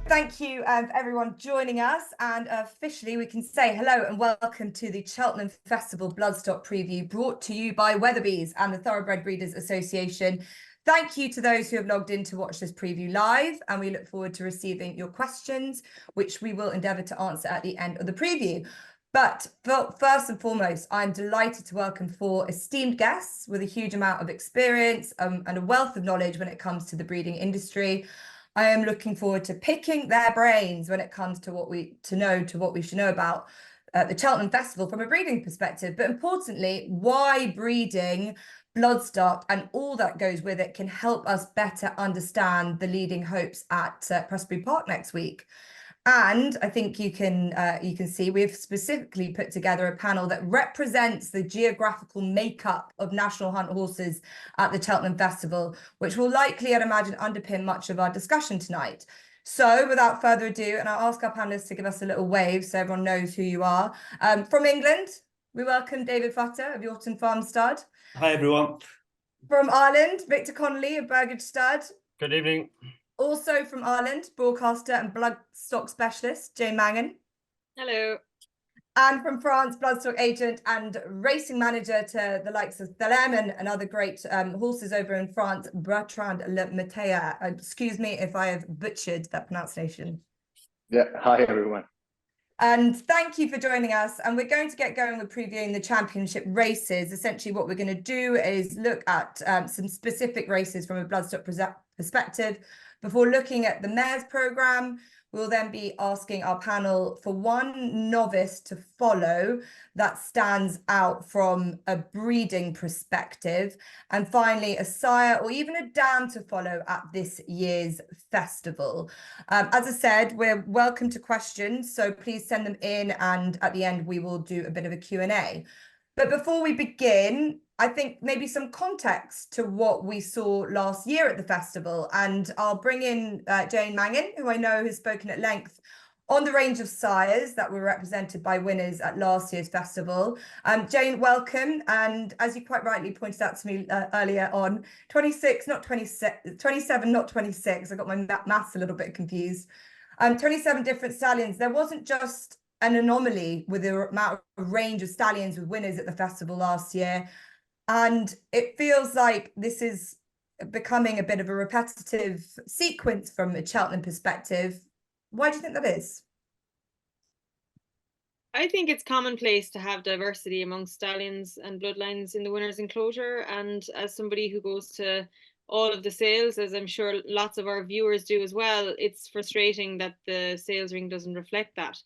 Thank you for everyone joining us, and officially we can say hello and welcome to the Cheltenham Festival Bloodstock preview, brought to you by Weatherby's and the Thoroughbred Breeders Association. Thank you to those who have logged in to watch this preview live, and we look forward to receiving your questions, which we will endeavour to answer at the end of the preview. But first and foremost, I'm delighted to welcome four esteemed guests with a huge amount of experience and a wealth of knowledge when it comes to the breeding industry. I am looking forward to picking their brains when it comes to what we should know about the Cheltenham Festival from a breeding perspective, but importantly, why breeding, bloodstock, and all that goes with it can help us better understand the leading hopes at Prestbury Park next week. And I think you can see we've specifically put together a panel that represents the geographical makeup of national hunt horses at the Cheltenham Festival, which will likely, I'd imagine, underpin much of our discussion tonight. So without further ado, and I'll ask our panelists to give us a little wave so everyone knows who you are. From England, we welcome David Futter of Yorton Farm Stud. Hi, everyone. From Ireland, Victor Connolly of Burgage Stud. Good evening. Also from Ireland, broadcaster and bloodstock specialist, Jane Mangan. Hello. And from France, bloodstock agent and racing manager to the likes of BLM and other great horses over in France, Bertrand Le Metayer. Excuse me if I have butchered that pronunciation. Yeah, hi everyone. And thank you for joining us. And we're going to get going with previewing the championship races. Essentially, what we're going to do is look at some specific races from a bloodstock perspective. Before looking at the mares programme, we'll then be asking our panel for one novice to follow that stands out from a breeding perspective. And finally, a sire or even a dam to follow at this year's festival. As I said, we're welcome to questions, so please send them in. And at the end, we will do a bit of a Q&A. But before we begin, I think maybe some context to what we saw last year at the festival. And I'll bring in Jane Mangan, who I know has spoken at length on the range of sires that were represented by winners at last year's festival. Jane, welcome. And as you quite rightly pointed out to me earlier on, 26, not 26, 27, not 26. I got my maths a little bit confused. 27 different stallions. There wasn't just an anomaly with the amount of range of stallions with winners at the festival last year. And it feels like this is becoming a bit of a repetitive sequence from a Cheltenham perspective. Why do you think that is? I think it's commonplace to have diversity amongst stallions and bloodlines in the winners' enclosure. And as somebody who goes to all of the sales, as I'm sure lots of our viewers do as well, it's frustrating that the sales ring doesn't reflect that.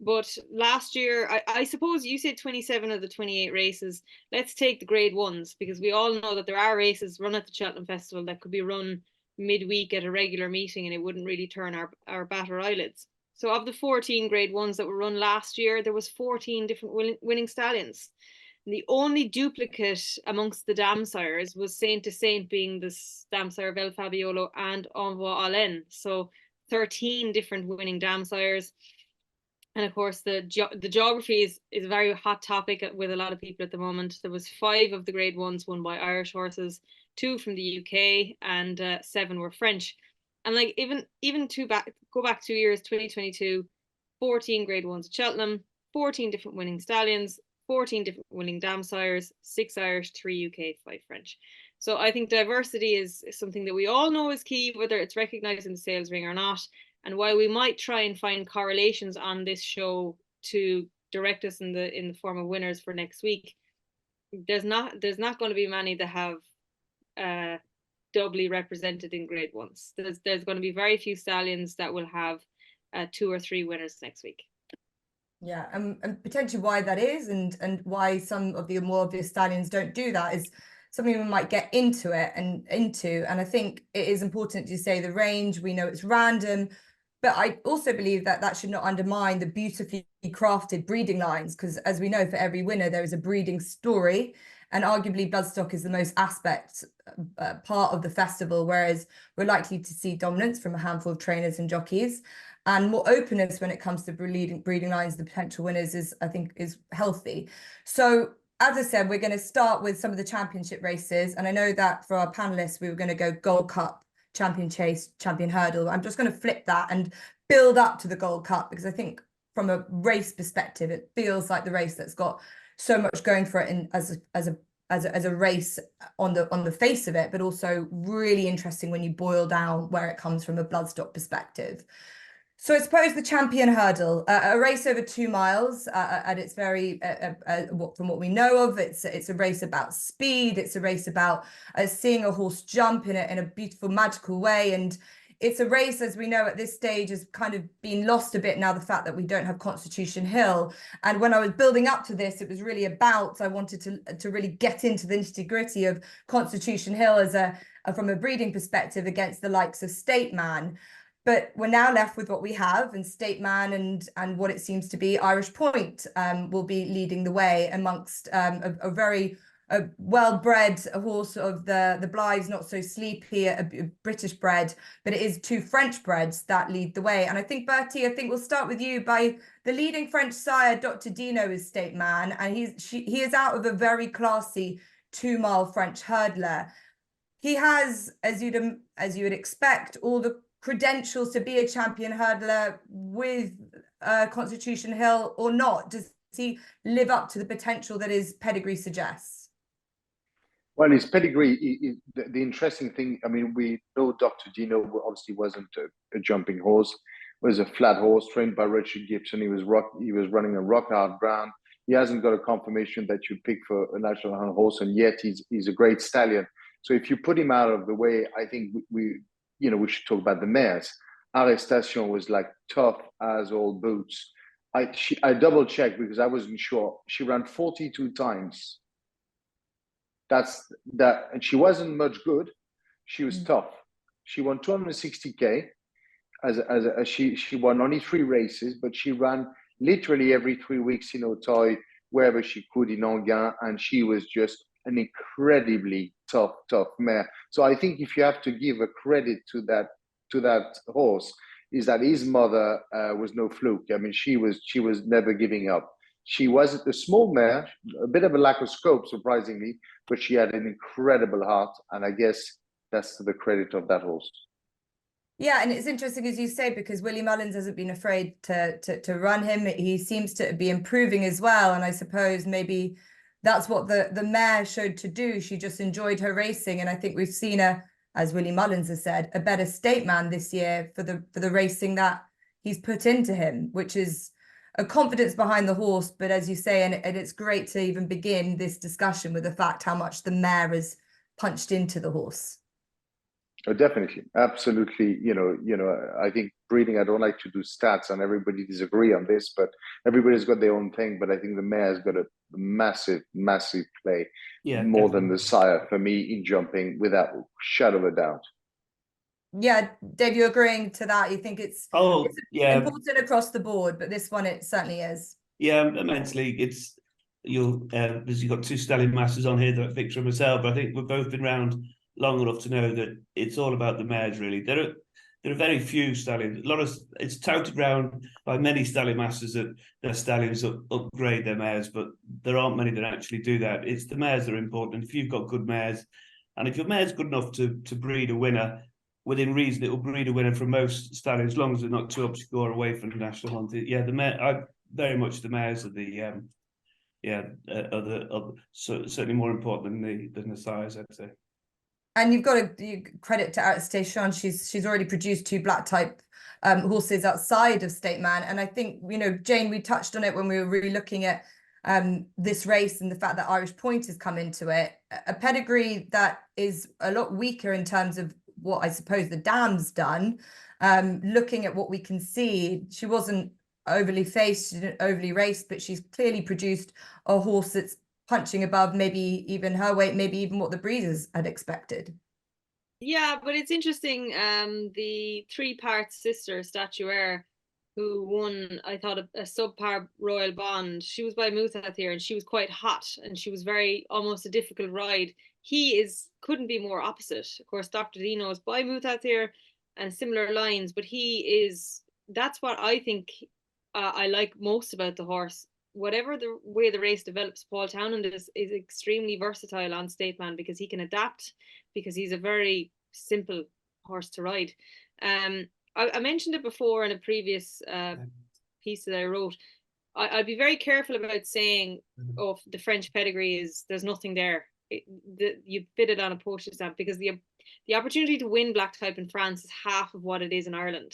But last year, I suppose you said 27 of the 28 races. Let's take the grade ones, because we all know that there are races run at the Cheltenham Festival that could be run midweek at a regular meeting and it wouldn't really turn our batter eyelids. So of the 14 grade ones that were run last year, there was 14 different winning stallions. And the only duplicate amongst the dam sires was Saint to Saint, being the dam sire of El Fabiolo and Envoi Allen. So 13 different winning dam sires. And of course, the geography is a very hot topic with a lot of people at the moment. There was 5 of the grade ones won by Irish horses, 2 from the UK, and 7 were French. And like even go back 2 years, 2022, 14 grade ones at Cheltenham, 14 different winning stallions, 14 different winning dam sires, 6 Irish, 3 UK, 5 French. So I think diversity is something that we all know is key, whether it's recognised in the sales ring or not. And while we might try and find correlations on this show to direct us in the form of winners for next week, there's not going to be many that have doubly represented in grade ones. There's going to be very few stallions that will have 2 or 3 winners next week. Yeah, and potentially why that is, and why some of the more obvious stallions don't do that is something we might get into. And I think it is important to say the range. We know it's random, but I also believe that that should not undermine the beautifully crafted breeding lines, because as we know, for every winner there is a breeding story, and arguably bloodstock is the most part of the festival, whereas we're likely to see dominance from a handful of trainers and jockeys, and more openness when it comes to breeding lines. The potential winners is healthy. So as I said, we're going to start with some of the championship races, and I know that for our panelists we were going to go Gold Cup Champion Chase, Champion Hurdle. I'm just going to flip that and build up to the Gold Cup, because I think from a race perspective, it feels like the race that's got so much going for it as a race on the face of it, but also really interesting when you boil down where it comes from a bloodstock perspective. So I suppose the Champion Hurdle, a race over 2 miles, and it's very, from what we know of, it's a race about speed. It's a race about seeing a horse jump in a beautiful, magical way. And it's a race, as we know at this stage, has kind of been lost a bit now, the fact that we don't have Constitution Hill. And when I was building up to this, it was really about, I wanted to really get into the nitty-gritty of Constitution Hill as from a breeding perspective against the likes of State Man. But we're now left with what we have, and State Man and what it seems to be Irish Point will be leading the way amongst a very well-bred horse of the Blythes, not so sleepy, a British bred, but it is 2 French breds that lead the way. And I think, Bertie, I think we'll start with you. By the leading French sire, Dr. Dino, is State Man, and he is out of a very classy 2-mile French hurdler. He has, as you would expect, all the credentials to be a champion hurdler with Constitution Hill, or not? Does he live up to the potential that his pedigree suggests? Well, his pedigree, the interesting thing, I mean, we know Dr. Dino obviously wasn't a jumping horse, was a flat horse trained by Richard Gibson. He was running a rock hard ground. He hasn't got a confirmation that you pick for a national hunt horse, and yet he's a great stallion. So if you put him out of the way, I think we should talk about the mares. Arrestation was like tough as old boots. I double checked because I wasn't sure. She ran 42 times. And she wasn't much good. She was tough. She won 260K. She won only 3 races, but she ran literally every 3 weeks in Auteuil, wherever she could in Enghien, and she was just an incredibly tough mare. So I think if you have to give a credit to that horse, is that his mother was no fluke. I mean, she was never giving up. She was a small mare, a bit of a lack of scope, surprisingly, but she had an incredible heart, and I guess that's to the credit of that horse. Yeah, and it's interesting, as you say, because Willie Mullins hasn't been afraid to run him. He seems to be improving as well, and I suppose maybe that's what the mare showed to do. She just enjoyed her racing, and I think we've seen her, as Willie Mullins has said, a better State Man this year for the racing that he's put into him, which is a confidence behind the horse. But as you say, and it's great to even begin this discussion with the fact how much the mare has punched into the horse. Oh, definitely, absolutely. I think breeding, I don't like to do stats, and everybody disagree on this, but everybody's got their own thing. But I think the mare's got a massive play, more than the sire for me in jumping, without shadow of a doubt. Yeah, Dave, you're agreeing to that? You think it's important across the board, but this one it certainly is. Yeah, immensely. You've got 2 stallion masters on here, that Victor and myself, but I think we've both been around long enough to know that it's all about the mares, really. There are very few stallions. It's touted around by many stallion masters that their stallions upgrade their mares, but there aren't many that actually do that. It's the mares that are important. If you've got good mares, and if your mare's good enough to breed a winner, within reason, it will breed a winner from most stallions, as long as they're not too obscure away from the national hunt. Yeah, very much the mares are certainly more important than the sires, I'd say. And you've got to give credit to Arrestation. She's already produced 2 black type horses outside of State Man. And I think, Jane, we touched on it when we were really looking at this race and the fact that Irish Point has come into it. A pedigree that is a lot weaker in terms of what I suppose the dam's done. Looking at what we can see, she wasn't overly faced, she didn't overly race, but she's clearly produced a horse that's punching above maybe even her weight, maybe even what the breeders had expected. Yeah, but it's interesting. The 3-part sister, Statuaire, who won, I thought, a subpar Royal Bond. She was by Muthathir, and she was quite hot, and she was almost a difficult ride. Couldn't be more opposite. Of course, Dr. Dino is by Muthathir and similar lines, but that's what I think I like most about the horse. Whatever the way the race develops, Paul Townend is extremely versatile on State Man, because he can adapt, because he's a very simple horse to ride. I mentioned it before in a previous piece that I wrote. I'd be very careful about saying, oh, the French pedigree is, there's nothing there. You fit it on a postage stamp, because the opportunity to win black type in France is half of what it is in Ireland,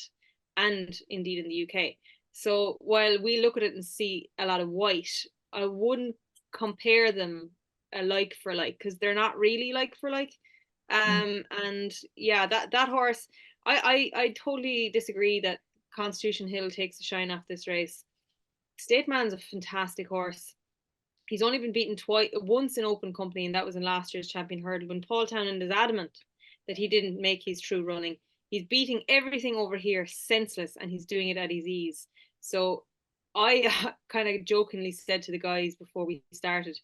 and indeed in the UK. So while we look at it and see a lot of white, I wouldn't compare them like for like, because they're not really like for like. And yeah, that horse, I totally disagree that Constitution Hill takes the shine off this race. State Man's a fantastic horse. He's only been beaten once in open company, and that was in last year's champion hurdle, when Paul Townend is adamant that he didn't make his true running. He's beating everything over here senseless, and he's doing it at his ease. So I kind of jokingly said to the guys before we started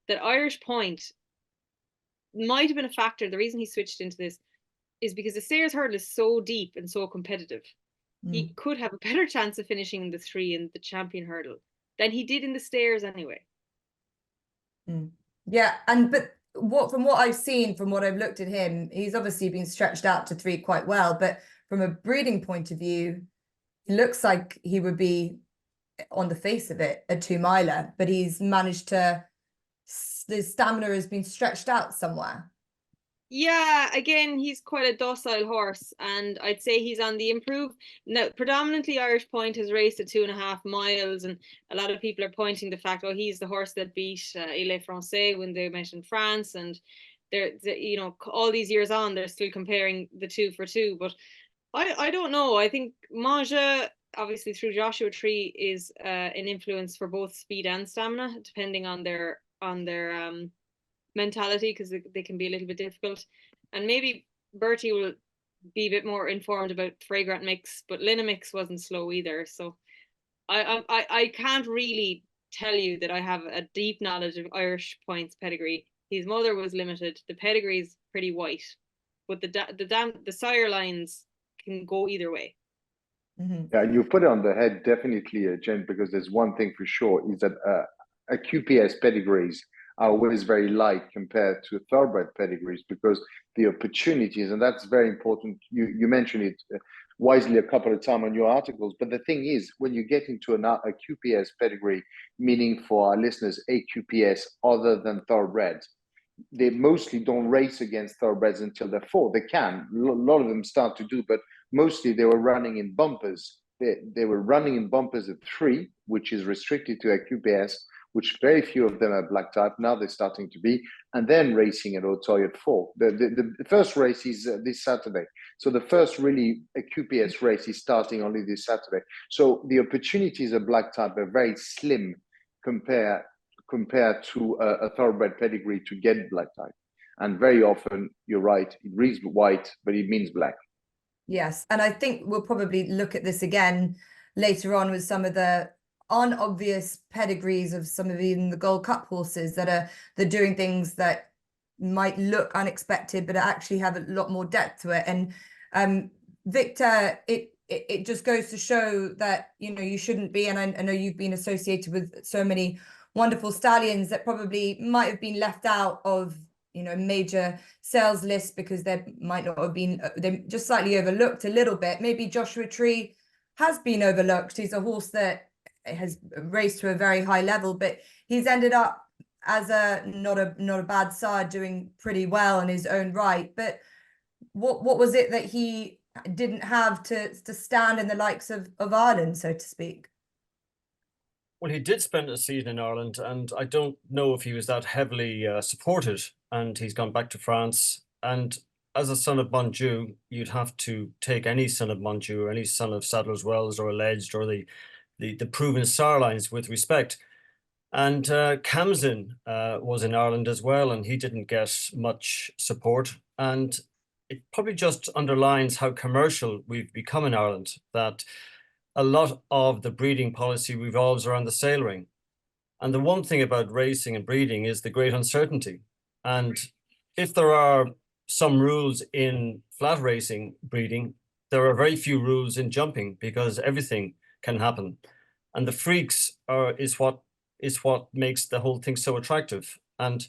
that Irish Point might have been a factor. The reason he switched into this is because the Stayers hurdle is so deep and so competitive. He could have a better chance of finishing the 3 in the champion hurdle than he did in the Stayers anyway. Yeah, but from what I've seen, from what I've looked at him, he's obviously been stretched out to 3 quite well, but from a breeding point of view, it looks like he would be, on the face of it, a 2-miler, but he's managed to, the stamina has been stretched out somewhere. Yeah, again, he's quite a docile horse, and I'd say he's on the improve. Now, predominantly Irish Point has raced at 2.5 miles, and a lot of people are pointing the fact, oh, he's the horse that beat Il est Français when they met in France, and they're, you know, all these years on, they're still comparing the 2 for 2. But I don't know. I think Manja, obviously through Joshua Tree, is an influence for both speed and stamina, depending on their mentality, because they can be a little bit difficult. And maybe Bertie will be a bit more informed about Fragrant Mix, but Lina Mix wasn't slow either. So I can't really tell you that I have a deep knowledge of Irish Point's pedigree. His mother was limited. The pedigree is pretty white, but the sire lines can go either way. Yeah, you put it on the head, definitely, Jen, because there's one thing for sure, is that a QPS pedigrees are always very light compared to thoroughbred pedigrees, because the opportunities, and that's very important. You mentioned it wisely a couple of times on your articles, but the thing is, when you get into a QPS pedigree, meaning for our listeners, a QPS other than thoroughbreds, they mostly don't race against thoroughbreds until they're 4. They can, a lot of them start to do, but mostly they were running in bumpers. They were running in bumpers at 3, which is restricted to a QPS, which very few of them are black type. Now they're starting to be, and then racing at Auteuil at 4. The first race is this Saturday. So the first really a QPS race is starting only this Saturday. So the opportunities of black type are very slim compared to a thoroughbred pedigree to get black type. And very often, you're right, it reads white, but it means black. Yes, and I think we'll probably look at this again later on with some of the unobvious pedigrees of some of even the Gold Cup horses they're doing things that might look unexpected, but actually have a lot more depth to it. And Victor, it just goes to show that, you know, you shouldn't be, and I know you've been associated with so many wonderful stallions that probably might have been left out of, you know, major sales lists because they might not have been, they're just slightly overlooked a little bit. Maybe Joshua Tree has been overlooked. He's a horse that has raced to a very high level, but he's ended up as not a bad sire, doing pretty well in his own right. But what was it that he didn't have to stand in the likes of Ireland, so to speak? Well, he did spend a season in Ireland, and I don't know if he was that heavily supported, and he's gone back to France. And as a son of Bonjour, you'd have to take any son of Bonjour, any son of Sadler's Wells or Alleged, or the proven sire lines with respect. And Camzin was in Ireland as well, and he didn't get much support. And it probably just underlines how commercial we've become in Ireland, that a lot of the breeding policy revolves around the sale ring. And the one thing about racing and breeding is the great uncertainty. And if there are some rules in flat racing breeding, there are very few rules in jumping, because everything can happen. And the freaks is what makes the whole thing so attractive. And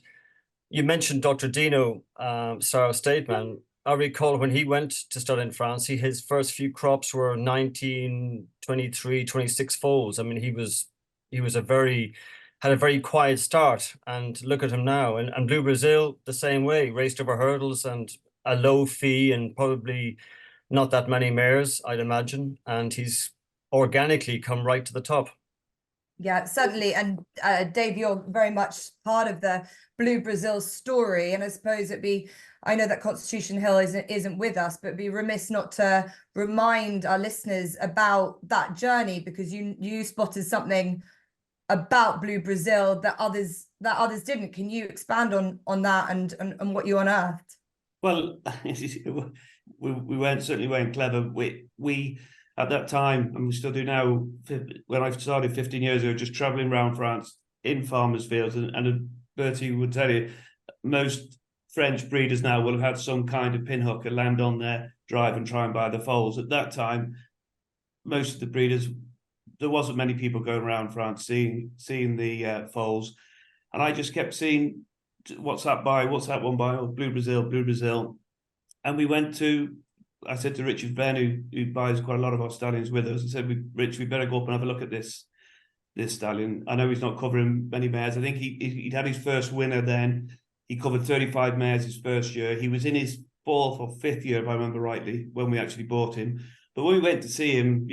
you mentioned Dr. Dino, Sarah Stateman. I recall when he went to stud in France, his first few crops were 19, 23, 26 foals. I mean, he had a very quiet start, and look at him now. And Blue Brazil, the same way, raced over hurdles and a low fee and probably not that many mares, I'd imagine. And he's organically come right to the top. Yeah, certainly. And Dave, you're very much part of the Blue Brazil story. And I suppose I know that Constitution Hill isn't with us, but it'd be remiss not to remind our listeners about that journey, because you spotted something about Blue Brazil that others didn't. Can you expand on that and what you unearthed? Well, we certainly weren't clever. We at that time, and we still do now, when I started 15 years ago, just traveling around France in farmers' fields, and Bertie would tell you, most French breeders now will have had some kind of pinhooker land on their drive and try and buy the foals. At that time, most of the breeders, there wasn't many people going around France seeing the foals, and I just kept seeing, what's that one by? Oh, Blue Brazil. And I said to Richard Venn, who buys quite a lot of our stallions with us, I said, Rich, we better go up and have a look at this stallion. I know he's not covering many mares. I think he'd had his first winner then. He covered 35 mares his first year. He was in his 4th or 5th year, if I remember rightly, when we actually bought him. But when we went to see him,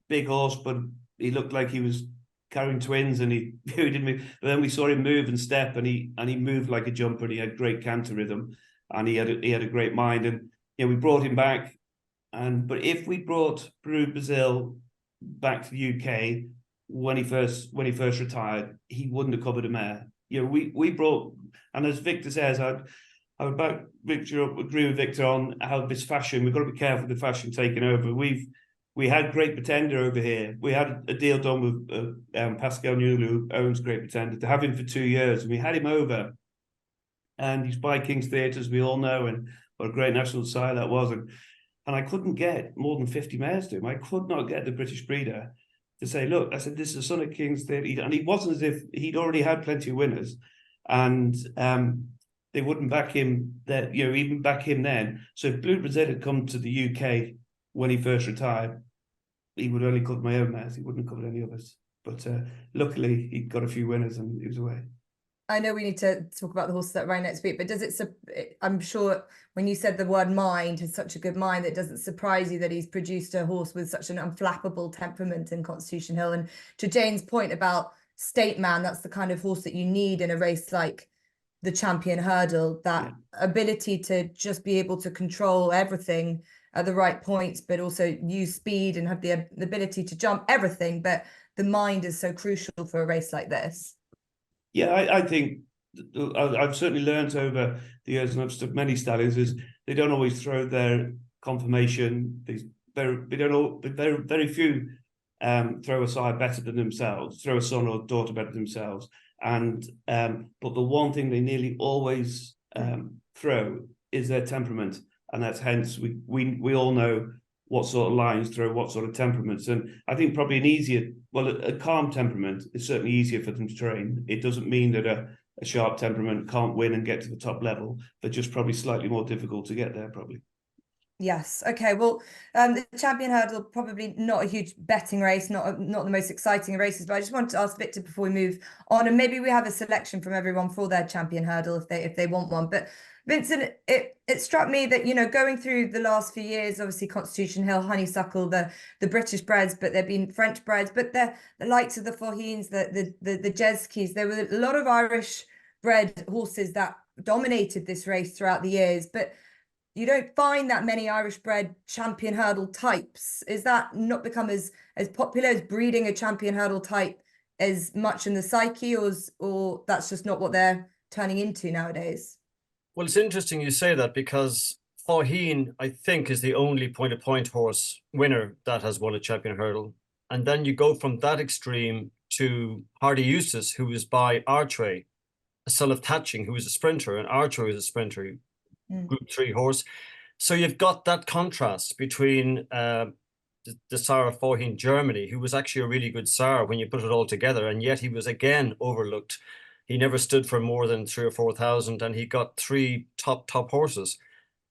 big horse, but he looked like he was carrying twins, and he didn't move. But then we saw him move and step, and he moved like a jumper, and he had great canter rhythm, and he had a great mind. And we brought him back, but if we brought Blue Brazil back to the UK when he first retired, he wouldn't have covered a mare. We brought, and as Victor says, I would agree with Victor on how this fashion, we've got to be careful with the fashion taking over. We had Great Pretender over here. We had a deal done with Pascal Newell, who owns Great Pretender, to have him for 2 years, and we had him over, and he's by King's Theatre, as we all know, and what a great national sire that was. And I couldn't get more than 50 mares to him. I could not get the British breeder to say, look, I said, this is the son of King's Theatre. And he wasn't as if he'd already had plenty of winners. And they wouldn't back him, even back him then. So if Blue Brazil had come to the UK when he first retired, he would only cover my own mares. He wouldn't have covered any others. But luckily, he got a few winners and he was away. I know we need to talk about the horses that ride next week, but I'm sure when you said the word mind, has such a good mind, that doesn't surprise you that he's produced a horse with such an unflappable temperament in Constitution Hill. And to Jane's point about State Man, that's the kind of horse that you need in a race like the Champion Hurdle, that ability to just be able to control everything at the right points, but also use speed and have the ability to jump everything. But the mind is so crucial for a race like this. Yeah, I think I've certainly learned over the years, and I've stood many stallions, is they don't always throw their conformation. Very few throw a sire better than themselves, throw a son or daughter better than themselves. And but the one thing they nearly always throw is their temperament, and that's hence we all know what sort of lines throw what sort of temperaments. And I think probably a calm temperament is certainly easier for them to train. It doesn't mean that a sharp temperament can't win and get to the top level, but just probably slightly more difficult to get there, probably. Yes. Okay. Well, the Champion Hurdle, probably not a huge betting race, not the most exciting races, but I just wanted to ask Victor before we move on, and maybe we have a selection from everyone for their Champion Hurdle if they want one. But Vincent, it struck me that, going through the last few years, obviously Constitution Hill, Honeysuckle, the British breds, but there've been French breds, but the likes of the Fauhines, the Jeskis, there were a lot of Irish bred horses that dominated this race throughout the years, but you don't find that many Irish bred Champion Hurdle types. Is that not become as popular as breeding a Champion Hurdle type as much in the psyche, or that's just not what they're turning into nowadays? Well, it's interesting you say that, because Fauhine, I think, is the only point-to-point horse winner that has won a Champion Hurdle. And then you go from that extreme to Hardy Eustace, who is by Archway, a son of Thatching, who was a sprinter, and Archway was a sprinter, Group 3 horse. So you've got that contrast between the sire of Fauhine, Germany, who was actually a really good sire when you put it all together, and yet he was again overlooked. He never stood for more than 3,000 or 4,000, and he got 3 top horses.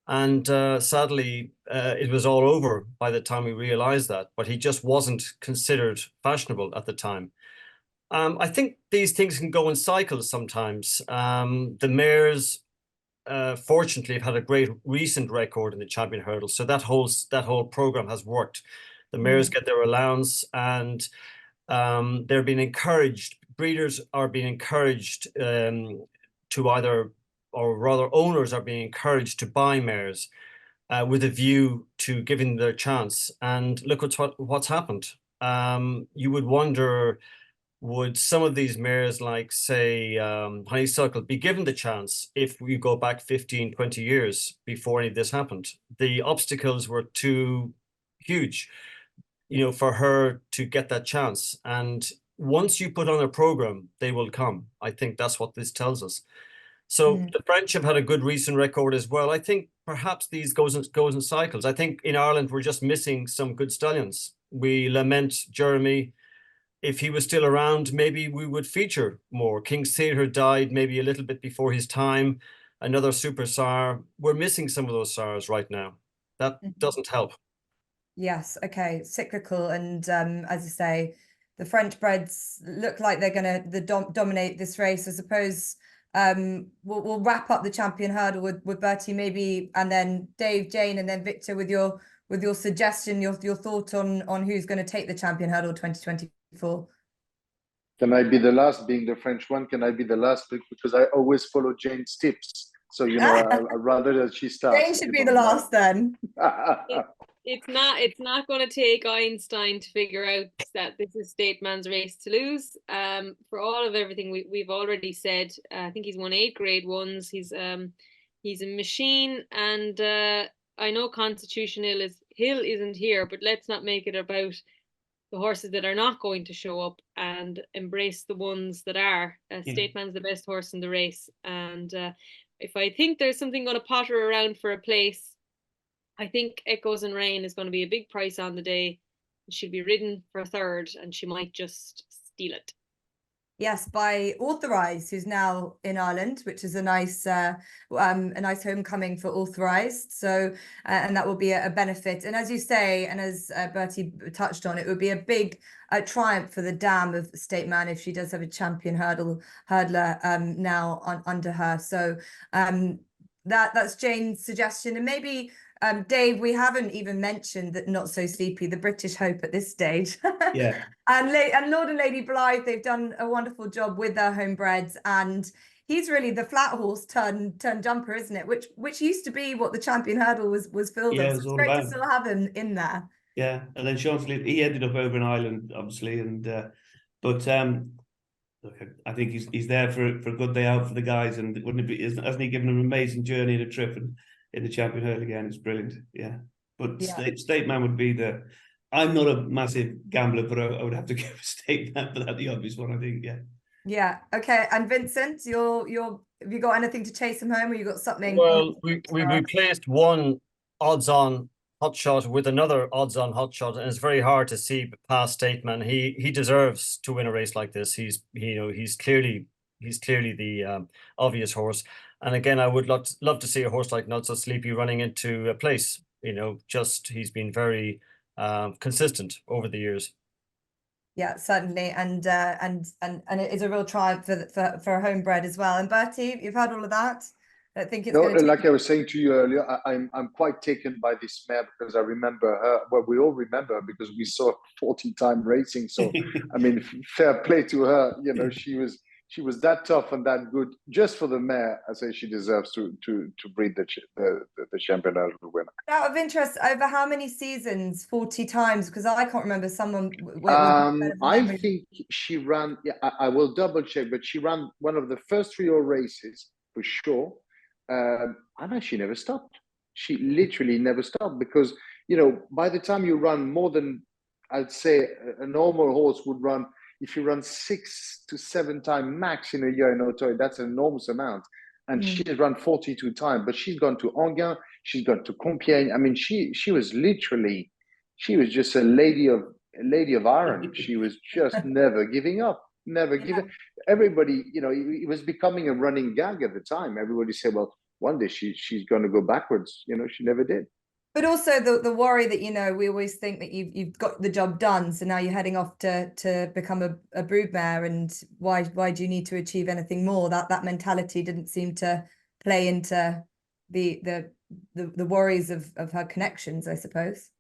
And sadly, it was all over by the time we realized that, but he just wasn't considered fashionable at the time. I think these things can go in cycles sometimes. The mares, fortunately, have had a great recent record in the champion hurdle, so that whole program has worked. The mares get their allowance, and they're being encouraged. Breeders are being encouraged to either, or rather, owners are being encouraged to buy mares with a view to giving them their chance. And look at what's happened. You would wonder, would some of these mares, like, say, Honeysuckle, be given the chance if we go back 15, 20 years before any of this happened? The obstacles were too huge, for her to get that chance. And once you put on a program, they will come. I think that's what this tells us. So the French have had a good recent record as well. I think perhaps these goes in cycles. I think in Ireland, we're just missing some good stallions. We lament Jeremy. If he was still around, maybe we would feature more. King Theatre died maybe a little bit before his time. Another super sire. We're missing some of those sires right now. That doesn't help. Yes. Okay. Cyclical. And as I say, the French breds look like they're going to dominate this race. I suppose we'll wrap up the champion hurdle with Bertie maybe, and then Dave, Jane, and then Victor with your suggestion, your thought on who's going to take the champion hurdle 2024. Can I be the last, being the French one? Can I be the last? Because I always follow Jane's tips. So, I'd rather that she starts. Jane should be the last then. It's not going to take Einstein to figure out that this is Stateman's race to lose. For all of everything we've already said, I think he's won 8 grade ones. He's a machine, and I know Constitution Hill isn't here, but let's not make it about the horses that are not going to show up, and embrace the ones that are. Stateman's the best horse in the race, and if I think there's something going to potter around for a place, I think Echoes and Rain is going to be a big price on the day. She'll be ridden for 3rd, and she might just steal it. Yes, by Authorised, who's now in Ireland, which is a nice homecoming for Authorised. So, and that will be a benefit. And as you say, and as Bertie touched on, it would be a big triumph for the dam of Stateman if she does have a champion hurdler now under her. So that's Jane's suggestion. And maybe Dave, we haven't even mentioned that Not So Sleepy, the British hope at this stage. Yeah. And Lord and Lady Blythe, they've done a wonderful job with their homebreds, and he's really the flat horse turn jumper, isn't it? Which used to be what the champion hurdle was filled of. So it's great to still have him in there. Yeah, and then Sean Sleep, he ended up over in Ireland, obviously, and look, I think he's there for a good day out for the guys, and hasn't he given them an amazing journey and a trip and in the champion hurdle again? It's brilliant. Yeah, but Stateman would be I'm not a massive gambler, but I would have to give Stateman for that, the obvious one, I think. Yeah. Okay. And Vincent, have you got anything to chase him home, or you got something? Well, we replaced one odds-on hotshot with another odds-on hotshot, and it's very hard to see past Stateman. He deserves to win a race like this. He's clearly the obvious horse. And again, I would love to see a horse like Not So Sleepy running into a place. He's been very consistent over the years. Yeah, certainly, and it is a real triumph for a homebred as well. And Bertie, you've heard all of that. I think it's like I was saying to you earlier, I'm quite taken by this mare, because I remember her. Well, we all remember her because we saw 40-time racing. So I mean, fair play to her. She was that tough and that good. Just for the mare, I say she deserves to breed the champion hurdle winner. Out of interest, over how many seasons? 40 times? Because I can't remember someone. I think she ran. Yeah, I will double check, but she ran one of the first 3 races for sure. And she never stopped. She literally never stopped, because by the time you run more than, I'd say, a normal horse would run, if you run 6 to 7 times max in a year in Auteuil, that's an enormous amount. And she's run 42 times, but she's gone to Enghien, she's gone to Compiègne. I mean, she was just a lady of iron. She was just never giving up. Never give it. Everybody, it was becoming a running gag at the time. Everybody said, well, one day she's going to go backwards. You know, she never did. But also the worry that, you know, we always think that you've got the job done, so now you're heading off to become a broodmare, and why do you need to achieve anything more? That mentality didn't seem to play into the worries of her connections, I suppose.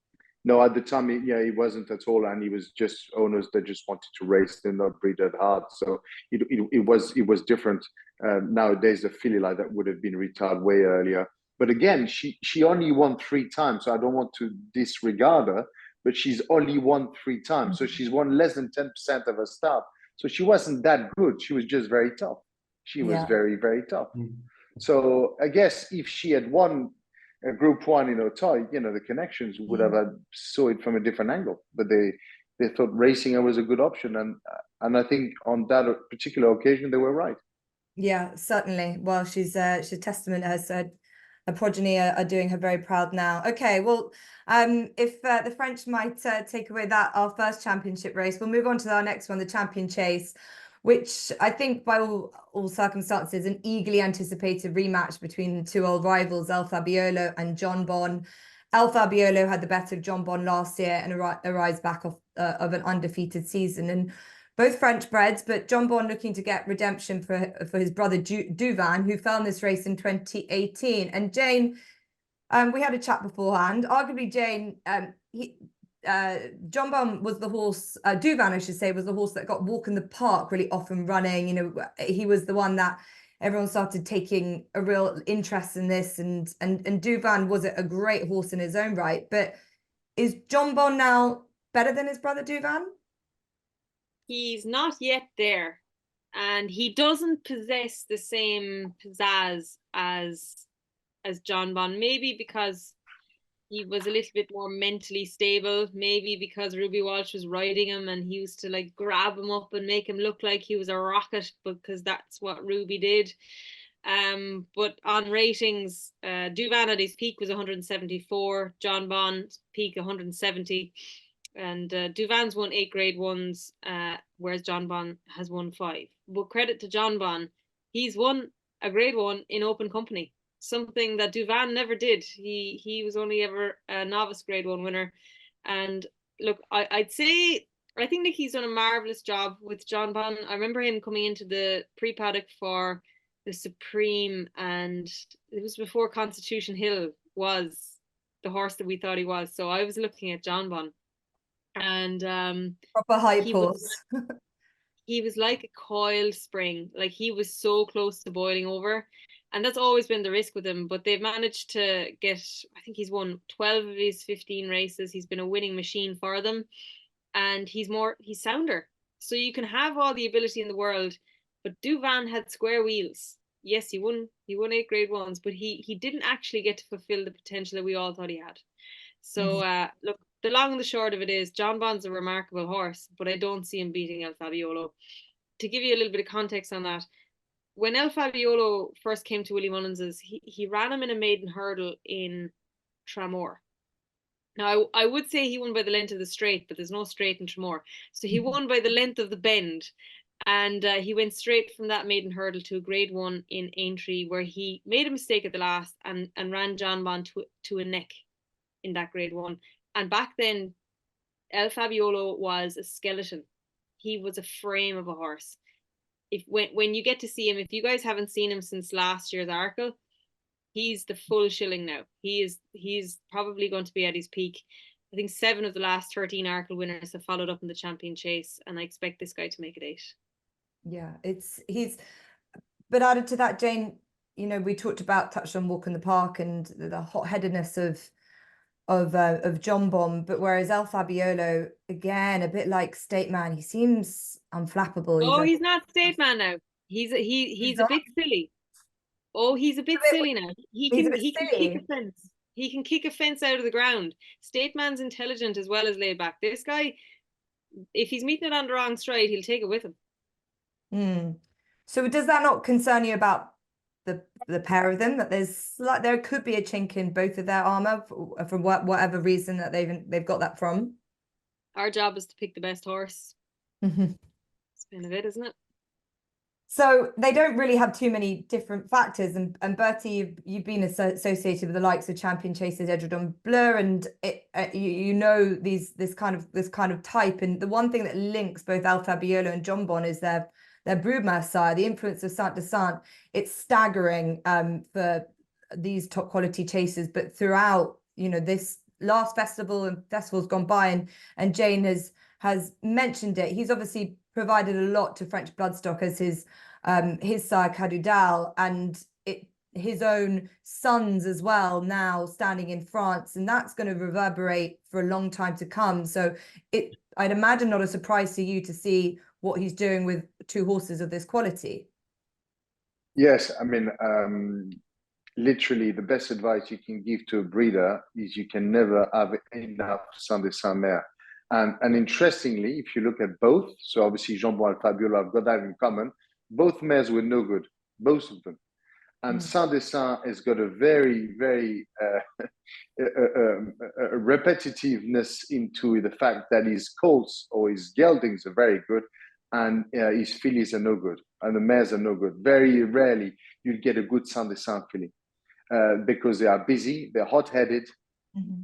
No, at the time, he wasn't at all, and he was just owners that just wanted to race and not breed that hard. So it was different. Nowadays, a filly like that would have been retired way earlier. But again, she only won 3 times, so I don't want to disregard her. But she's only won 3 times, so she's won less than 10% of her start. So she wasn't that good. She was just very tough. She was very, very tough. So I guess if she had won a Group 1 in Otay, you know, the connections would have saw it from a different angle. But they thought racing her was a good option, and I think on that particular occasion they were right. Yeah, certainly. Well, she's a testament. Her progeny are doing her very proud now. Okay, well, if the French might take away our first championship race, we'll move on to our next one, the Champion Chase, which I think by all circumstances, an eagerly anticipated rematch between 2 old rivals, El Fabiolo and John Bon. El Fabiolo had the better of John Bon last year and a rise back of an undefeated season. And both French breds, but John Bon looking to get redemption for his brother Duvan, who fell in this race in 2018. And Jane, we had a chat beforehand. Arguably, Jane, John Bon was the horse, Duvan, I should say, was the horse that got Walk in the Park really often running. You know, he was the one that everyone started taking a real interest in this. And Duvan was a great horse in his own right. But is John Bon now better than his brother Duvan? He's not yet there, and he doesn't possess the same pizzazz as John Bon. Maybe because he was a little bit more mentally stable. Maybe because Ruby Walsh was riding him, and he used to like grab him up and make him look like he was a rocket, because that's what Ruby did. But on ratings, Duvan at his peak was 174. John Bon's peak 170. And Duvan's won 8 grade 1s, whereas John Bon has won 5. But credit to John Bon, he's won a grade 1 in open company, something that Duvan never did. He was only ever a novice grade 1 winner. And look, I'd say, I think Nicky's done a marvellous job with John Bon. I remember him coming into the pre-paddock for the Supreme, and it was before Constitution Hill was the horse that we thought he was. So I was looking at John Bon. And proper hype horse. He was like a coiled spring. Like, he was so close to boiling over, and that's always been the risk with him. But they've managed to get, I think he's won 12 of his 15 races. He's been a winning machine for them, and he's sounder. So you can have all the ability in the world, but Duvan had square wheels. Yes, he won 8 grade 1s, but he didn't actually get to fulfill the potential that we all thought he had. So look, the long and the short of it is, John Bon's a remarkable horse, but I don't see him beating El Fabiolo. To give you a little bit of context on that, when El Fabiolo first came to Willie Mullins's, he ran him in a maiden hurdle in Tramore. Now, I would say he won by the length of the straight, but there's no straight in Tramore. So he won by the length of the bend. And he went straight from that maiden hurdle to a grade 1 in Aintree, where he made a mistake at the last and ran John Bon to a neck in that grade 1. And back then, El Fabiolo was a skeleton. He was a frame of a horse. When you get to see him, if you guys haven't seen him since last year's Arkle, he's the full shilling now. He's probably going to be at his peak. I think 7 of the last 13 Arkle winners have followed up in the Champion Chase, and I expect this guy to make it 8. Yeah, but added to that, Jane, you know, we touched on Walk in the Park and the hot-headedness of John Bon, but whereas El Fabiolo, again, a bit like State Man, he seems unflappable. He's not State Man now. He's a bit silly. Oh, he's a bit silly now. He can kick a fence. He can kick a fence out of the ground. State Man's intelligent as well as laid back. This guy, if he's meeting it on the wrong stride, he'll take it with him. So does that not concern you about the pair of them, that there could be a chink in both of their armor for whatever reason that they've got that from? Our job is to pick the best horse. It's kind of it, isn't it? So they don't really have too many different factors. And Bertie, you've been associated with the likes of Champion Chasers, Edredon Bleu, and you know this kind of type. And the one thing that links both El Fabiolo and John Bon is their broodmare sire, the influence of Saint de Saint. It's staggering for these top quality chasers. But throughout, you know, this last festival and festivals gone by, and Jane has mentioned it, he's obviously provided a lot to French bloodstock as his sire Cadoudal, and his own sons as well now standing in France, and that's going to reverberate for a long time to come. So I'd imagine not a surprise to you to see what he's doing with two horses of this quality. Yes, I mean, literally the best advice you can give to a breeder is you can never have enough Saint de Saint mare. And interestingly, if you look at both, so obviously Jean-Bon and Fabiola have got that in common, both mares were no good, both of them. And Saint de Saint has got a very, very repetitiveness into the fact that his colts or his geldings are very good, and his fillies are no good, and the mares are no good. Very rarely you'd get a good Saint de Saint filly because they are busy, they're hot-headed.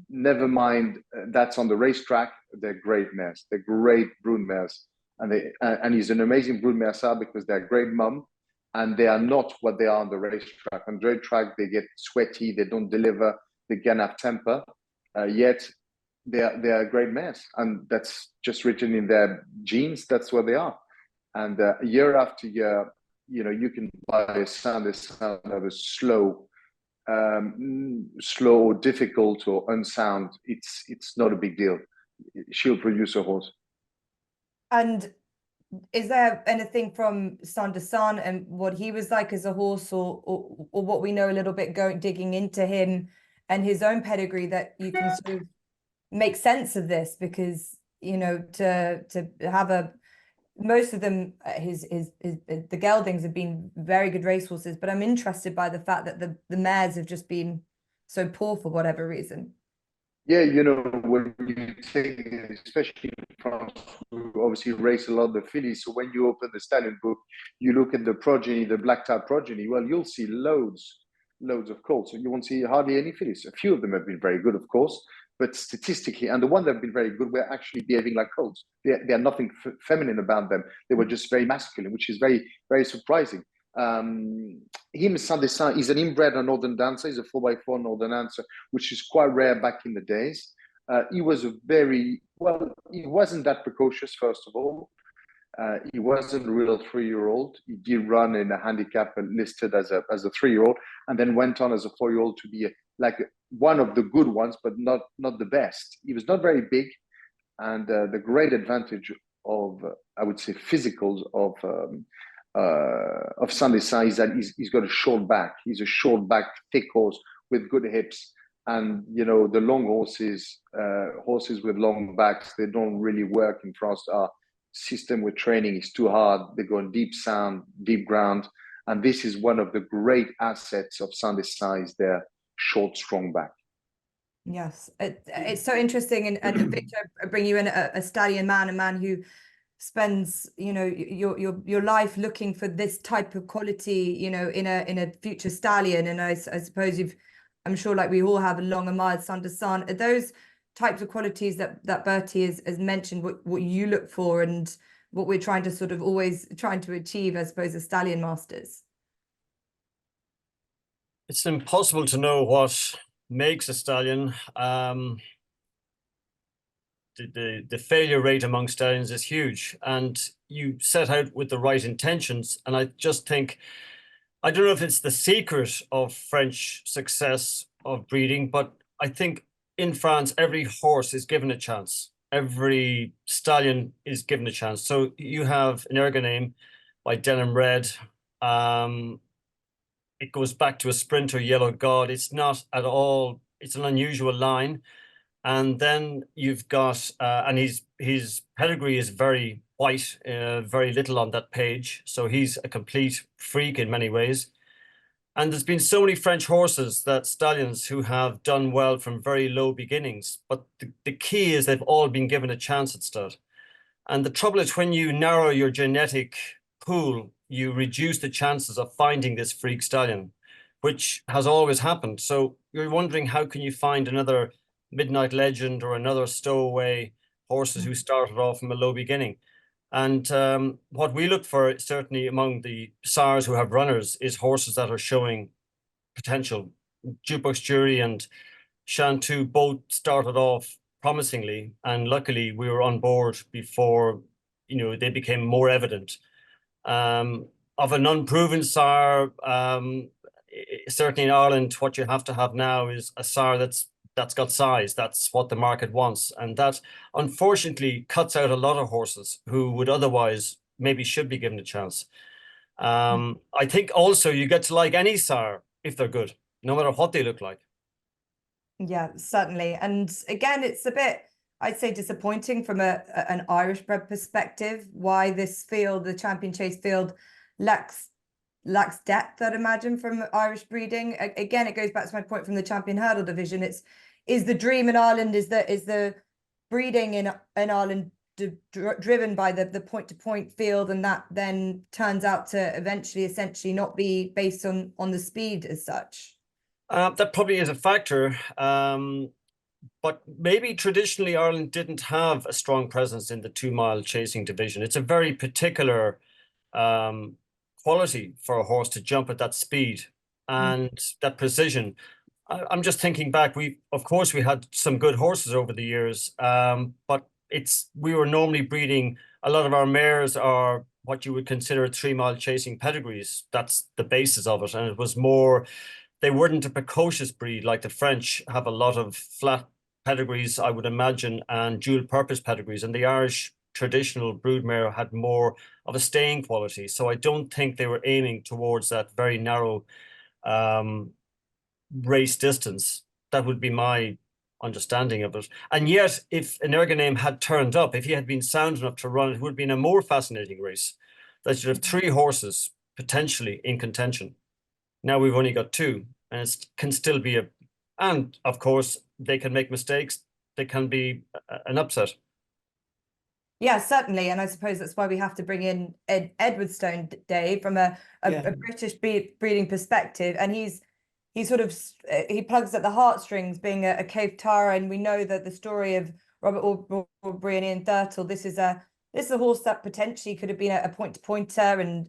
Never mind that's on the racetrack. They're great mares. They're great brood mares, and he's an amazing brood mare sire because they're a great mum, and they are not what they are on the racetrack. On the racetrack, they get sweaty. They don't deliver. They can have temper. Yet they are great mares, and that's just written in their genes. That's what they are. And year after year, you know, you can buy a Saint de Saint that is slow, or difficult or unsound. It's not a big deal. She'll produce a horse. And is there anything from Saint de Saint and what he was like as a horse, or what we know a little bit digging into him and his own pedigree, that you can sort of make sense of this? Because, you know, to have most of them, the geldings have been very good racehorses, but I'm interested by the fact that the mares have just been so poor for whatever reason. Yeah, you know, when you take, especially in France, we obviously race a lot of the fillies. So when you open the stallion book, you look at the progeny, the black type progeny, well, you'll see loads of colts. So you won't see hardly any fillies. A few of them have been very good, of course, but statistically, and the ones that have been very good were actually behaving like colts. They are nothing feminine about them. They were just very masculine, which is very, very surprising. Him, Saint de Saint, is an inbred and northern dancer. He's a 4x4 northern dancer, which is quite rare back in the days. He was he wasn't that precocious, first of all. He wasn't a real 3-year-old. He did run in a handicap and listed as a 3-year-old, and then went on as a 4-year-old to be like one of the good ones, but not the best. He was not very big, and the great advantage of, I would say, physicals of Saint de Saint is that he's got a short back. He's a short back, thick horse with good hips. And, you know, the long horses with long backs, they don't really work in France. Our system with training is too hard. They go in deep sand, deep ground. And this is one of the great assets of Saint de Saint, is their short, strong back. Yes, it's so interesting. And Victor, I bring you in a stallion man, a man who spends, you know, your life looking for this type of quality, you know, in a future stallion. And I suppose I'm sure, like we all have, a long admired Saint de Saint. Are those types of qualities that Bertie has mentioned what you look for, and what we're trying to sort of always trying to achieve, I suppose, as stallion masters? It's impossible to know what makes a stallion. The failure rate among stallions is huge, and you set out with the right intentions. And I just think, I don't know if it's the secret of French success of breeding, but I think in France, every horse is given a chance. Every stallion is given a chance. So you have an Ergoname by Denham Red. It goes back to a sprinter, Yellow God. It's not at all, it's an unusual line. And then you've got, and his pedigree is very white, very little on that page. So he's a complete freak in many ways. And there's been so many French horses, that stallions, who have done well from very low beginnings. But the key is they've all been given a chance at stud. And the trouble is, when you narrow your genetic pool, you reduce the chances of finding this freak stallion, which has always happened. So you're wondering, how can you find another Midnight Legend or another stowaway horses who started off from a low beginning? And what we look for, certainly among the sires who have runners, is horses that are showing potential. Jukebox Jury and Shantou both started off promisingly, and luckily we were on board before, you know, they became more evident. Of an unproven sire, certainly in Ireland, what you have to have now is a sire that's got size. That's what the market wants, and that unfortunately cuts out a lot of horses who would otherwise maybe should be given a chance. I think also you get to like any sire if they're good, no matter what they look like. Yeah, certainly. And again, it's a bit, I'd say, disappointing from an Irish bred perspective, why this field, the Champion Chase field, lacks depth, I'd imagine, from Irish breeding. Again, it goes back to my point from the Champion Hurdle division. Is the dream in Ireland, is the breeding in Ireland driven by the point-to-point field, and that then turns out to eventually essentially not be based on the speed as such? That probably is a factor, but maybe traditionally Ireland didn't have a strong presence in the 2-mile chasing division. It's a very particular quality for a horse to jump at that speed and that precision. I'm just thinking back, of course we had some good horses over the years, but we were normally breeding, a lot of our mares are what you would consider 3-mile chasing pedigrees. That's the basis of it, and it was more, they weren't a precocious breed like the French have a lot of flat pedigrees, I would imagine, and dual purpose pedigrees, and the Irish traditional broodmare had more of a staying quality. So I don't think they were aiming towards that very narrow race distance. That would be my understanding of it. And yet, if an Ergoname had turned up, if he had been sound enough to run, it would have been a more fascinating race. That should have 3 horses potentially in contention. Now we've only got 2, and it can still be and of course they can make mistakes. They can be an upset. Yeah, certainly. And I suppose that's why we have to bring in Edwardstone, Dave, from a British breeding perspective. And he sort of, he plugs at the heartstrings, being a Cave Tara. And we know that the story of Robert Aubrey and Ian Thurtle, this is a horse that potentially could have been a point-to-pointer, and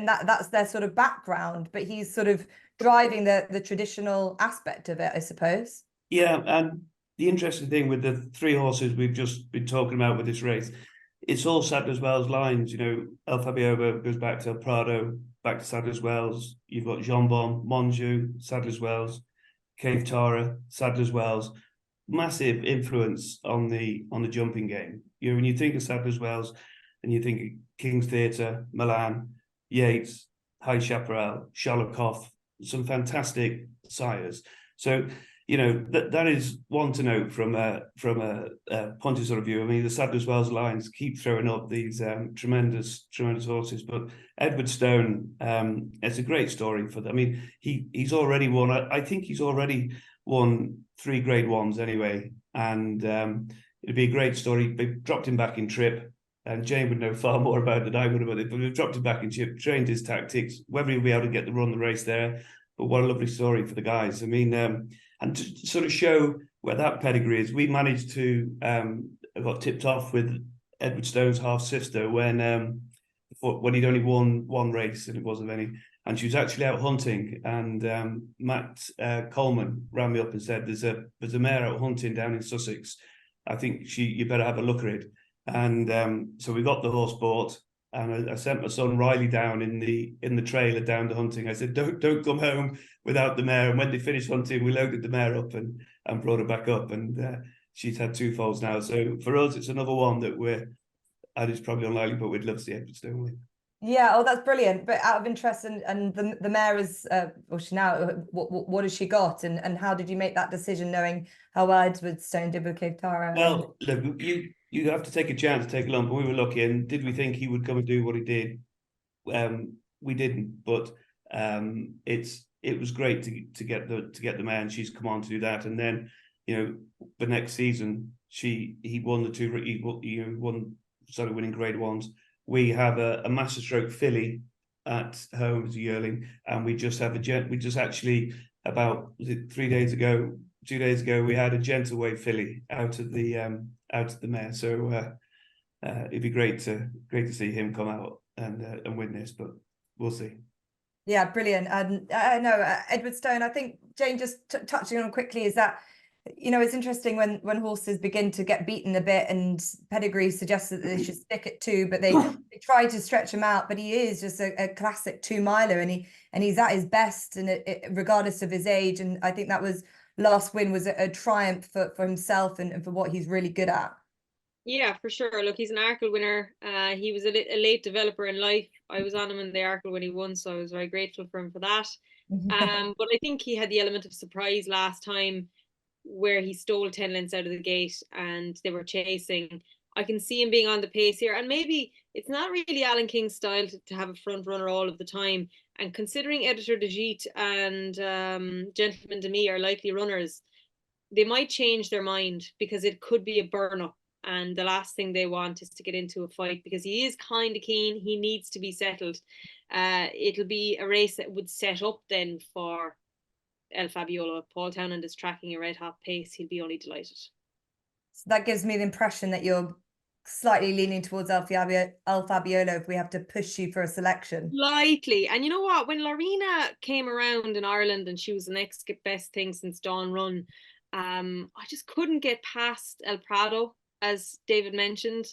that's their sort of background. But he's sort of driving the traditional aspect of it, I suppose. Yeah, and the interesting thing with the 3 horses we've just been talking about with this race, it's all Sadler's Wells lines. You know, El Fabiobo goes back to El Prado, back to Sadler's Wells. You've got Jambon, Monjou, Sadler's Wells, Cave Tara, Sadler's Wells. Massive influence on the jumping game. You know, when you think of Sadler's Wells, and you think of King's Theatre, Milan, Yates, High Chaparral, Sherlock, some fantastic sires. So, you know, that is one to note from a Ponty sort of view. I mean, the Sadler's Wells lines keep throwing up these tremendous horses, but Edwardstone, it's a great story for them. I mean, he's already won. I think he's already won 3 Grade 1s anyway, and it'd be a great story. They've dropped him back in trip, and Jane would know far more about it than I would about it, but we've dropped him back in trip, trained his tactics, whether he'll be able to run the race there. But what a lovely story for the guys. I mean, and to sort of show where that pedigree is, we managed to got tipped off with Edwardstone's half sister when he'd only won 1 race, and it wasn't any, and she was actually out hunting. And Matt Coleman rang me up and said, "There's a mare out hunting down in Sussex. I think you better have a look at it." And so we got the horse bought. And I sent my son Riley down in the trailer down to hunting. I said, don't come home without the mare. And when they finished hunting, we loaded the mare up and brought her back up. And she's had 2 foals now. So for us, it's another one that and it's probably unlikely, but we'd love to see Edwardstone win. Yeah, oh, that's brilliant. But out of interest, and the mare is, what has she got? And how did you make that decision, knowing how well Edwardstone did with Cave Tara? Well, look, you have to take a chance, take a lump. We were lucky, and did we think he would come and do what he did? We didn't, but it was great to get the mare, and she's come on to do that. And then, you know, the next season he won the 2. He won, started winning Grade 1s. we have a master stroke filly at home as a yearling, and we just have we just actually about 2 days ago we had a gentle weight filly out of the mare. So it'd be great to see him come out and win this, but we'll see. Yeah, brilliant. And no, Edward Stone, I think Jane just touching on quickly is that, you know, it's interesting when horses begin to get beaten a bit, and pedigree suggests that they should stick at 2, but they try to stretch him out. But he is just a classic 2-miler, and he's at his best, and regardless of his age. And I think that was last win was a triumph for himself and for what he's really good at. Yeah, for sure. Look, he's an Arkle winner. He was a late developer in life. I was on him in the Arkle when he won, so I was very grateful for him for that. But I think he had the element of surprise last time, where he stole 10 lengths out of the gate and they were chasing. I can see him being on the pace here, and maybe it's not really Alan King's style to have a front runner all of the time. And considering Editor de Gite and Gentleman de Mee are likely runners, they might change their mind, because it could be a burn up. And the last thing they want is to get into a fight, because he is kind of keen. He needs to be settled. It'll be a race that would set up then for El Fabiolo. If Paul Townend is tracking a red hot pace, he'll be only delighted. So that gives me the impression that you're slightly leaning towards El Fabiolo if we have to push you for a selection. Slightly. And you know what? When Lorena came around in Ireland and she was the next best thing since Dawn Run, I just couldn't get past El Prado. As David mentioned,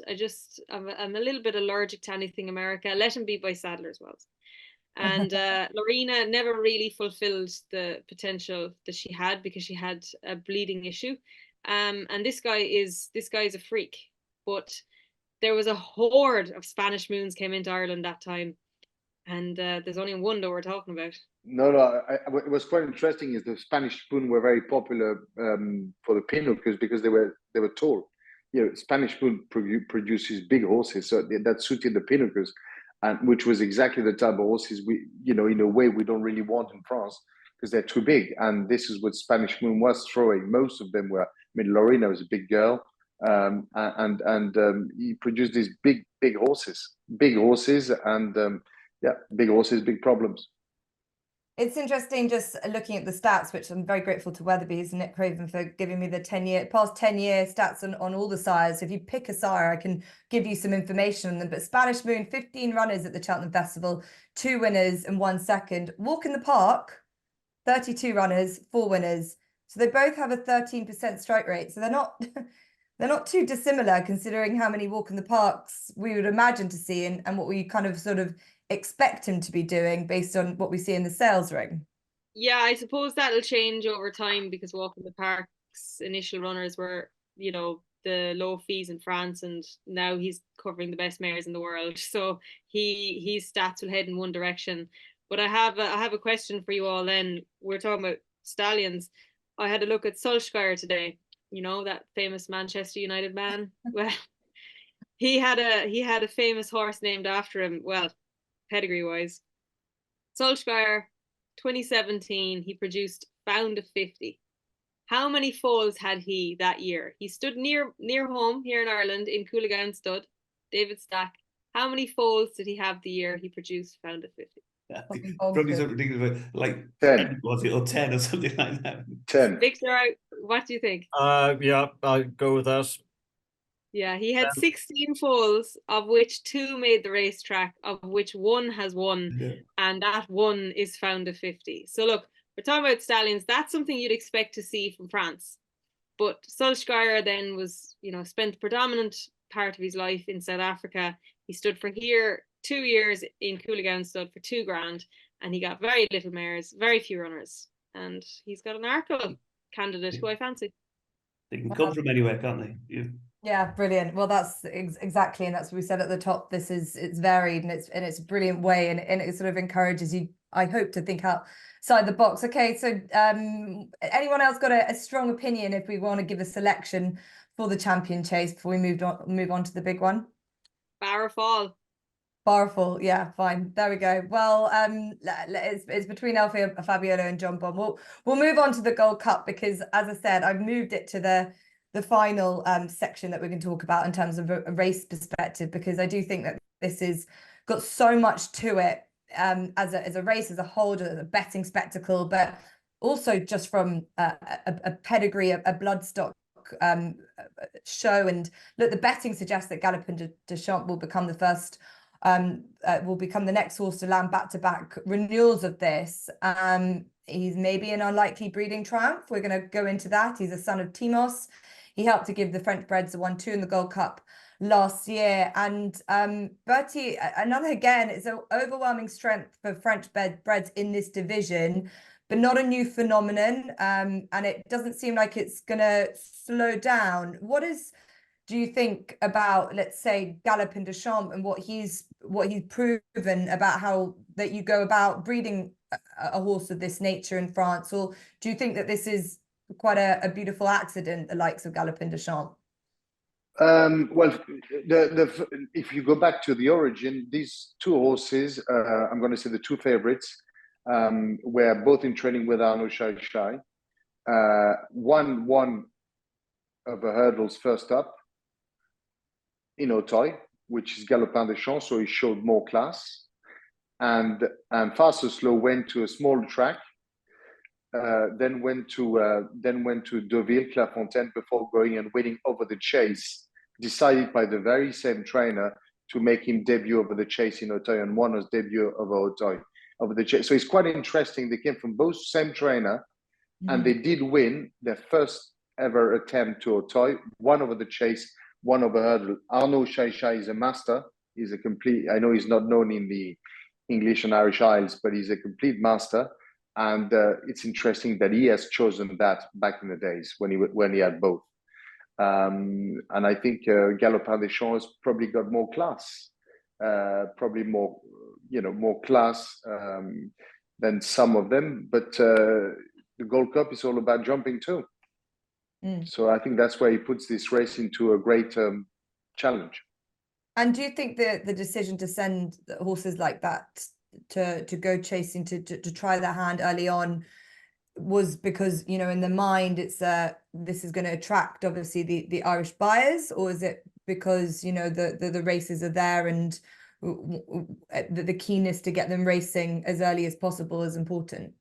I'm a little bit allergic to anything America. Let him be by Sadler's Wells. And Lorena never really fulfilled the potential that she had, because she had a bleeding issue. And this guy is a freak. But there was a horde of Spanish Moons came into Ireland that time, and there's only one that we're talking about. No, it was quite interesting. Is the Spanish Spoon were very popular for the Pinockers because they were tall. You know, Spanish Spoon produces big horses, so that suited the Pinockers, and which was exactly the type of horses we, you know, in a way we don't really want in France because they're too big. And this is what Spanish Moon was throwing. Most of them were. I mean, Lorena was a big girl, and he produced these big horses, and big horses, big problems. It's interesting just looking at the stats, which I'm very grateful to Weatherby's and Nick Craven for giving me the past 10 year stats on all the sires. If you pick a sire, I can give you some information on them. But Spanish Moon, 15 runners at the Cheltenham Festival, 2 winners and 1 second. Walk in the Park, 32 runners, 4 winners. So they both have a 13% strike rate. So they're not too dissimilar, considering how many Walk in the Parks we would imagine to see and what we kind of sort of expect him to be doing based on what we see in the sales ring. Yeah, I suppose that'll change over time, because Walk in the Park's initial runners were, you know, the low fees in France, and now he's covering the best mares in the world. So his stats will head in one direction. But I have a question for you all. Then we're talking about stallions. I had a look at Solskjaer today. You know, that famous Manchester United man. Well, he had a famous horse named after him. Well, pedigree wise, Solskjaer, 2017, he produced Found of 50. How many foals had he that year? He stood near home here in Ireland in Cheltenham Stud, David Stack. How many foals did he have the year he produced Found of 50? Probably something ridiculous, like 10, was it, or 10 or something like that. 10. Victor, what do you think? Yeah, I'll go with that. Yeah, he had 16 foals, of which 2 made the racetrack, of which 1 has won, and that 1 is Found of 50. So look, we're talking about stallions. That's something you'd expect to see from France. But Solskjaer then was, you know, spent the predominant part of his life in South Africa. He stood for here 2 years in Cheltenham Stud for $2,000, and he got very little mares, very few runners, and he's got an Arkle candidate who I fancy. They can come from anywhere, can't they? Yeah, brilliant. Well, that's exactly, and that's what we said at the top. It's varied, and it's a brilliant way, and it sort of encourages you, I hope, to think outside the box. Okay, so anyone else got a strong opinion if we want to give a selection for the champion chase before we move on to the big one? Barra Fall. Barful, yeah, fine. There we go. Well, it's between El Fabiolo and John Bond. We'll move on to the Gold Cup, because, as I said, I've moved it to the final section that we can talk about in terms of a race perspective, because I do think that this is got so much to it, as a race as a whole, as a betting spectacle, but also just from a pedigree, a bloodstock show. And look, the betting suggests that Galopin de Champs will become the first, will become the next horse to land back-to-back renewals of this. He's maybe an unlikely breeding triumph. We're going to go into that. He's a son of Timos. He helped to give the French breds a 1-2 in the Gold Cup last year. And Bertie, another, again, it's an overwhelming strength for French breds in this division, but not a new phenomenon. And it doesn't seem like it's going to slow down. Do you think about, let's say, Galopin de Champs and what he's proven about how that you go about breeding a horse of this nature in France? Or do you think that this is quite a beautiful accident, the likes of Galopin de Champs? Well, if you go back to the origin, these two horses, I'm going to say the two favorites, were both in training with Arnaud Chai. One of the hurdles first up in Auteuil, which is Galopin de Champs, so he showed more class. And Fast or Slow went to a small track, then went to Deauville, Clairefontaine, before going and winning over the Chase, decided by the very same trainer to make him debut over the Chase in Auteuil, and won his debut over Auteuil, over the Chase. So it's quite interesting. They came from both same trainer, and they did win their first ever attempt to Auteuil, one over the Chase, one over hurdle. Arnaud Chai is a master. He's a complete, I know he's not known in the English and Irish Isles, but he's a complete master. And it's interesting that he has chosen that back in the days when he had both. And I think Galopin des Champs has probably got more class, probably more class than some of them. But the Gold Cup is all about jumping too. So I think that's where he puts this race into a great challenge. And do you think the decision to send horses like that to go chasing, to try their hand early on, was because, in the mind it's this is going to attract obviously the Irish buyers, or is it because the races are there and the keenness to get them racing as early as possible is important?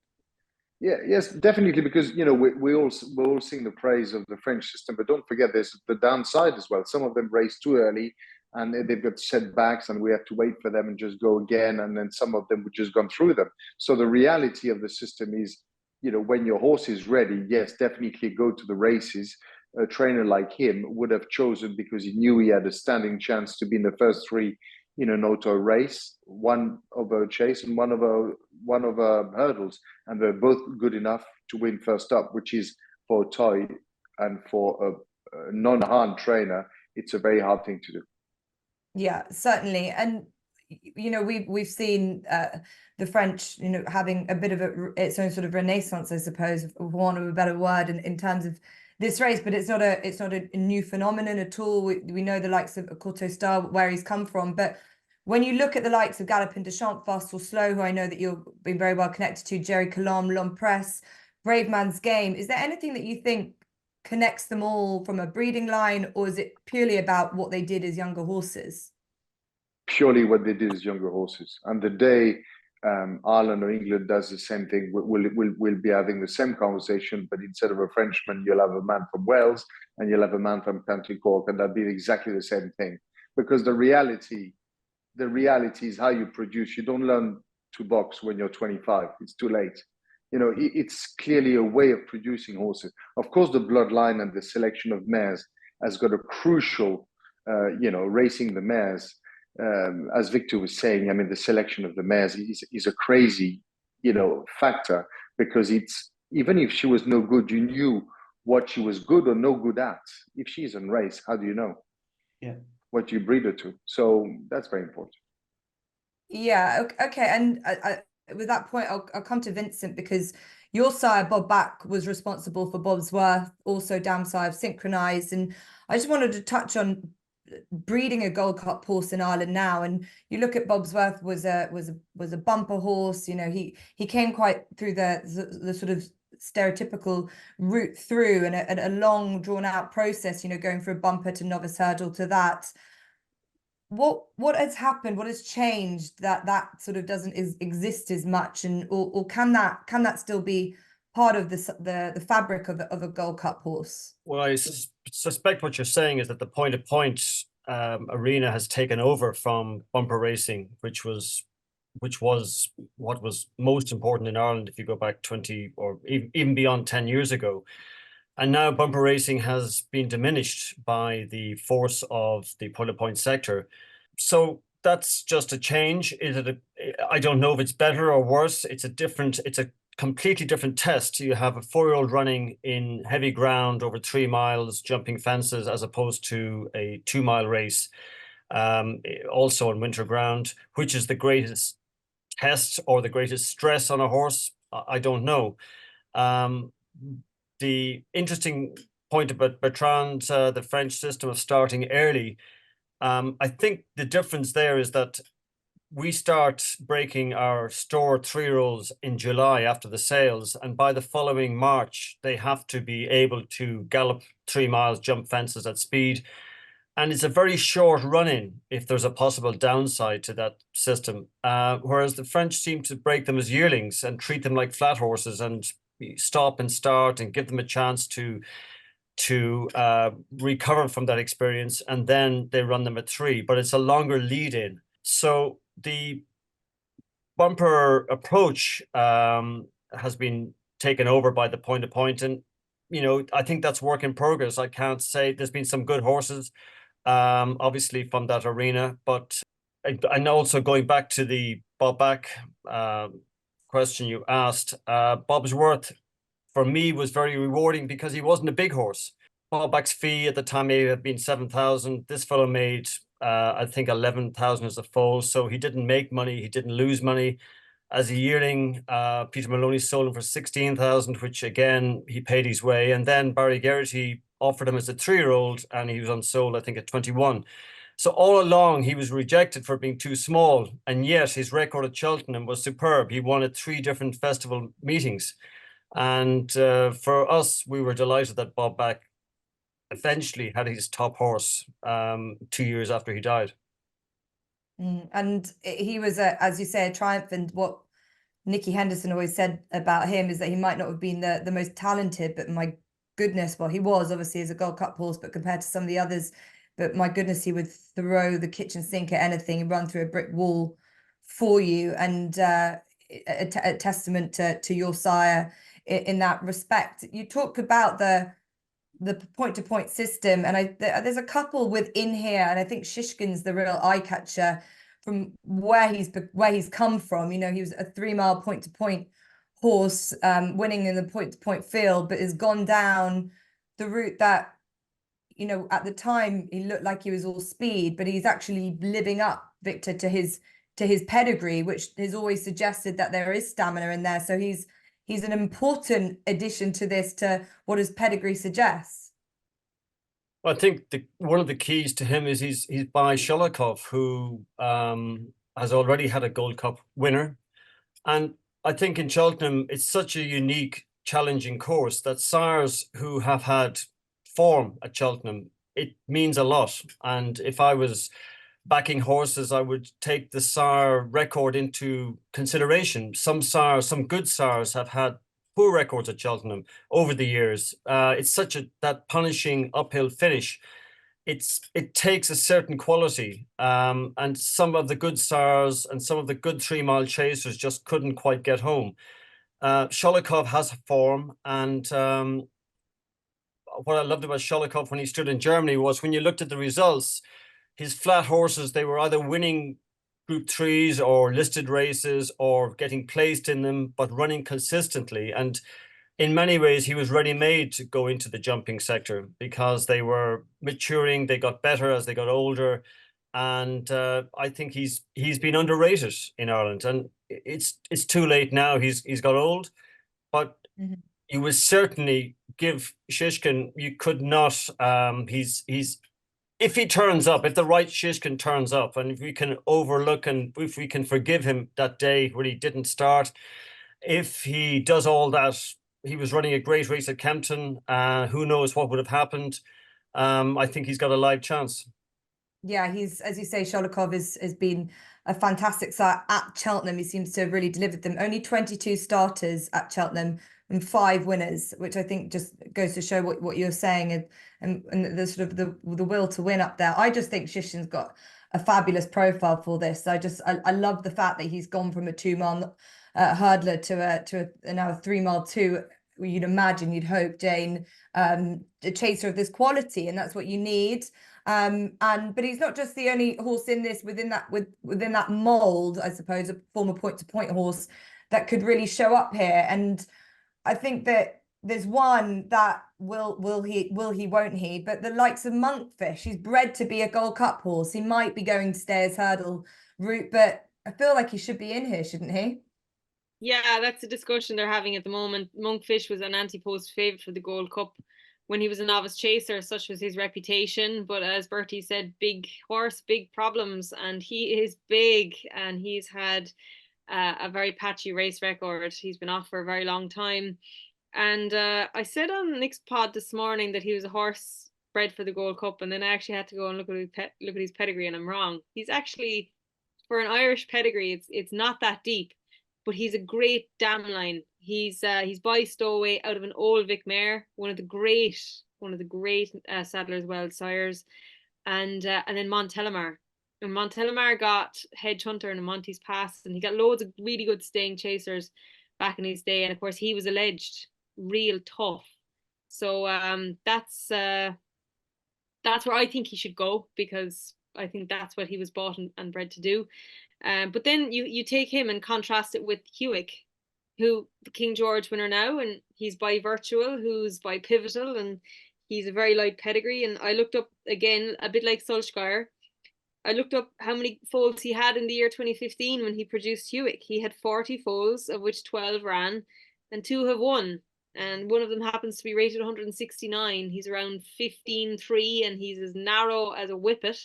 Yes, definitely, because we're all sing the praise of the French system, but don't forget there's the downside as well. Some of them race too early and they've got setbacks, and we have to wait for them and just go again, and then some of them would just gone through them. So the reality of the system is, when your horse is ready, yes, definitely go to the races. A trainer like him would have chosen, because he knew he had a standing chance to be in the first three in an auto race, one over a Chase and one over hurdles, and they're both good enough to win first up, which is for Toy, and for a non-hand trainer, it's a very hard thing to do. Yeah, certainly. And we've seen the French having a bit of its own sort of renaissance, I suppose, for want of a better word, in terms of this race. But it's not a new phenomenon at all. We know the likes of Courteau Star, where he's come from, but when you look at the likes of Galopin de Champs, Fast or Slow, who I know that you've been very well connected to, Jerry Colombe, L'Homme-Presse, Brave Man's Game, is there anything that you think connects them all from a breeding line, or is it purely about what they did as younger horses? Purely what they did as younger horses. And the day Ireland or England does the same thing, we'll be having the same conversation, but instead of a Frenchman, you'll have a man from Wales and you'll have a man from County Cork, and that'll be exactly the same thing. Because the reality is how you produce. You don't learn to box when you're 25. It's too late. It's clearly a way of producing horses. Of course, the bloodline and the selection of mares has got a crucial, racing the mares. As Victor was saying, I mean, the selection of the mares is a crazy, factor, because it's, even if she was no good, you knew what she was good or no good at. If she's in race, how do you know? Yeah. What you breed her to. So that's very important. Yeah. Okay. And with that point, I'll come to Vincent, because your sire, Bob Back, was responsible for Bob's Worth, also dam sire of Synchronized. And I just wanted to touch on breeding a Gold Cup horse in Ireland now. And you look at Bob's Worth was a bumper horse. He came quite through the sort of stereotypical route through, and a long drawn out process, going from a bumper to novice hurdle to that. what has happened? What has changed that sort of doesn't exist as much, and or can that still be part of the fabric of a Gold Cup horse? Well, I suspect what you're saying is that the point-to-point arena has taken over from bumper racing, which was what was most important in Ireland if you go back 20 or even beyond 10 years ago. And now bumper racing has been diminished by the force of the point-to-point sector. So that's just a change. I don't know if it's better or worse. It's a completely different test. You have a 4-year-old running in heavy ground over 3 miles, jumping fences, as opposed to a 2-mile race, also on winter ground. Which is the greatest test or the greatest stress on a horse? I don't know. The interesting point about Bertrand, the French system of starting early, I think the difference there is that we start breaking our store 3-year-olds in July after the sales, and by the following March, they have to be able to gallop 3 miles, jump fences at speed. And it's a very short run-in if there's a possible downside to that system. Whereas the French seem to break them as yearlings and treat them like flat horses and stop and start and give them a chance to recover from that experience, and then they run them at 3, but it's a longer lead in. So the bumper approach has been taken over by the point-to-point, and I think that's work in progress. I can't say. There's been some good horses, obviously, from that arena, but and also going back to the Bob Back question you asked, Bob's Worth for me was very rewarding because he wasn't a big horse. Bob Back's fee at the time may have been 7,000. This fellow made I think 11,000 as a foal, so he didn't make money, he didn't lose money. As a yearling, Peter Maloney sold him for 16,000, which again he paid his way, and then Barry Geraghty offered him as a 3-year-old, and he was unsold, I think, at 21. So all along he was rejected for being too small, and yet his record at Cheltenham was superb. He won at 3 different festival meetings, and for us, we were delighted that Bob Back eventually had his top horse 2 years after he died. And he was, as you say, a triumph. And what Nicky Henderson always said about him is that he might not have been the most talented, but my goodness, well, he was obviously as a Gold Cup horse, but compared to some of the others, but my goodness, he would throw the kitchen sink at anything and run through a brick wall for you. And a testament to your sire in that respect. You talk about the point-to-point system, and there's a couple within here, and I think Shishkin's the real eye catcher from where he's come from. He was a 3-mile point-to-point horse, winning in the point-to-point field, but has gone down the route that at the time he looked like he was all speed, but he's actually living up, Victor, to his pedigree, which has always suggested that there is stamina in there. So he's an important addition to this, to what his pedigree suggests. Well, I think one of the keys to him is he's by Sholokov, who has already had a Gold Cup winner. And I think in Cheltenham, it's such a unique, challenging course that sires who have had form at Cheltenham, it means a lot. And if I was backing horses, I would take the sire record into consideration. Some good sires have had poor records at Cheltenham over the years. It's such that punishing uphill finish. It takes a certain quality, and some of the good sires and some of the good 3-mile chasers just couldn't quite get home. Sholokov has form, and what I loved about Sholokov when he stood in Germany was when you looked at the results, his flat horses, they were either winning Group 3s or listed races or getting placed in them, but running consistently. And in many ways, he was ready-made to go into the jumping sector because they were maturing, they got better as they got older. And I think he's been underrated in Ireland. And it's too late now. He's got old, but you would certainly give Shishkin, you could not, if he turns up, if the right Shishkin turns up, and if we can overlook and if we can forgive him that day when he didn't start, if he does all that, he was running a great race at Kempton, who knows what would have happened. I think he's got a live chance. Yeah, he's, as you say, Sholikov has been a fantastic sire at Cheltenham. He seems to have really delivered them. Only 22 starters at Cheltenham and 5 winners, which I think just goes to show what you're saying, and the sort of the will to win up there. I just think Shishkin's got a fabulous profile for this. I love the fact that he's gone from a 2-mile hurdler to a now a 3-mile 2. You'd imagine, you'd hope, Jane, a chaser of this quality, and that's what you need. But he's not just the only horse in this within that mold, I suppose, a former point-to-point horse that could really show up here. And I think that there's one that will he, won't he? But the likes of Monkfish, he's bred to be a Gold Cup horse. He might be going to stay his hurdle route, but I feel like he should be in here, shouldn't he? Yeah, that's a discussion they're having at the moment. Monkfish was an anti-post favourite for the Gold Cup when he was a novice chaser, such was his reputation. But as Bertie said, big horse, big problems, and he is big, and he's had a very patchy race record. He's been off for a very long time. And I said on Nick's pod this morning that he was a horse bred for the Gold Cup, and then I actually had to go and look at his pedigree, and I'm wrong. He's actually, for an Irish pedigree, it's not that deep, but he's a great dam line. He's by Stowaway out of an old Vic mare, one of the great Sadler's Wild sires, and then Montelimar. And Montelimar got Hedge Hunter and Monty's Pass, and he got loads of really good staying chasers back in his day. And of course, he was alleged real tough. So that's where I think he should go, because I think that's what he was bought and bred to do. But then you take him and contrast it with Hewick, who the King George winner now, and he's by Virtual, who's by Pivotal, and he's a very light pedigree. And I looked up again, a bit like Solskjaer, I looked up how many foals he had in the year 2015 when he produced Hewick. He had 40 foals, of which 12 ran, and 2 have won. And one of them happens to be rated 169. He's around 15.3, and he's as narrow as a whippet,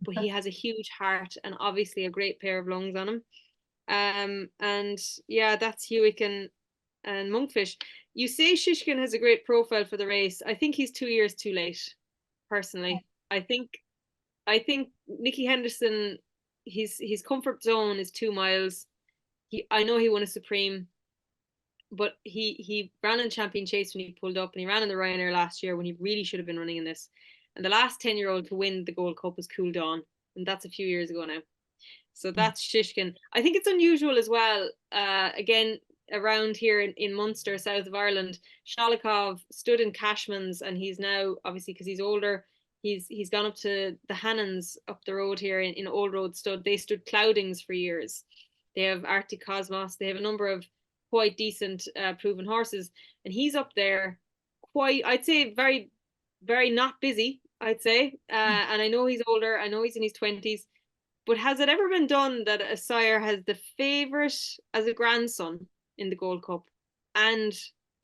but he has a huge heart and obviously a great pair of lungs on him. And yeah, that's Hewick and Monkfish. You say Shishkin has a great profile for the race. I think he's 2 years too late, personally. I think Nicky Henderson, his comfort zone is 2 miles. I know he won a Supreme, but he ran in Champion Chase when he pulled up, and he ran in the Ryanair last year when he really should have been running in this. And the last 10-year-old to win the Gold Cup was Cool Dawn, and that's a few years ago now. So that's Shishkin. I think it's unusual as well. Again, around here in Munster, south of Ireland, Sholikov stood in Cashman's, and he's now, obviously because he's older, he's gone up to the Hannons up the road here in Old Road Stud. They stood Cloudings for years. They have Arctic Cosmos. They have a number of quite decent proven horses, and he's up there quite, I'd say, very, very not busy, I'd say. And I know he's older. I know he's in his 20s. But has it ever been done that a sire has the favourite as a grandson in the Gold Cup and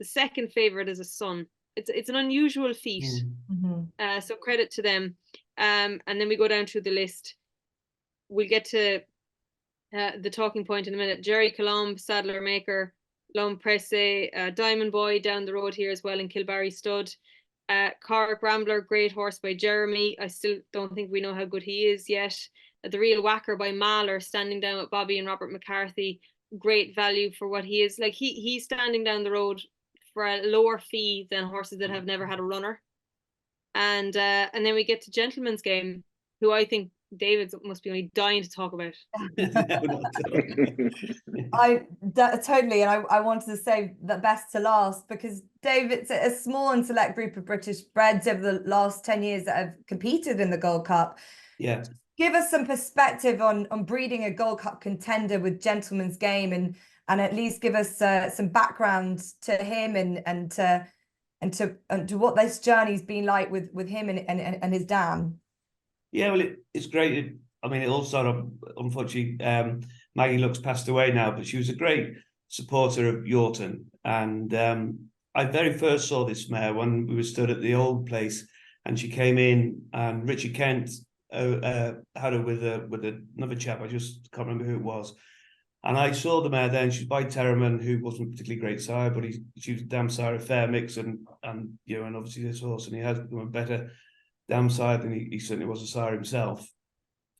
the second favourite as a son? It's an unusual feat. Mm-hmm. So credit to them. And then we go down through the list. We'll get to the talking point in a minute. Jerry Colombe, Sadler Maker, L'Homme Presse, Diamond Boy down the road here as well in Kilbarry Stud. Cork Rambler, great horse by Jeremy. I still don't think we know how good he is yet. The Real Whacker by Mahler, standing down with Bobby and Robert McCarthy. Great value for what he is. Like he's standing down the road for a lower fee than horses that have never had a runner. And then we get to Gentleman's Game, who I think David must be only dying to talk about. Totally, and I wanted to save the best to last, because David's a small and select group of British breds over the last 10 years that have competed in the Gold Cup. Yeah. Give us some perspective on breeding a Gold Cup contender with Gentleman's Game, and at least give us some background to him and to what this journey's been like with him and his dam. Yeah, well, it's great. It all started, unfortunately, Maggie Lux passed away now, but she was a great supporter of Yorton. And I very first saw this mare when we were stood at the old place, and she came in, and Richard Kent had her with another chap. I just can't remember who it was. And I saw the mare then. She's by Terraman, who wasn't particularly great sire, but she was a damn sire of fair mix, and obviously this horse, and he has become a better damn sire than he certainly was a sire himself.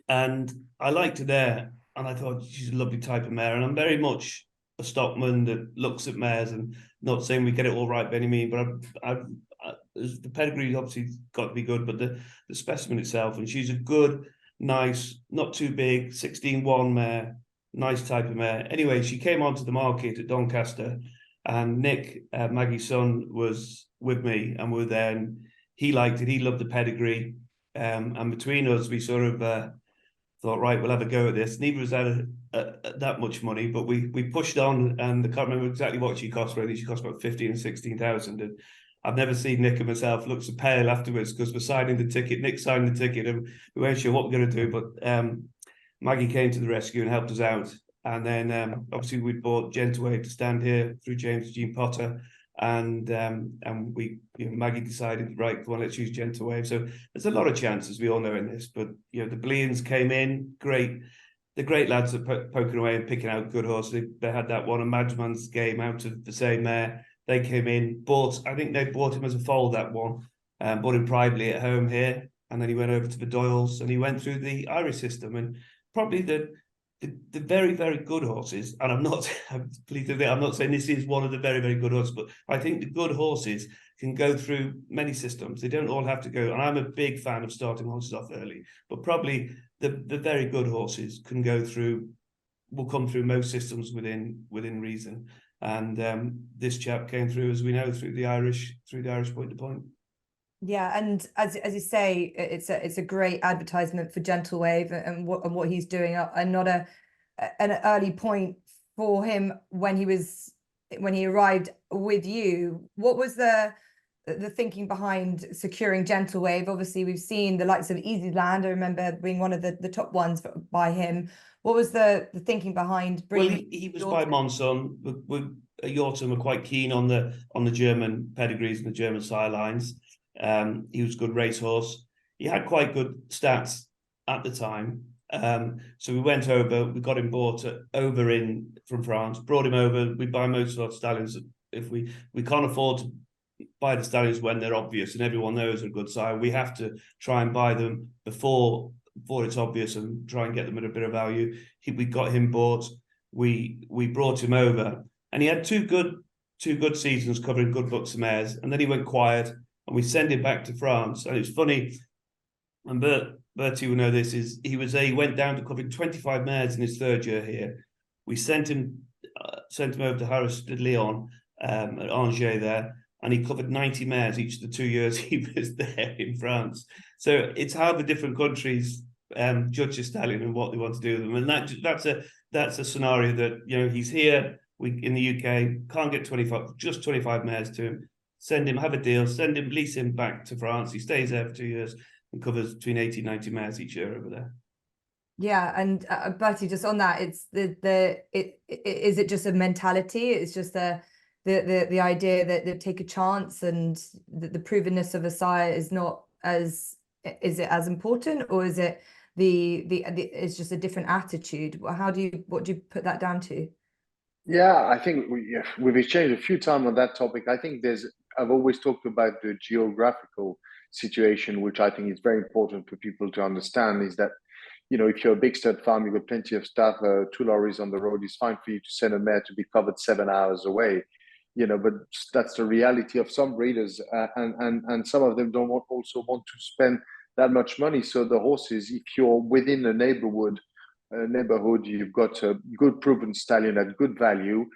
And I liked her there, and I thought she's a lovely type of mare. And I'm very much a stockman that looks at mares, and not saying we get it all right by any means, but the pedigree obviously got to be good, but the specimen itself, and she's a good, nice, not too big, 16-1 mare, nice type of mare. Anyway, she came onto the market at Doncaster, and Nick, Maggie's son, was with me, and we were there, and he liked it. He loved the pedigree, and between us, we sort of thought, right, we'll have a go at this. Neither of us had that much money, but we pushed on, and I can't remember exactly what she cost. Really, she cost about 15 and 16,000, and I've never seen Nick and myself look so pale afterwards, because we're signing the ticket. Nick signed the ticket, and we weren't sure what we're going to do. But Maggie came to the rescue and helped us out. And then obviously we bought Gentleways to stand here through James Jean Potter, and we, Maggie decided, right, go on, let's use Gentleways. So there's a lot of chances, we all know, in this. But the Bleans came in great. The great lads at poking away and picking out good horses. They had that one, a Madman's Game out of the same mare. They came in, I think they bought him as a foal, that one, bought him privately at home here, and then he went over to the Doyles, and he went through the Irish system. And probably the very, very good horses, and I'm not saying this is one of the very, very good horses, but I think the good horses can go through many systems. They don't all have to go, and I'm a big fan of starting horses off early, but probably the very good horses will come through most systems within reason. And this chap came through, as we know, through the Irish point to point. Yeah, and as you say, it's a great advertisement for Gentlewave and what he's doing, and not an early point for him when he arrived with you. What was the thinking behind securing Gentlewave? Obviously, we've seen the likes of Easyland. I remember being one of the top ones by him. What was the thinking behind bringing? Well, he was by Monson. Yorton were quite keen on the German pedigrees and the German sire lines. He was a good racehorse. He had quite good stats at the time. So we went over, we got him bought over from France, brought him over. We buy most of our stallions. If we can't afford to buy the stallions when they're obvious and everyone knows they're a good sire, we have to try and buy them before it's obvious and try and get them at a bit of value. We got him bought. We brought him over, and he had two good seasons covering good books of mares, and then he went quiet. And we send him back to France. And it's funny, and Bertie will know this, he went down to covering 25 mares in his third year here. We sent him over to Harris de Lyon at Angers there, and he covered 90 mares each of the 2 years he was there in France. So it's how the different countries judge a stallion and what they want to do with them. And that's a scenario that, he's here, in the UK, can't get 25 mares to him. Send him, have a deal, lease him back to France. He stays there for 2 years and covers between 80 and 90 mares each year over there. Yeah, and Bertie, just on that, it's is it just a mentality? It's just the idea that they take a chance, and the provenness of a sire is not is it as important, or is it it's just a different attitude? What do you put that down to? Yeah, I think we've exchanged a few times on that topic. I think I've always talked about the geographical situation, which I think is very important for people to understand, is that, if you're a big stud farm, you've got plenty of stuff, 2 lorries on the road, it's fine for you to send a mare to be covered 7 hours away, but that's the reality of some breeders, and some of them don't also want to spend that much money. So the horses, if you're within a neighborhood, you've got a good proven stallion at good value,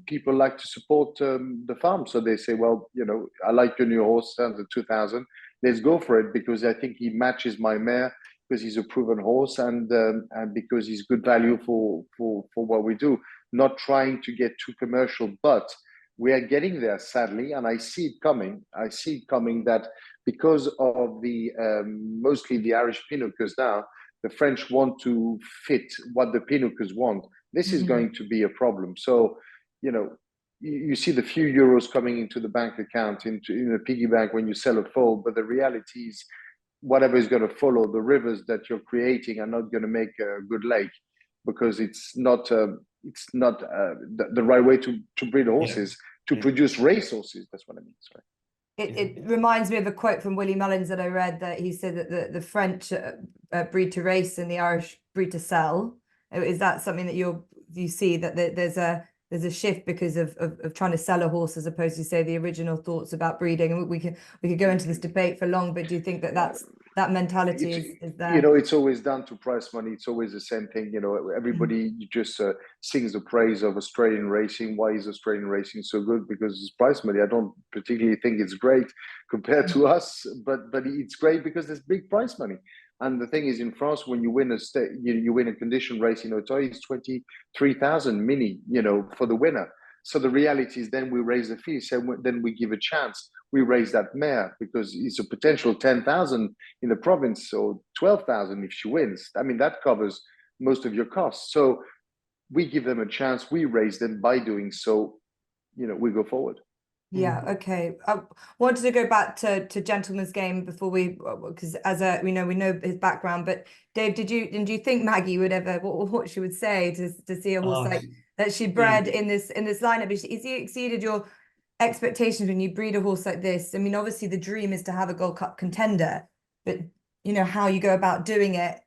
people like to support the farm. So they say, well, I like your new horse, stands at 2,000. Let's go for it, because I think he matches my mare, because he's a proven horse, and because he's good value for what we do. Not trying to get too commercial, but we are getting there, sadly, and I see it coming. That because of the mostly the Irish Pinockers now, the French want to fit what the Pinockers want. This is going to be a problem. So, you see the few euros coming into the bank account, in a piggy bank when you sell a foal, but the reality is whatever is going to follow, the rivers that you're creating are not going to make a good lake, because it's not the right way to breed horses, to produce race horses. That's what I mean. Sorry. It reminds me of a quote from Willie Mullins that I read, that he said that the French breed to race and the Irish breed to sell? Is that something that you see that there's a shift because of trying to sell a horse as opposed to, say, the original thoughts about breeding? And we could go into this debate for long, but do you think that mentality is there? You know, it's always down to price money. It's always the same thing. You know, everybody just sings the praise of Australian racing. Why is Australian racing so good? Because it's price money. I don't particularly think it's great compared to us, but it's great because there's big price money. And the thing is, in France, when you win you win a condition race in Auteuil, it's 23,000 mini, you know, for the winner. So the reality is, then we raise the fee. So then we give a chance. We raise that mare because it's a potential 10,000 in the province, or 12,000 if she wins. I mean, that covers most of your costs. So we give them a chance. We raise them. By doing so, you know, we go forward. Yeah, okay. I wanted to go back to Gentleman's Game before because we know his background, but Dave, did you think Maggie would ever, what she would say to see a horse like that she bred in this lineup? Is he exceeded your expectations when you breed a horse like this? I mean, obviously the dream is to have a Gold Cup contender, but you know how you go about doing it.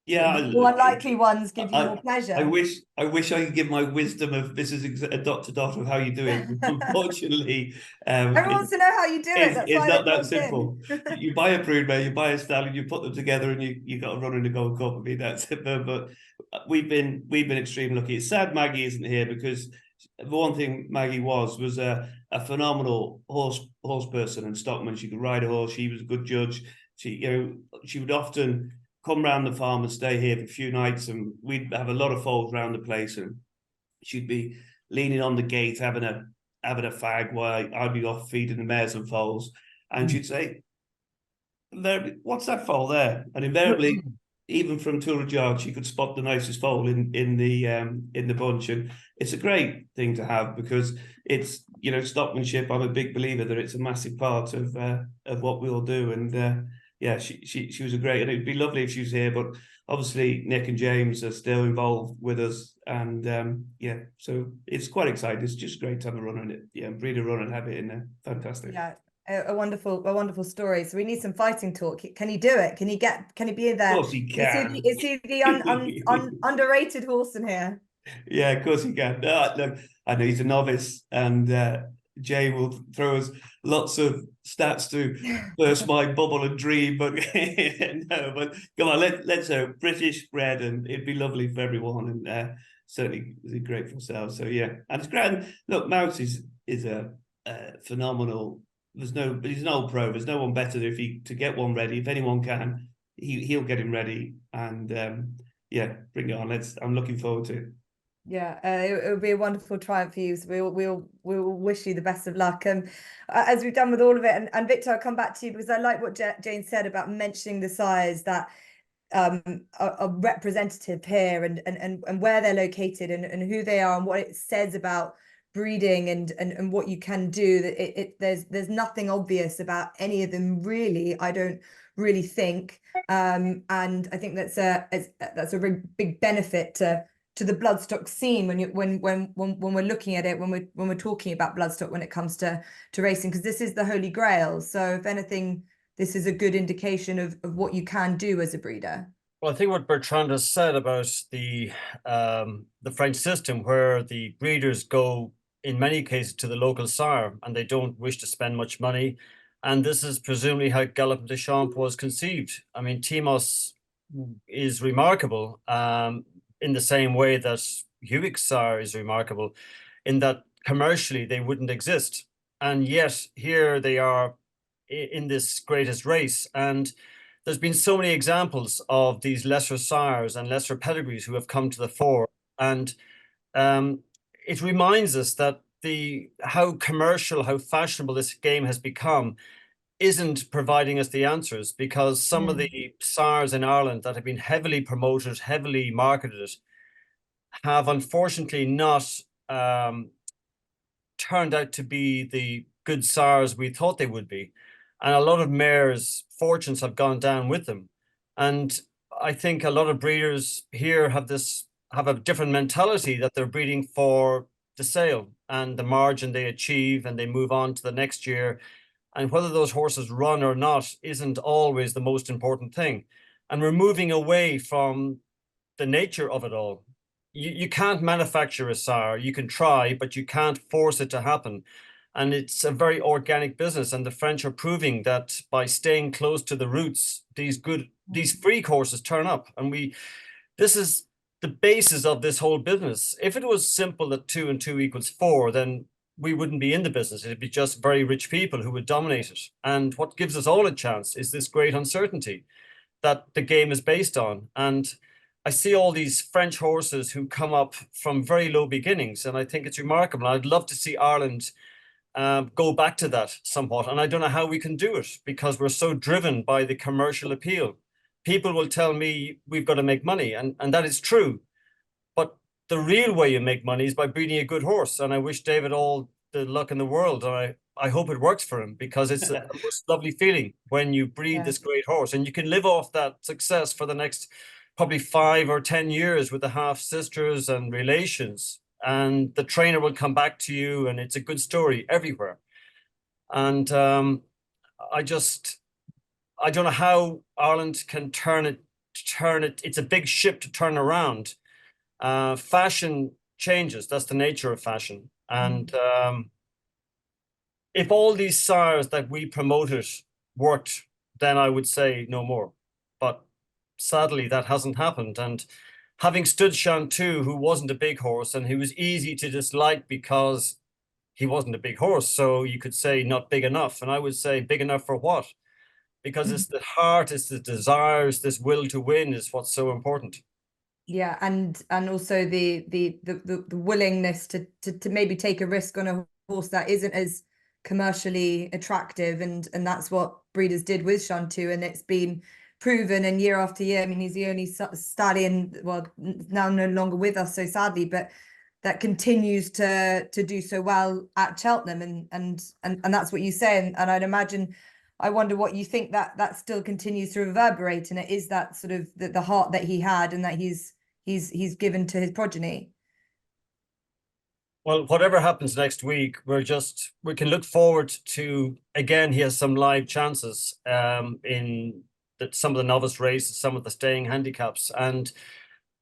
Yeah, more unlikely ones give you more pleasure. I wish I could give my wisdom of this is a dot to dot of how you do it. Unfortunately, everyone wants to know how you do it. That's it's why not that simple. You buy a broodmare, you buy a stallion, you put them together, and you got to run in the Gold Cup. I mean, that's it. But we've been extremely lucky. It's sad Maggie isn't here, because the one thing Maggie was a phenomenal horse person and stockman. She could ride a horse. She was a good judge. She would often come round the farm and stay here for a few nights, and we'd have a lot of foals around the place, and she'd be leaning on the gate having a fag while I'd be off feeding the mares and foals, and she'd say, "What's that foal there?" And invariably, even from Tourage Yard, she could spot the nicest foal in the bunch. And it's a great thing to have, because it's, you know, stockmanship. I'm a big believer that it's a massive part of what we'll do. And yeah, she was a great, and it'd be lovely if she was here, but obviously Nick and James are still involved with us, and yeah, so it's quite exciting. It's just great to have a run on it. Yeah, breed a run and have it in there. Fantastic. Yeah, a wonderful story. So we need some fighting talk. Can he do it? Can he be in there? Of course he can. Is he the underrated horse in here? Yeah, of course he can. No, look, I know he's a novice, and Jay will throw us lots of stats to burst my bubble and dream, but no, but come on, let's hope. British bred, and it'd be lovely for everyone, and certainly great for ourselves. So yeah, and it's great. And look, Mouse is a phenomenal. He's an old pro. There's no one better to get one ready. If anyone can, he'll get him ready, and yeah, bring it on. I'm looking forward to it. Yeah, it would be a wonderful triumph for you. So we'll wish you the best of luck. As we've done with all of it, and Victor, I'll come back to you, because I like what Jane said about mentioning the sires that are representative here, and where they're located, and who they are, and what it says about breeding and what you can do. That there's nothing obvious about any of them, really. I don't really think, and I think that's a really big benefit to the bloodstock scene when we're looking at it, when we're talking about bloodstock when it comes to racing, because this is the holy grail. So if anything, this is a good indication of what you can do as a breeder. Well, I think what Bertrand has said about the French system, where the breeders go in many cases to the local sire, and they don't wish to spend much money, and this is presumably how Galop de Champs was conceived. I mean, Timos is remarkable. In the same way that Hewick's sire is remarkable, in that commercially they wouldn't exist. And yet here they are in this greatest race. And there's been so many examples of these lesser sires and lesser pedigrees who have come to the fore. And it reminds us that how commercial, how fashionable this game has become isn't providing us the answers, because some of the sires in Ireland that have been heavily promoted, heavily marketed, have unfortunately not turned out to be the good sires we thought they would be. And a lot of mares' fortunes have gone down with them. And I think a lot of breeders here have a different mentality, that they're breeding for the sale and the margin they achieve, and they move on to the next year. And whether those horses run or not isn't always the most important thing. And we're moving away from the nature of it all. You can't manufacture a sire. You can try, but you can't force it to happen. And it's a very organic business. And the French are proving that by staying close to the roots, these freak horses turn up. And this is the basis of this whole business. If it was simple that 2 and 2 equals 4, then we wouldn't be in the business. It'd be just very rich people who would dominate it. And what gives us all a chance is this great uncertainty that the game is based on. And I see all these French horses who come up from very low beginnings, and I think it's remarkable. I'd love to see Ireland go back to that somewhat. And I don't know how we can do it because we're so driven by the commercial appeal. People will tell me we've got to make money, and that is true. But the real way you make money is by breeding a good horse. And I wish David all the luck in the world. And I hope it works for him, because it's a most lovely feeling when you breed this great horse, and you can live off that success for the next probably 5 or 10 years with the half sisters and relations, and the trainer will come back to you, and it's a good story everywhere. And I don't know how Ireland can turn it. It's a big ship to turn around. Fashion changes. That's the nature of fashion. And if all these sires that we promoted worked, then I would say no more. But sadly, that hasn't happened. And having stood Shantou, who wasn't a big horse, and he was easy to dislike because he wasn't a big horse. So you could say not big enough. And I would say big enough for what? Because it's the heart, it's the desires, this will to win is what's so important. Yeah, and also the willingness to maybe take a risk on a horse that isn't as commercially attractive, and that's what breeders did with Shantou, and it's been proven. And year after year, I mean, he's the only stallion, well, now no longer with us, so sadly, but that continues to do so well at Cheltenham, and that's what you say, and I'd imagine. I wonder what you think that still continues to reverberate, and it is that sort of the heart that he had and that he's given to his progeny. Well, whatever happens next week, we can look forward to, again, he has some live chances in some of the novice races, some of the staying handicaps. And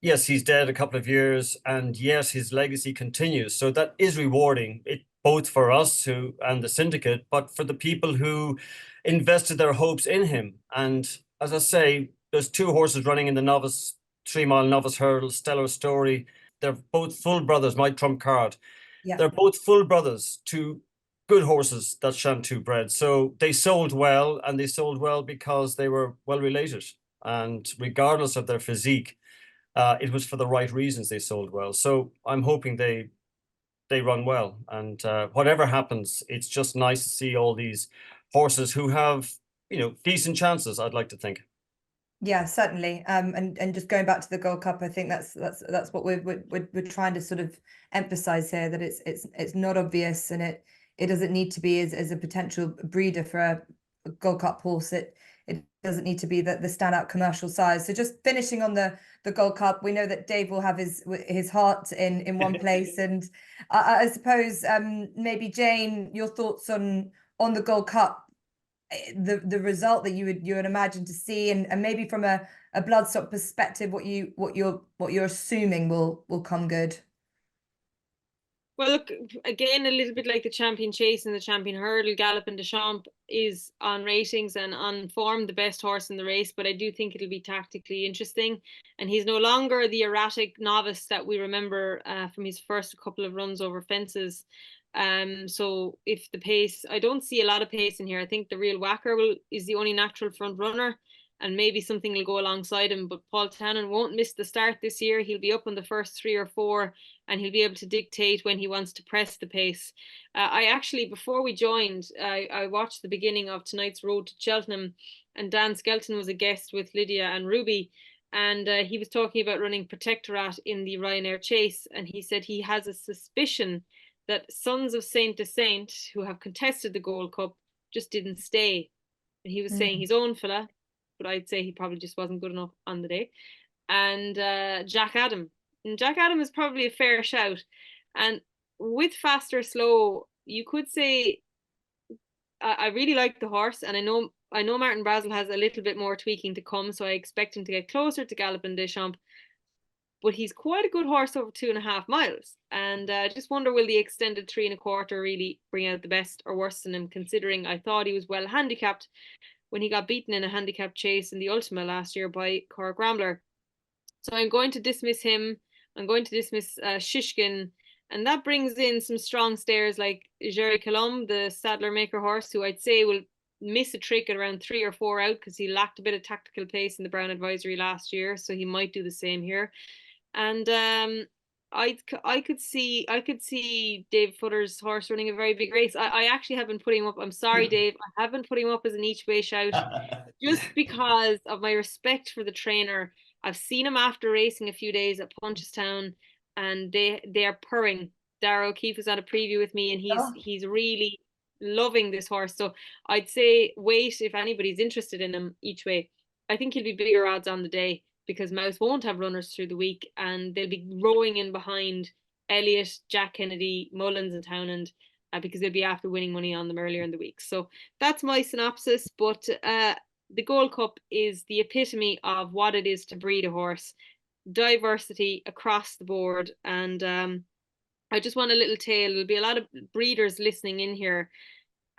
yes, he's dead a couple of years, and yes, his legacy continues. So that is rewarding, both for us and the syndicate, but for the people who invested their hopes in him. And as I say, there's 2 horses running in the novice 3-mile novice hurdle, Stellar Story. They're both full brothers, my trump card. Yeah. They're both full brothers to good horses that Shantou bred. So they sold well, and they sold well because they were well related. And regardless of their physique, it was for the right reasons they sold well. So I'm hoping they run well. And whatever happens, it's just nice to see all these horses who have, decent chances, I'd like to think. Yeah, certainly. And just going back to the Gold Cup, I think that's what we're trying to sort of emphasize here, that it's not obvious, and it doesn't need to be as a potential breeder for a Gold Cup horse. It doesn't need to be the standout commercial size. So just finishing on the Gold Cup, we know that Dave will have his heart in one place, and I suppose maybe Jane, your thoughts on the Gold Cup, the result that you would imagine to see, and maybe from a Bloodstock perspective, what you're assuming will come good. Well, look, again, a little bit like the Champion Chase and the Champion Hurdle, Gallopin de Champ is on ratings and on form the best horse in the race, but I do think it'll be tactically interesting. And he's no longer the erratic novice that we remember from his first couple of runs over fences. So if the pace, I don't see a lot of pace in here. I think the real whacker is the only natural front runner, and maybe something will go alongside him. But Paul Tannen won't miss the start this year. He'll be up on the first 3 or 4, and he'll be able to dictate when he wants to press the pace. I actually, before we joined, I watched the beginning of tonight's Road to Cheltenham, and Dan Skelton was a guest with Lydia and Ruby, and he was talking about running Protectorat in the Ryanair Chase, and he said he has a suspicion that Sons of Saint de Saint, who have contested the Gold Cup, just didn't stay. And he was saying his own fella, but I'd say he probably just wasn't good enough on the day. And Jack Adam. And Jack Adam is probably a fair shout. And with Fast or Slow, you could say, I really like the horse, and I know I know Martin Brazel has a little bit more tweaking to come, so I expect him to get closer to Galopin Des Champs. But he's quite a good horse over 2.5 miles. And I just wonder, will the extended 3.25 really bring out the best or worse in him, considering I thought he was well handicapped when he got beaten in a handicap chase in the Ultima last year by Cork Rambler. So I'm going to dismiss him. I'm going to dismiss Shishkin. And that brings in some strong stayers like Jerry Colomb, the Sadler Maker horse, who I'd say will miss a trick at around 3 or 4 out because he lacked a bit of tactical pace in the Brown Advisory last year. So he might do the same here. And I could see Dave Futter's horse running a very big race. I actually have been putting him up. I'm sorry, Dave. I haven't put him up as an each way shout just because of my respect for the trainer. I've seen him after racing a few days at Punchestown, and they are purring. Darragh O'Keefe was on a preview with me, and he's really loving this horse. So I'd say wait if anybody's interested in him each way. I think he'll be bigger odds on the day, because Mouse won't have runners through the week, and they'll be rowing in behind Elliott, Jack Kennedy, Mullins and Townend, because they'll be after winning money on them earlier in the week. So that's my synopsis. But the Gold Cup is the epitome of what it is to breed a horse. Diversity across the board. And I just want a little tale. There'll be a lot of breeders listening in here,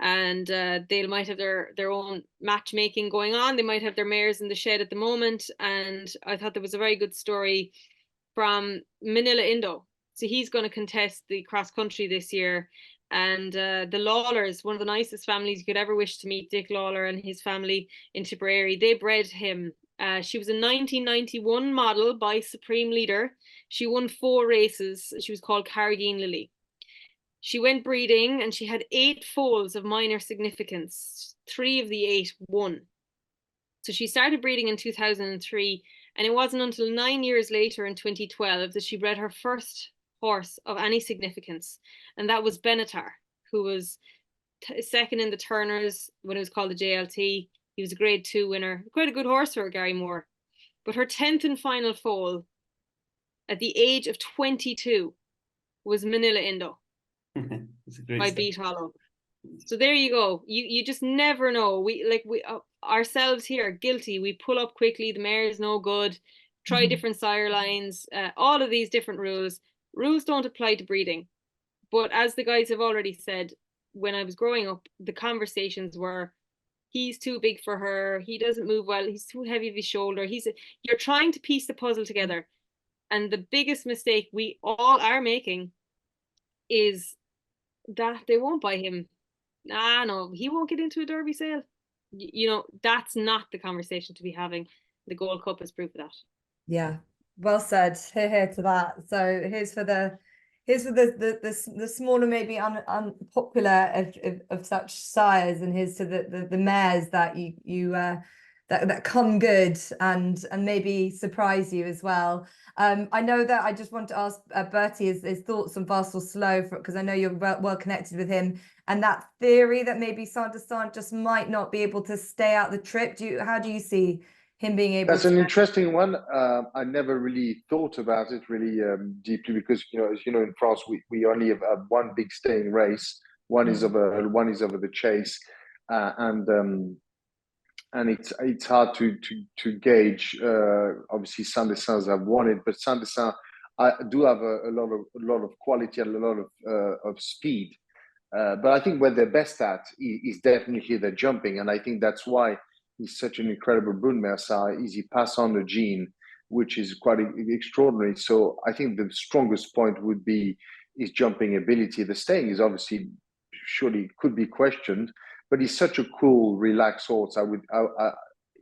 and they might have their own matchmaking going on. They might have their mares in the shed at the moment. And I thought there was a very good story from Manila Indo. So he's going to contest the cross country this year. And the Lawlers, one of the nicest families you could ever wish to meet, Dick Lawler and his family in Tipperary, they bred him. She was a 1991 model by Supreme Leader. She won 4 races. She was called Carrageen Lily. She went breeding and she had 8 foals of minor significance. 3 of the 8 won. So she started breeding in 2003, and it wasn't until 9 years later in 2012 that she bred her first horse of any significance, and that was Benatar, who was second in the Turners when it was called the JLT. He was a grade 2 winner. Quite a good horse for Gary Moore. But her 10th and final foal at the age of 22 was Manila Indo by Beat Hollow. So there you go. You just never know. We ourselves here guilty. We pull up quickly. The mare is no good. Try different sire lines. All of these different rules. Rules don't apply to breeding. But as the guys have already said, when I was growing up, the conversations were, he's too big for her. He doesn't move well. He's too heavy of his shoulder. You're trying to piece the puzzle together. And the biggest mistake we all are making is that they won't buy him. No, he won't get into a Derby sale. You know, that's not the conversation to be having. The Gold Cup is proof of that. Yeah, well said. Here to that. So here's for the smaller, maybe unpopular of such sires, and here's to the mares that that come good and maybe surprise you as well. I know that I just want to ask Bertie his thoughts on Vassal Slow, because I know you're well connected with him, and that theory that maybe Saint-Descent just might not be able to stay out the trip. How do you see him being able That's an interesting one. I never really thought about it really deeply, because as you know, in France we only have one big staying race. One is over the Chase, and it's hard to gauge. Obviously, Saint-Descent have won it, but Saint-Descent do have a lot of quality and a lot of speed. But I think what they're best at is definitely the jumping, and I think that's why he's such an incredible broodmare sire. Is he pass on the gene, which is quite extraordinary. So I think the strongest point would be his jumping ability. The staying is obviously surely could be questioned, but he's such a cool, relaxed horse.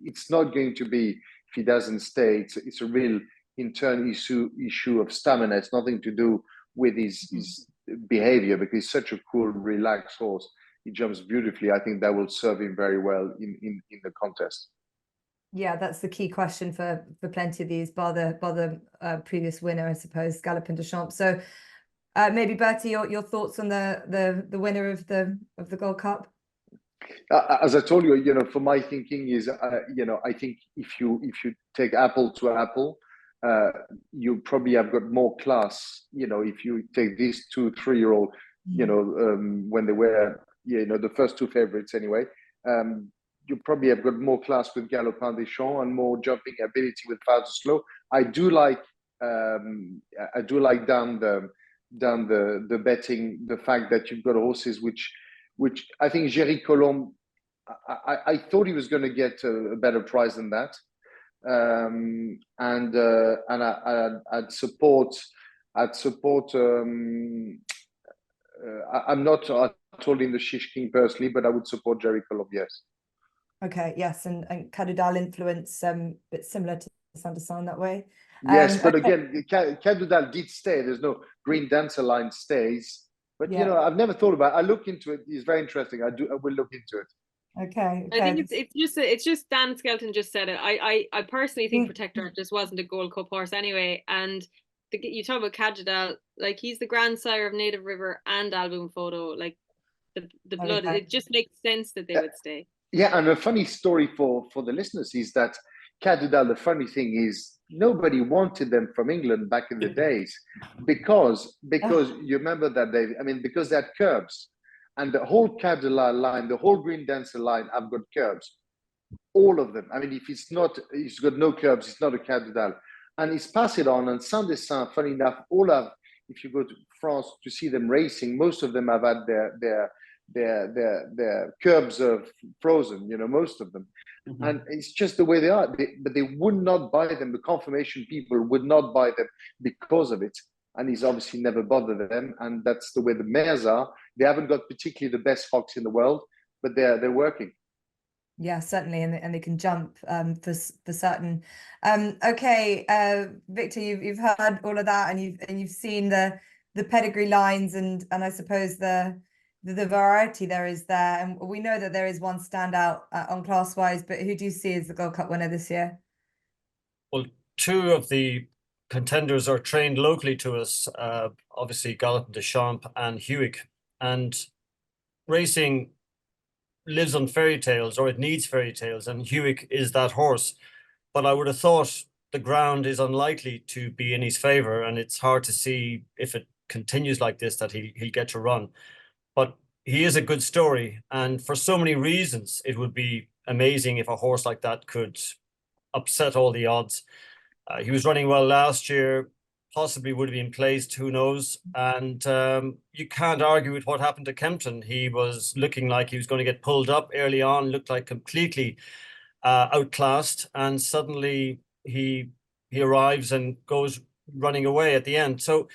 It's not going to be, if he doesn't stay, it's a real internal issue of stamina. It's nothing to do with his behavior, because he's such a cool, relaxed horse. He jumps beautifully. I think that will serve him very well in the contest. Yeah, that's the key question for plenty of these, bar the previous winner, I suppose, Galopin Des Champs. So maybe Bertie, your thoughts on the winner of the Gold Cup? As I told you, for my thinking is, I think if you take apple to apple, you probably have got more class. If you take these 2-3-year-old, when they were, the first 2 favorites anyway, you probably have got more class with Galopin des Champs and more jumping ability with Faster Slow. I do like down the betting, the fact that you've got horses which I think Jerry Colombe, I thought he was going to get a better price than that, and I'd support. I'm not totally in the Shish King personally, but I would support Jerry Colombe. Yes. Okay. Yes, and Cadudal influence, bit similar to Sanderson that way. Yes, but okay. again, Cadudal did stay. There's no Green Dancer line stays. But Yeah. I've never thought about it. I look into it. It's very interesting. I will look into it. Okay. I think it's just Dan Skelton just said it. I personally think Protector just wasn't a Gold Cup horse anyway. And you talk about Cadudal, like he's the grandsire of Native River and Album Photo. Like the blood, Okay. it just makes sense that they would stay. Yeah, and a funny story for the listeners is that Cadudal, the funny thing is, nobody wanted them from England back in the days because you remember that because they had curbs, and the whole Cadudal line, the whole Green Dancer line, have got curbs, all of them. I mean, if it's got no curbs, it's not a Cadudal, and it's passed it on. And Saint-Dessin, funny enough, all have. If you go to France to see them racing, most of them have had their curbs are frozen, most of them. Mm-hmm. And it's just the way they are. But they would not buy them. The confirmation people would not buy them because of it. And he's obviously never bothered them. And that's the way the mares are. They haven't got particularly the best fox in the world, but they're working. Yeah, certainly, and they can jump for certain. Okay, Victor, you've heard all of that, and you've seen the pedigree lines, and I suppose the variety there is there, and we know that there is one standout on class wise, but who do you see as the Gold Cup winner this year? Well, two of the contenders are trained locally to us, obviously Galopin des Champs and Hewick, and racing lives on fairy tales, or it needs fairy tales, and Hewick is that horse. But I would have thought the ground is unlikely to be in his favor, and it's hard to see if it continues like this that he'll get to run. But he is a good story, and for so many reasons, it would be amazing if a horse like that could upset all the odds. He was running well last year, possibly would have been placed, who knows? And you can't argue with what happened to Kempton. He was looking like he was going to get pulled up early on, looked like completely outclassed, and suddenly he arrives and goes running away at the end. So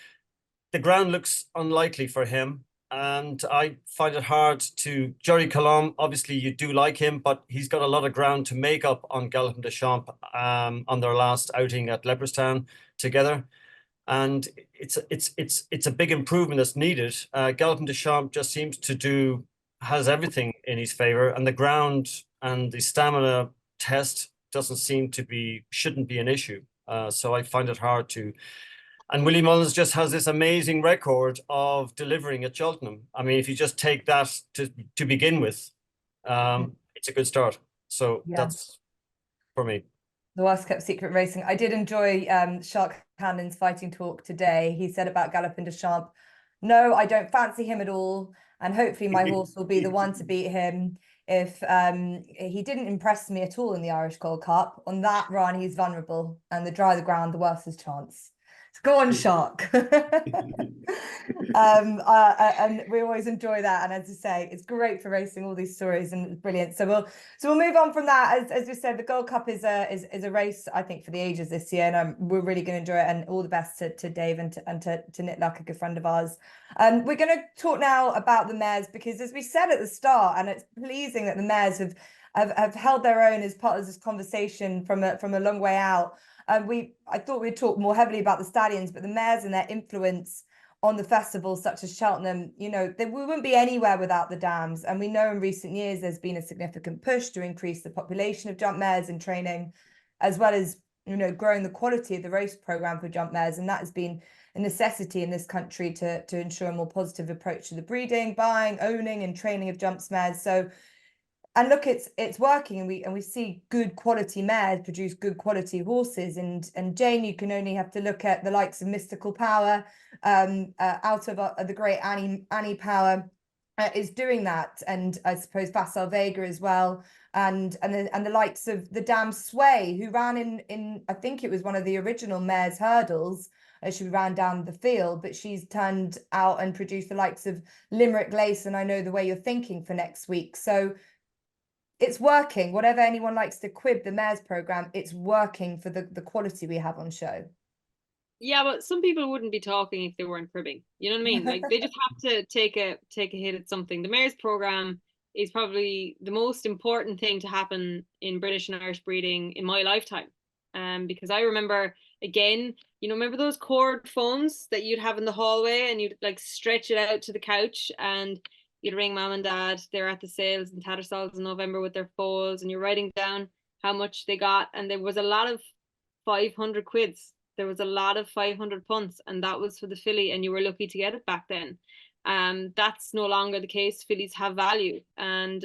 the ground looks unlikely for him, and I find it hard to. Jerry Colombe, obviously you do like him, but he's got a lot of ground to make up on Galopin des Champs on their last outing at Leopardstown together. And it's a big improvement that's needed. Galopin des Champs just seems to has everything in his favor, and the ground and the stamina test shouldn't be an issue. So I find it hard to. And Willie Mullins just has this amazing record of delivering at Cheltenham. I mean, if you just take that to begin with, it's a good start. So that's for me. The worst kept secret racing. I did enjoy Shark Cannon's fighting talk today. He said about Galopin des Champs, no, I don't fancy him at all. And hopefully my horse will be the one to beat him. If he didn't impress me at all in the Irish Gold Cup, on that run, he's vulnerable. And the drier the ground, the worse his chance. Go on, Shark. And we always enjoy that. And as I say, it's great for racing all these stories, and it's brilliant. So we'll move on from that. As we said, the Gold Cup is a race, I think, for the ages this year, and we're really going to enjoy it. And all the best to Dave and to Nick Luck, a good friend of ours. We're going to talk now about the mares, because as we said at the start, and it's pleasing that the mares have held their own as part of this conversation from a long way out. I thought we'd talk more heavily about the stallions, but the mares and their influence on the festivals such as Cheltenham, we wouldn't be anywhere without the dams. And we know in recent years there's been a significant push to increase the population of jump mares in training, as well as growing the quality of the race program for jump mares. And that has been a necessity in this country to ensure a more positive approach to the breeding, buying, owning, and training of jump mares. So. And look, it's working, and we see good quality mares produce good quality horses. And Jane, you can only have to look at the likes of Mystical Power, out of the great Annie Power, is doing that, and I suppose Facile Vega as well, and the likes of the Dam Sway, who ran in I think it was one of the original Mares hurdles. She ran down the field, but she's turned out and produced the likes of Limerick Lace, and I know the way you're thinking for next week. So it's working. Whatever anyone likes to quib the Mares program, it's working for the quality we have on show. Yeah, but some people wouldn't be talking if they weren't cribbing. You know what I mean? Like, they just have to take a hit at something. The Mares program is probably the most important thing to happen in British and Irish breeding in my lifetime. Because I remember, again, remember those cord phones that you'd have in the hallway, and you'd like stretch it out to the couch, and you'd ring mom and dad. They're at the sales in Tattersalls in November with their foals, and you're writing down how much they got, and there was a lot of 500 quids. There was a lot of 500 punts, and that was for the filly, and you were lucky to get it back then. That's no longer the case. Fillies have value, and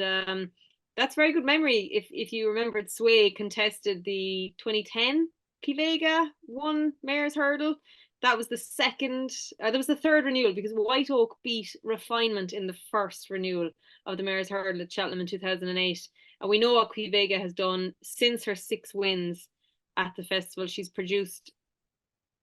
that's very good memory. If you remember, Sway contested the 2010 Kivega won Mares Hurdle. That was the second. That was the third renewal, because White Oak beat Refinement in the first renewal of the Mares Hurdle at Cheltenham in 2008. And we know what Kivega has done since her 6 wins at the festival. She's produced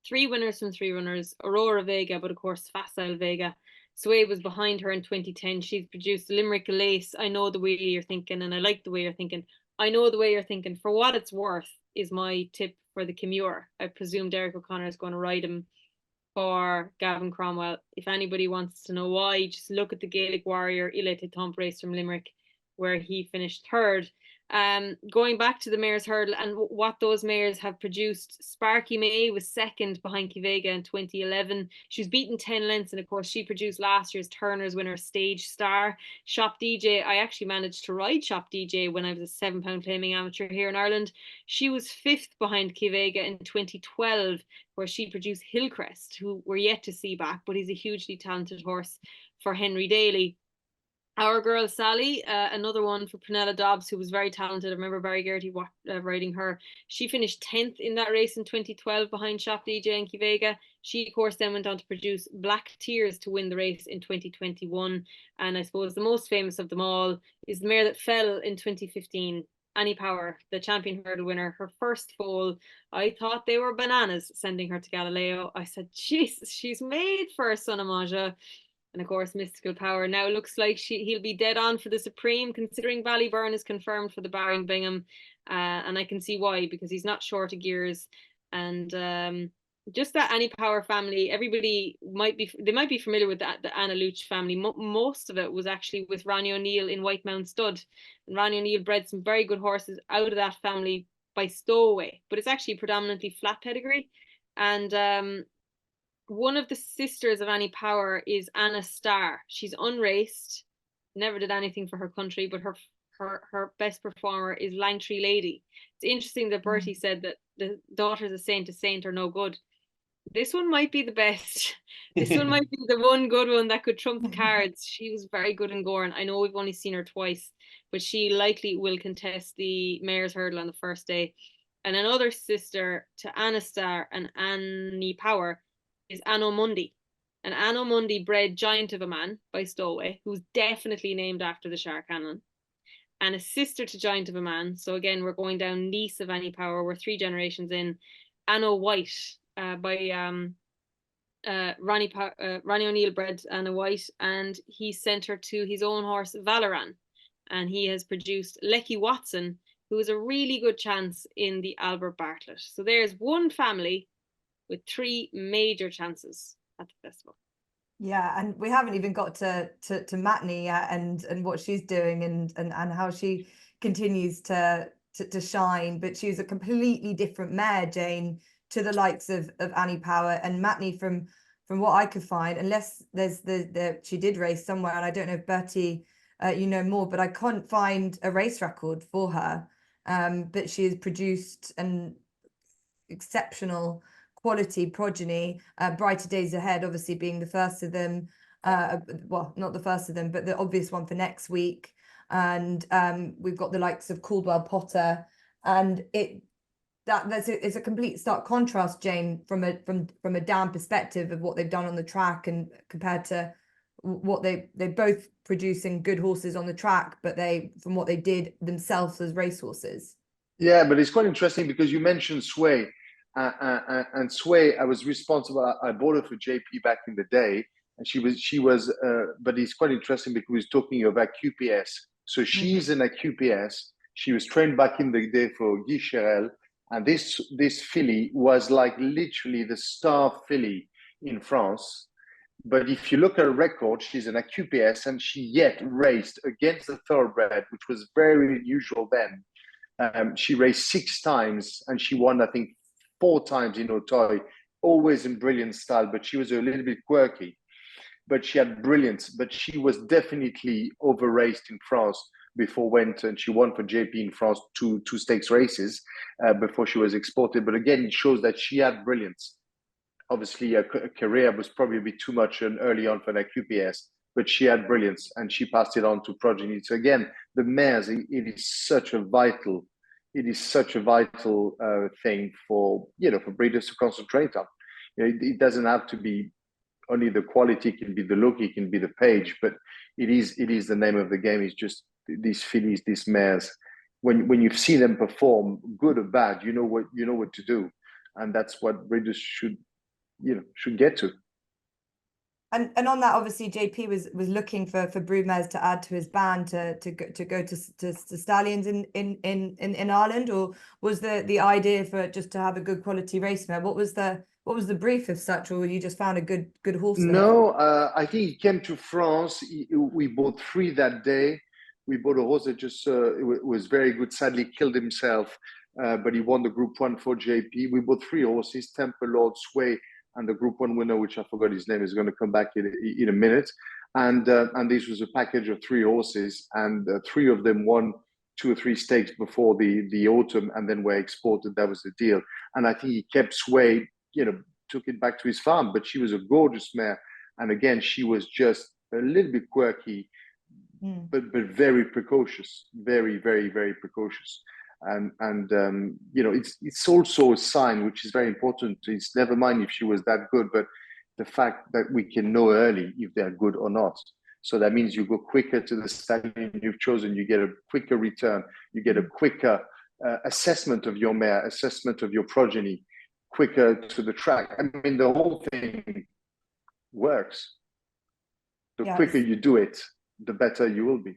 3 winners from 3 runners, Aurora Vega, but of course Facile Vega. Sway was behind her in 2010. She's produced Limerick Lace. I know the way you're thinking, and I like the way you're thinking. I know the way you're thinking. For what it's worth is my tip for the Kimure. I presume Derek O'Connor is going to ride him for Gavin Cromwell. If anybody wants to know why, just look at the Gaelic Warrior Ile Te Tomp race from Limerick, where he finished 3rd. Going back to the Mares Hurdle and what those mares have produced, Sparky May was 2nd behind Kivega in 2011. She was beaten 10 lengths, and of course she produced last year's Turner's winner, Stage Star. Shop DJ, I actually managed to ride Shop DJ when I was a 7-pound claiming amateur here in Ireland. She was 5th behind Kivega in 2012, where she produced Hillcrest, who we're yet to see back, but he's a hugely talented horse for Henry Daly. Our girl Sally, another one for Prunella Dobbs, who was very talented. I remember Barry Gertie riding her. She finished 10th in that race in 2012 behind Shop DJ and Kivega. She, of course, then went on to produce Black Tears to win the race in 2021. And I suppose the most famous of them all is the mare that fell in 2015, Annie Power, the champion hurdle winner. Her first foal, I thought they were bananas sending her to Galileo. I said, Jesus, she's made for a Son of Maja. And of course, Mystical Power now looks like he'll be dead on for the Supreme, considering Ballyburn is confirmed for the Barring Bingham. And I can see why, because he's not short of gears. And just that Annie Power family, everybody might be familiar with the Anna Luch family. Most of it was actually with Ronnie O'Neill in White Mount Stud. And Ronnie O'Neill bred some very good horses out of that family by stowaway, but it's actually predominantly flat pedigree. And one of the sisters of Annie Power is Anna Starr. She's unraced, never did anything for her country, but her best performer is Langtree Lady. It's interesting that Bertie said that the daughters of Saint are no good. This one might be the best. This one might be the one good one that could trump the cards. She was very good in Gorn. I know we've only seen her twice, but she likely will contest the Mares Hurdle on the first day. And another sister to Anna Starr and Annie Power is Anno Mundi. And Anno Mundi bred Giant of a Man by Stowaway, who's definitely named after the Shark Cannon. And a sister to Giant of a Man. So again, we're going down niece of Annie Power. We're 3 generations in. Anno White by Ronnie O'Neill bred Anna White, and he sent her to his own horse Valoran. And he has produced Lecky Watson, who is a really good chance in the Albert Bartlett. So there's one family with 3 major chances at the festival. Yeah, and we haven't even got to Matney yet, and what she's doing and how she continues to shine. But she's a completely different mare, Jane, to the likes of Annie Power and Matney from what I could find, unless there's she did race somewhere, and I don't know if Bertie you know more, but I can't find a race record for her. But she has produced an exceptional quality progeny. Brighter Days Ahead obviously being the first of them, well, not the first of them, but the obvious one for next week. And we've got the likes of Caldwell Potter, and it's a complete stark contrast, Jane, from a down perspective of what they've done on the track and compared to what they both producing good horses on the track, but from what they did themselves as racehorses. Yeah, but it's quite interesting because you mentioned Sway, and Sway, I was responsible. I bought her for JP back in the day, and she was. But it's quite interesting because we're talking about QPS. So she's in a QPS. She was trained back in the day for Guy Cherel, and this filly was like literally the star filly in France. But if you look at her record, she's in a QPS, and she yet raced against the thoroughbred, which was very unusual then. She raced 6 times, and she won, I think, 4 times in Auteuil, always in brilliant style, but she was a little bit quirky. But she had brilliance, but she was definitely over-raced in France before went, and she won for JP in France two stakes races before she was exported. But again, it shows that she had brilliance. Obviously, her career was probably a bit too much early on for that QPS, but she had brilliance, and she passed it on to progeny. So again, the mares, it is such a vital thing for breeders to concentrate on. It doesn't have to be only the quality, it can be the look, it can be the page, but it is the name of the game. Is just these fillies, these mares. When you see them perform, good or bad, you know what to do, and that's what breeders should get to. And on that, obviously, JP was looking for broodmares to add to his band to go to stallions in Ireland, or was the idea for just to have a good quality race mare? What was the brief of such, or you just found a good horse? No, I think he came to France. We bought 3 that day. We bought a horse that just was very good. Sadly, killed himself, but he won the Group 1 for JP. We bought 3 horses: Temple Lord, Sway, and the Group 1 winner, which I forgot his name, is going to come back in a minute. And this was a package of 3 horses, and 3 of them won 2 or 3 stakes before the autumn, and then were exported. That was the deal. And I think he kept Sway, took it back to his farm. But she was a gorgeous mare, and again, she was just a little bit quirky, but very precocious, very, very, very precocious. And it's also a sign which is very important. It's never mind if she was that good, but the fact that we can know early if they're good or not. So that means you go quicker to the stallion you've chosen, you get a quicker return, you get a quicker assessment of your mare, assessment of your progeny, quicker to the track. I mean, the whole thing works. The quicker you do it, the better you will be.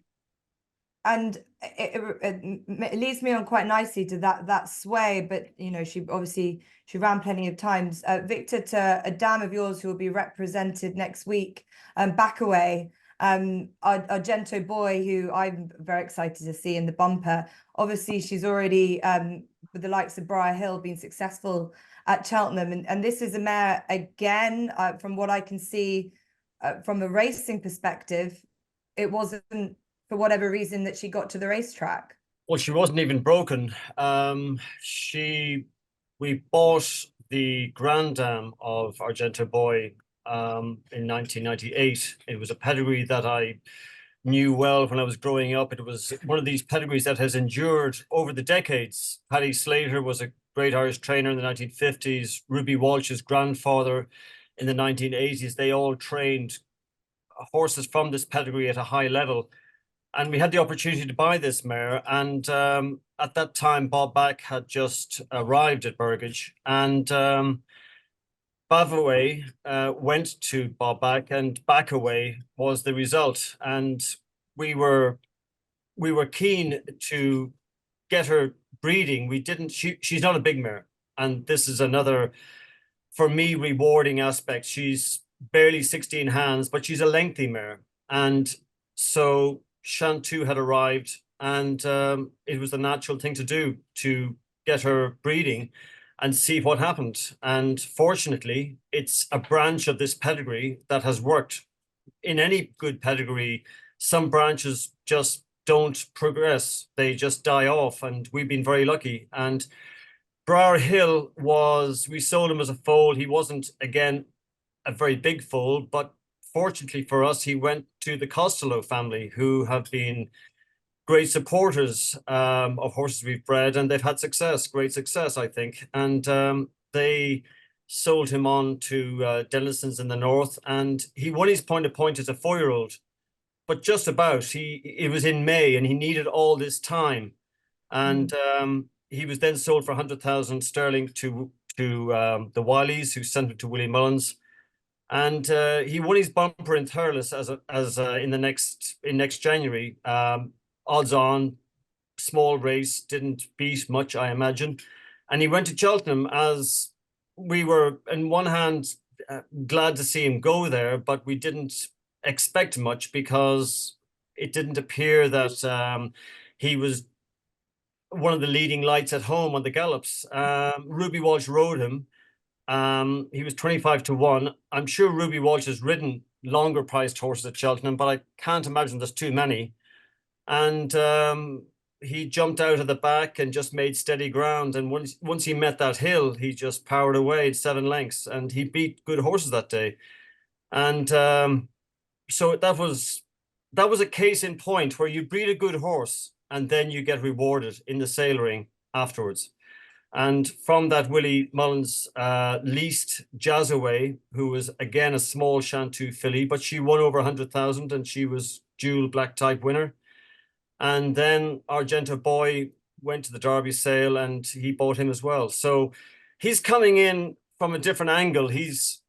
And it leads me on quite nicely to that Sway, but she ran plenty of times. Victor, to a dam of yours who will be represented next week, Backaway, Argento Boy, who I'm very excited to see in the bumper. Obviously, she's already with the likes of Briar Hill been successful at Cheltenham, and this is a mare again. From what I can see, from a racing perspective, it wasn't, for whatever reason, that she got to the racetrack. Well, she wasn't even broken. We bought the Grand Dam of Argento Boy in 1998. It was a pedigree that I knew well when I was growing up. It was one of these pedigrees that has endured over the decades. Paddy Slater was a great Irish trainer in the 1950s. Ruby Walsh's grandfather in the 1980s. They all trained horses from this pedigree at a high level. And we had the opportunity to buy this mare. And at that time, Bob Back had just arrived at Burgage. And Bavaway went to Bob Back, and Backaway was the result. And we were keen to get her breeding. We didn't. She's not a big mare, and this is another, for me, rewarding aspect. She's barely 16 hands, but she's a lengthy mare, and so Shantou had arrived, and it was the natural thing to do to get her breeding and see what happened. And fortunately, it's a branch of this pedigree that has worked. In any good pedigree, some branches just don't progress. They just die off, and we've been very lucky. And Briar Hill we sold him as a foal. He wasn't, again, a very big foal, but fortunately for us, he went to the Costello family, who have been great supporters of horses we've bred, and they've had success, great success, I think. And they sold him on to Dennison's in the north, and he won his point of point as a 4-year-old. But just about, it was in May, and he needed all this time. And he was then sold for 100,000 sterling to the Wileys, who sent him to Willie Mullins. And he won his bumper in Thurles in next January. Odds on, small race, didn't beat much, I imagine. And he went to Cheltenham, as we were, on one hand, glad to see him go there, but we didn't expect much, because it didn't appear that he was one of the leading lights at home on the gallops. Ruby Walsh rode him. He was 25-1. I'm sure Ruby Walsh has ridden longer priced horses at Cheltenham, but I can't imagine there's too many. And he jumped out of the back and just made steady ground. And once he met that hill, he just powered away at 7 lengths, and he beat good horses that day. And so that was a case in point where you breed a good horse and then you get rewarded in the sale ring afterwards. And from that, Willie Mullins leased Jazzaway, who was again a small Chanteau filly, but she won over 100,000, and she was dual black type winner. And then Argento Boy went to the Derby sale, and he bought him as well. So he's coming in from a different angle. He's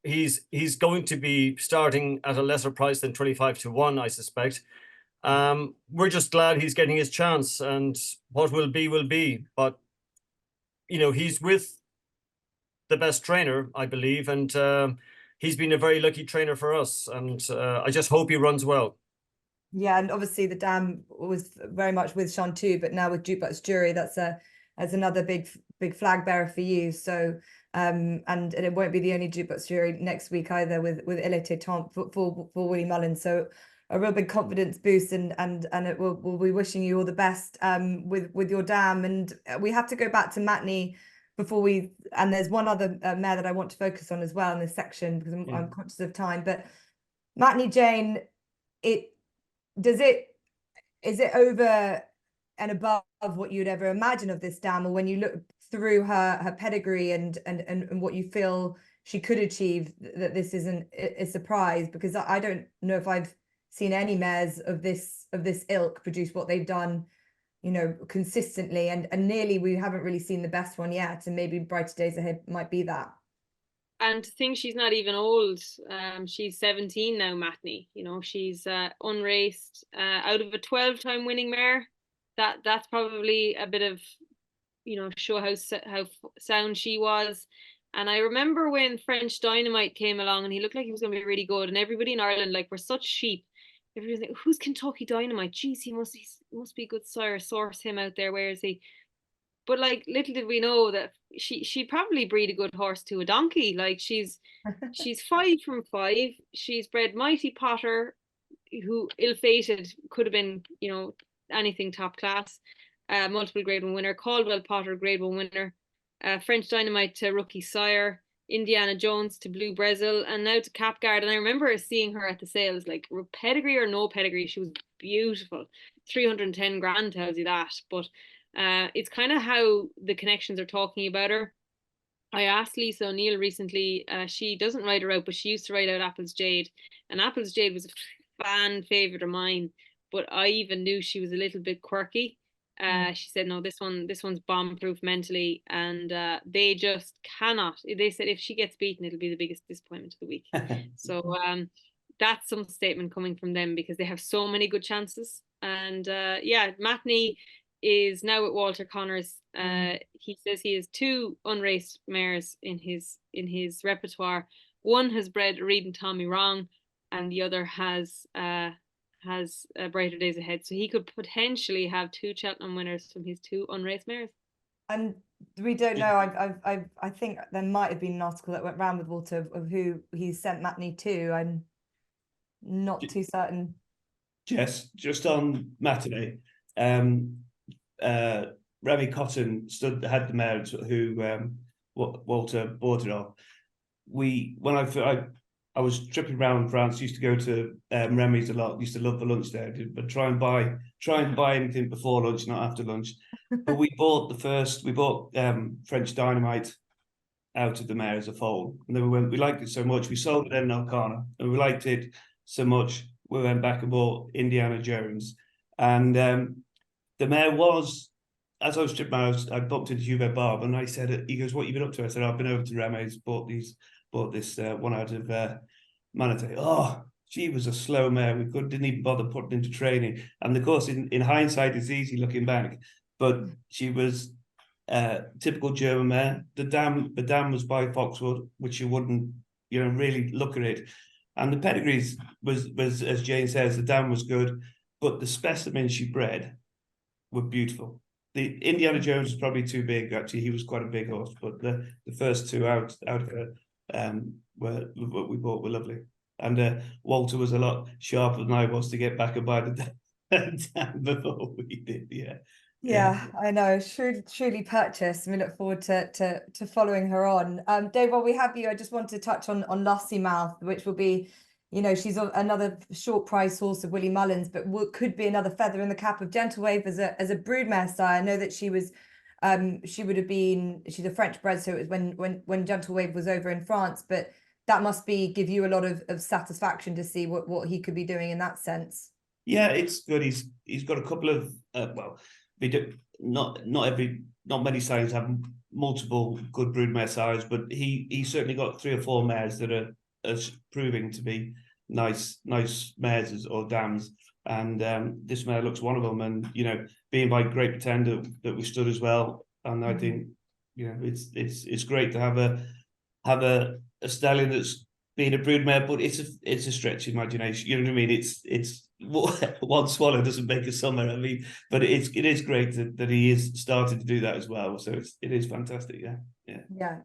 going to be starting at a lesser price than 25-1, I suspect. We're just glad he's getting his chance, and what will be will be. But you know, he's with the best trainer, I believe, and he's been a very lucky trainer for us. And I just hope he runs well. Yeah, and obviously the dam was very much with Chanteau, but now with Jukebox Jury, that's another big flag bearer for you. So and it won't be the only Jukebox Jury next week either, with Il Était Temps for Willie Mullins. So a real big confidence boost, and it will be wishing you all the best with your dam. And we have to go back to Matney before and there's one other mare that I want to focus on as well in this section, because I'm conscious of time. But Matney Jane, is it over and above what you'd ever imagine of this dam, or when you look through her pedigree and what you feel she could achieve, that this isn't a surprise? Because I don't know if I've seen any mares of this ilk produce what they've done, you know, consistently, and nearly we haven't really seen the best one yet, and maybe brighter days ahead might be that. And to think she's not even old. She's 17 now, Matney. You know, she's unraced, out of a 12-time winning mare. That's probably a bit of, you know, show how sound she was. And I remember when French Dynamite came along, and he looked like he was going to be really good, and everybody in Ireland, like, we're such sheep. Everybody's like, who's Kentucky Dynamite? Jeez, he must be a good sire. Source him out there. Where is he? But like, little did we know that she'd probably breed a good horse to a donkey. Like, she's 5 from 5. She's bred Mighty Potter, who ill-fated, could have been, you know, anything top class. Multiple Grade 1 winner. Caldwell Potter, Grade 1 winner. French Dynamite to Rookie Sire. Indiana Jones to Blue Brazil, and now to Capguard. And I remember seeing her at the sales, like, pedigree or no pedigree, she was beautiful. 310 grand tells you that. But it's kind of how the connections are talking about her. I asked Lisa O'Neill recently, she doesn't ride her out, but she used to ride out Apple's Jade, and Apple's Jade was a fan favorite of mine, but I even knew she was a little bit quirky. She said, no, this one's bomb proof mentally, and they just cannot. They said if she gets beaten, it'll be the biggest disappointment of the week. So that's some statement coming from them, because they have so many good chances. And yeah, Matney is now at Walter Connors. He says he has 2 unraced mares in his repertoire. One has bred Reed and Tommy Wrong, and the other has brighter days ahead. So he could potentially have 2 Cheltenham winners from his 2 unraced mares. And we don't know. I think there might have been an article that went round with Walter of who he sent Matney to. I'm not too certain. Jess, just on Matney, Remy Cotton had the mare who Walter bought it off. When I was tripping around France, used to go to Remy's a lot, used to love the lunch there, but try and buy anything before lunch, not after lunch. But we bought French Dynamite out of the mare as a foal. And then we liked it so much, we sold it in O'Connor, and we liked it so much, we went back and bought Indiana Jones. And the mare was, as I was stripping her, I bumped into Hubert Barb, and I said, he goes, "What you been up to?" I said, "I've been over to Reme's, bought this one out of Manatee." "Oh, she was a slow mare. We didn't even bother putting into training." And of course, in hindsight, it's easy looking back, but she was typical German mare. The dam was by Foxwood, which you wouldn't, really look at it. And the pedigrees was as Jane says, the dam was good, but the specimens she bred were beautiful. The Indiana Jones was probably too big, actually. He was quite a big horse, but the first two out of her were what we bought were lovely. And Walter was a lot sharper than I was to get back and buy the dam before we did. Yeah, I know. Truly purchased. We look forward to following her on. Dave, while we have you, I just want to touch on Lussie Mouth, which will be, she's another short price horse of Willie Mullins, but could be another feather in the cap of Gentlewave as a broodmare sire. I know that she would have been, she's a French bred, so it was when Gentlewave was over in France, but that must give you a lot of satisfaction to see what he could be doing in that sense. Yeah, it's good. He's got a couple of not many sires have multiple good broodmare sires, but he certainly got 3 or 4 mares that are proving to be nice mares or dams, and this mare looks one of them. And being by Great Pretender that we stood as well, and I think it's great to have a stallion that's been a broodmare, but it's a stretch imagination. You know what I mean? It's one swallow doesn't make a summer. I mean, but it is great that he is starting to do that as well. So it is fantastic. Yeah.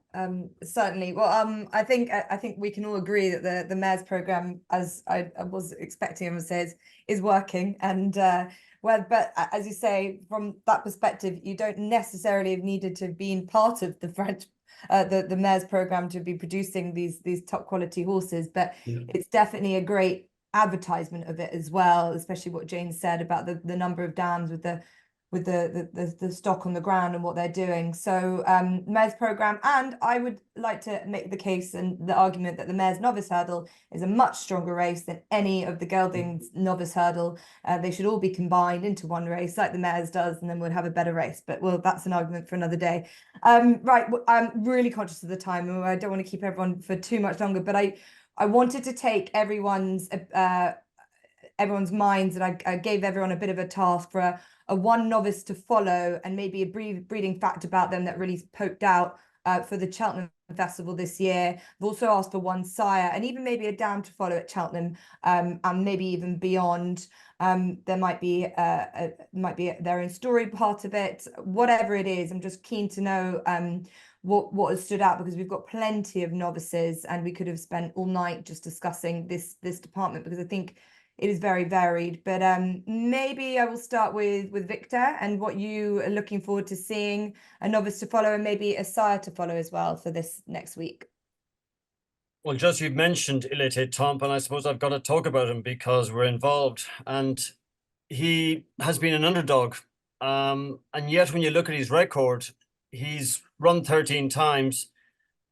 Certainly. Well, I think we can all agree that the mares program, as I was expecting him to say, is working. And but as you say, from that perspective, you don't necessarily have needed to have been part of the French the mares program to be producing these top quality horses, but it's definitely a great advertisement of it as well, especially what Jane said about the number of dams with the stock on the ground and what they're doing. So mares program, and I would like to make the case and the argument that the mares novice hurdle is a much stronger race than any of the geldings novice hurdle. They should all be combined into one race like the mares does, and then we'll have a better race. But that's an argument for another day. Right, I'm really conscious of the time, and I don't want to keep everyone for too much longer, but I wanted to take everyone's minds, and I gave everyone a bit of a task for a one novice to follow, and maybe a breeding fact about them that really poked out for the Cheltenham Festival this year. I've also asked for one sire, and even maybe a dam to follow at Cheltenham, and maybe even beyond. There might be their own story part of it. Whatever it is, I'm just keen to know what has stood out, because we've got plenty of novices, and we could have spent all night just discussing this department, because I think it is very varied. But maybe I will start with Victor, and what you are looking forward to seeing a novice to follow, and maybe a sire to follow as well for this next week. Well, just you've mentioned Il Était Temps, and I suppose I've got to talk about him because we're involved, and he has been an underdog. And yet when you look at his record, he's run 13 times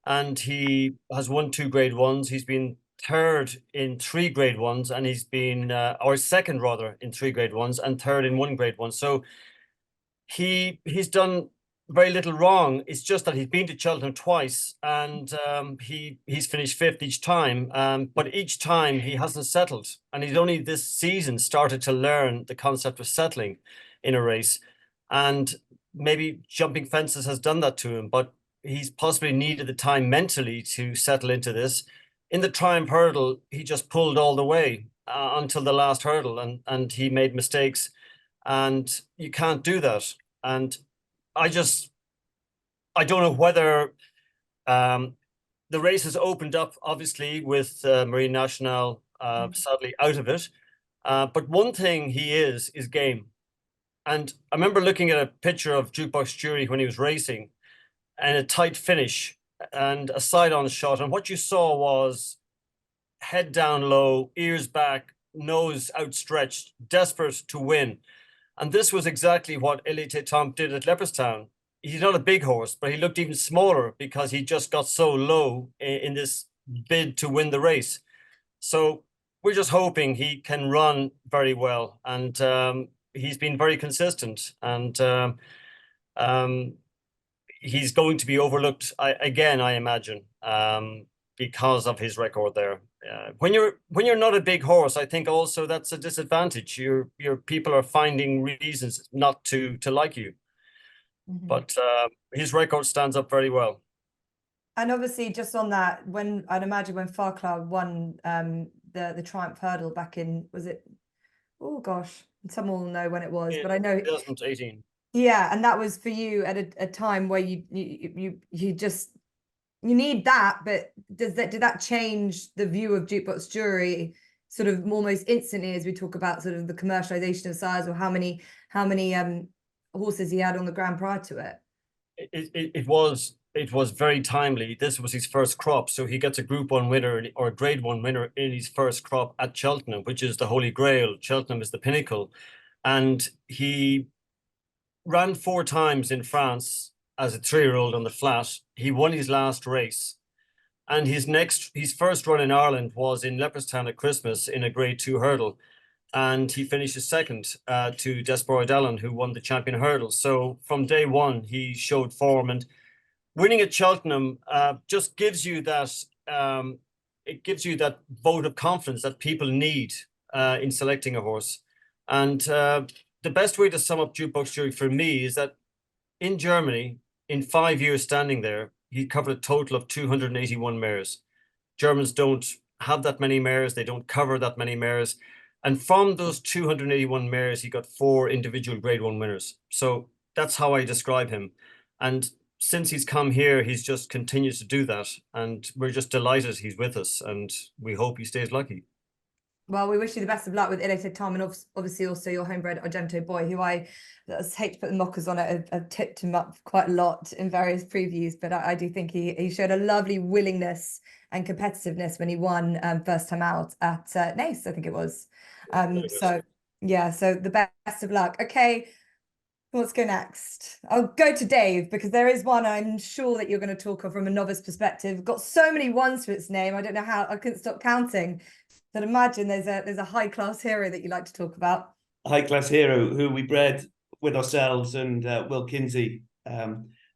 and he has won 2 Grade 1s. He's been third in 3 Grade 1s, and he's been or second rather in 3 Grade 1s, and third in 1 Grade 1. So he's done very little wrong. It's just that he's been to Cheltenham twice, and he's finished 5th each time, but each time he hasn't settled, and he's only this season started to learn the concept of settling in a race, and maybe jumping fences has done that to him, but he's possibly needed the time mentally to settle into this. In the Triumph hurdle, he just pulled all the way until the last hurdle, and he made mistakes, and you can't do that. And I don't know whether the race has opened up, obviously, with Marine Nationale sadly out of it. But one thing he is game. And I remember looking at a picture of Jukebox Jury when he was racing, and a tight finish and a side-on shot. And what you saw was head down low, ears back, nose outstretched, desperate to win. And this was exactly what Il Était Temps did at Leopardstown. he's not a big horse, but he looked even smaller because he just got so low in this bid to win the race. So we're just hoping he can run very well, and he's been very consistent, and he's going to be overlooked again, I imagine, because of his record there. When you're not a big horse, I think also that's a disadvantage. Your people are finding reasons not to like you. Mhm. But his record stands up very well. And obviously, just on that, I'd imagine when Farclay won the Triumph Hurdle back in, was it? Oh gosh, someone will know when it was, but I know 2018. Yeah, and that was for you at a time where you just need that. But did that change the view of jukebox jury sort of almost instantly as we talk about sort of the commercialization of size, or how many horses he had on the ground prior to it? It was very timely. This was his first crop, so he gets a Group 1 winner or a Grade 1 winner in his first crop at Cheltenham, which is the Holy Grail. Cheltenham is the pinnacle, and he ran 4 times in France as a 3-year-old on the flat. He won his last race, and his first run in Ireland was in Leopardstown at Christmas in a Grade 2 hurdle, and he finishes second to Desborough Dallin, who won the champion hurdle. So from day one, he showed form, and winning at Cheltenham just gives you that it gives you that vote of confidence that people need in selecting a horse. And the best way to sum up jukebox jury for me is that in Germany, in 5 years standing there, he covered a total of 281 mares. Germans don't have that many mares. They don't cover that many mares. And from those 281 mares, he got 4 individual Grade 1 winners. So that's how I describe him. And since he's come here, he's just continued to do that. And we're just delighted he's with us. And we hope he stays lucky. Well, we wish you the best of luck with Ilete Tom, and obviously also your homebred Argento boy, who I hate to put the mockers on it. I've tipped him up quite a lot in various previews, but I do think he showed a lovely willingness and competitiveness when he won first time out at Naas, I think it was. So yeah, so the best of luck. Okay, let's go next. I'll go to Dave, because there is one I'm sure that you're going to talk of from a novice perspective. Got so many ones to its name, I don't know how, I couldn't stop counting. But imagine there's a high class hero that you like to talk about. High class hero who we bred with ourselves and Will Kinsey.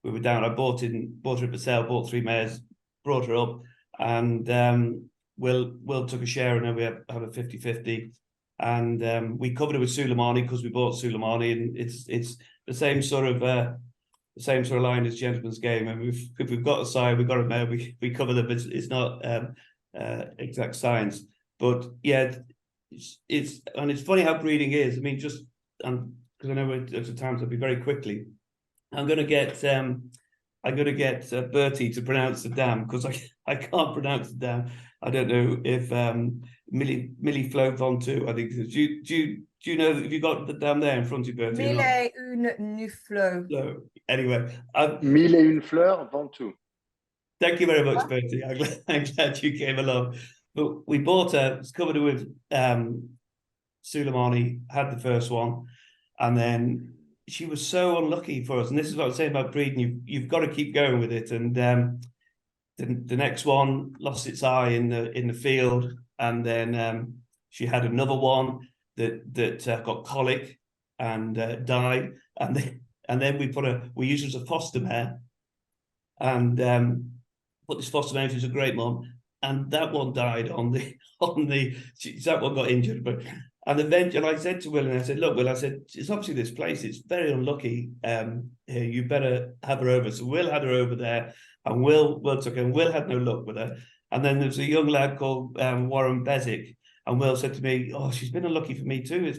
We were down. I bought her at the sale, bought 3 mares, brought her up, and Will took a share, and then we had a 50-50. And we covered it with Suleimani because we bought Suleimani, and it's the same sort of line as Gentleman's Game. And if we've got a sire, we've got a mare, we cover them. It's not exact science. But yeah, it's funny how breeding is. I mean, just because I know at times I'll be very quickly. I'm going to get Bertie to pronounce the dam, because I can't pronounce the dam. I don't know if Millie Flo Ventoux, I think. Do you know, have you got the dam there in front of you, Bertie? Mille une fleur. So anyway, Mille et une fleurs Ventoux. Thank you very much, Bertie. I'm glad you came along. But we bought her, it's covered her with Suleimani, had the first one, and then she was so unlucky for us. And this is what I'm saying about breeding. You've got to keep going with it. And the next one lost its eye in the field, and then she had another one that got colic and died. And then we used her as a foster mare, and put this foster mare. She was a great one. And that one died that one got injured. And eventually I said to Will, and I said, look, Will, I said, it's obviously this place, it's very unlucky here, you better have her over. So Will had her over there, and Will took her, and Will had no luck with her. And then there was a young lad called Warren Bezic, and Will said to me, oh, she's been unlucky for me too,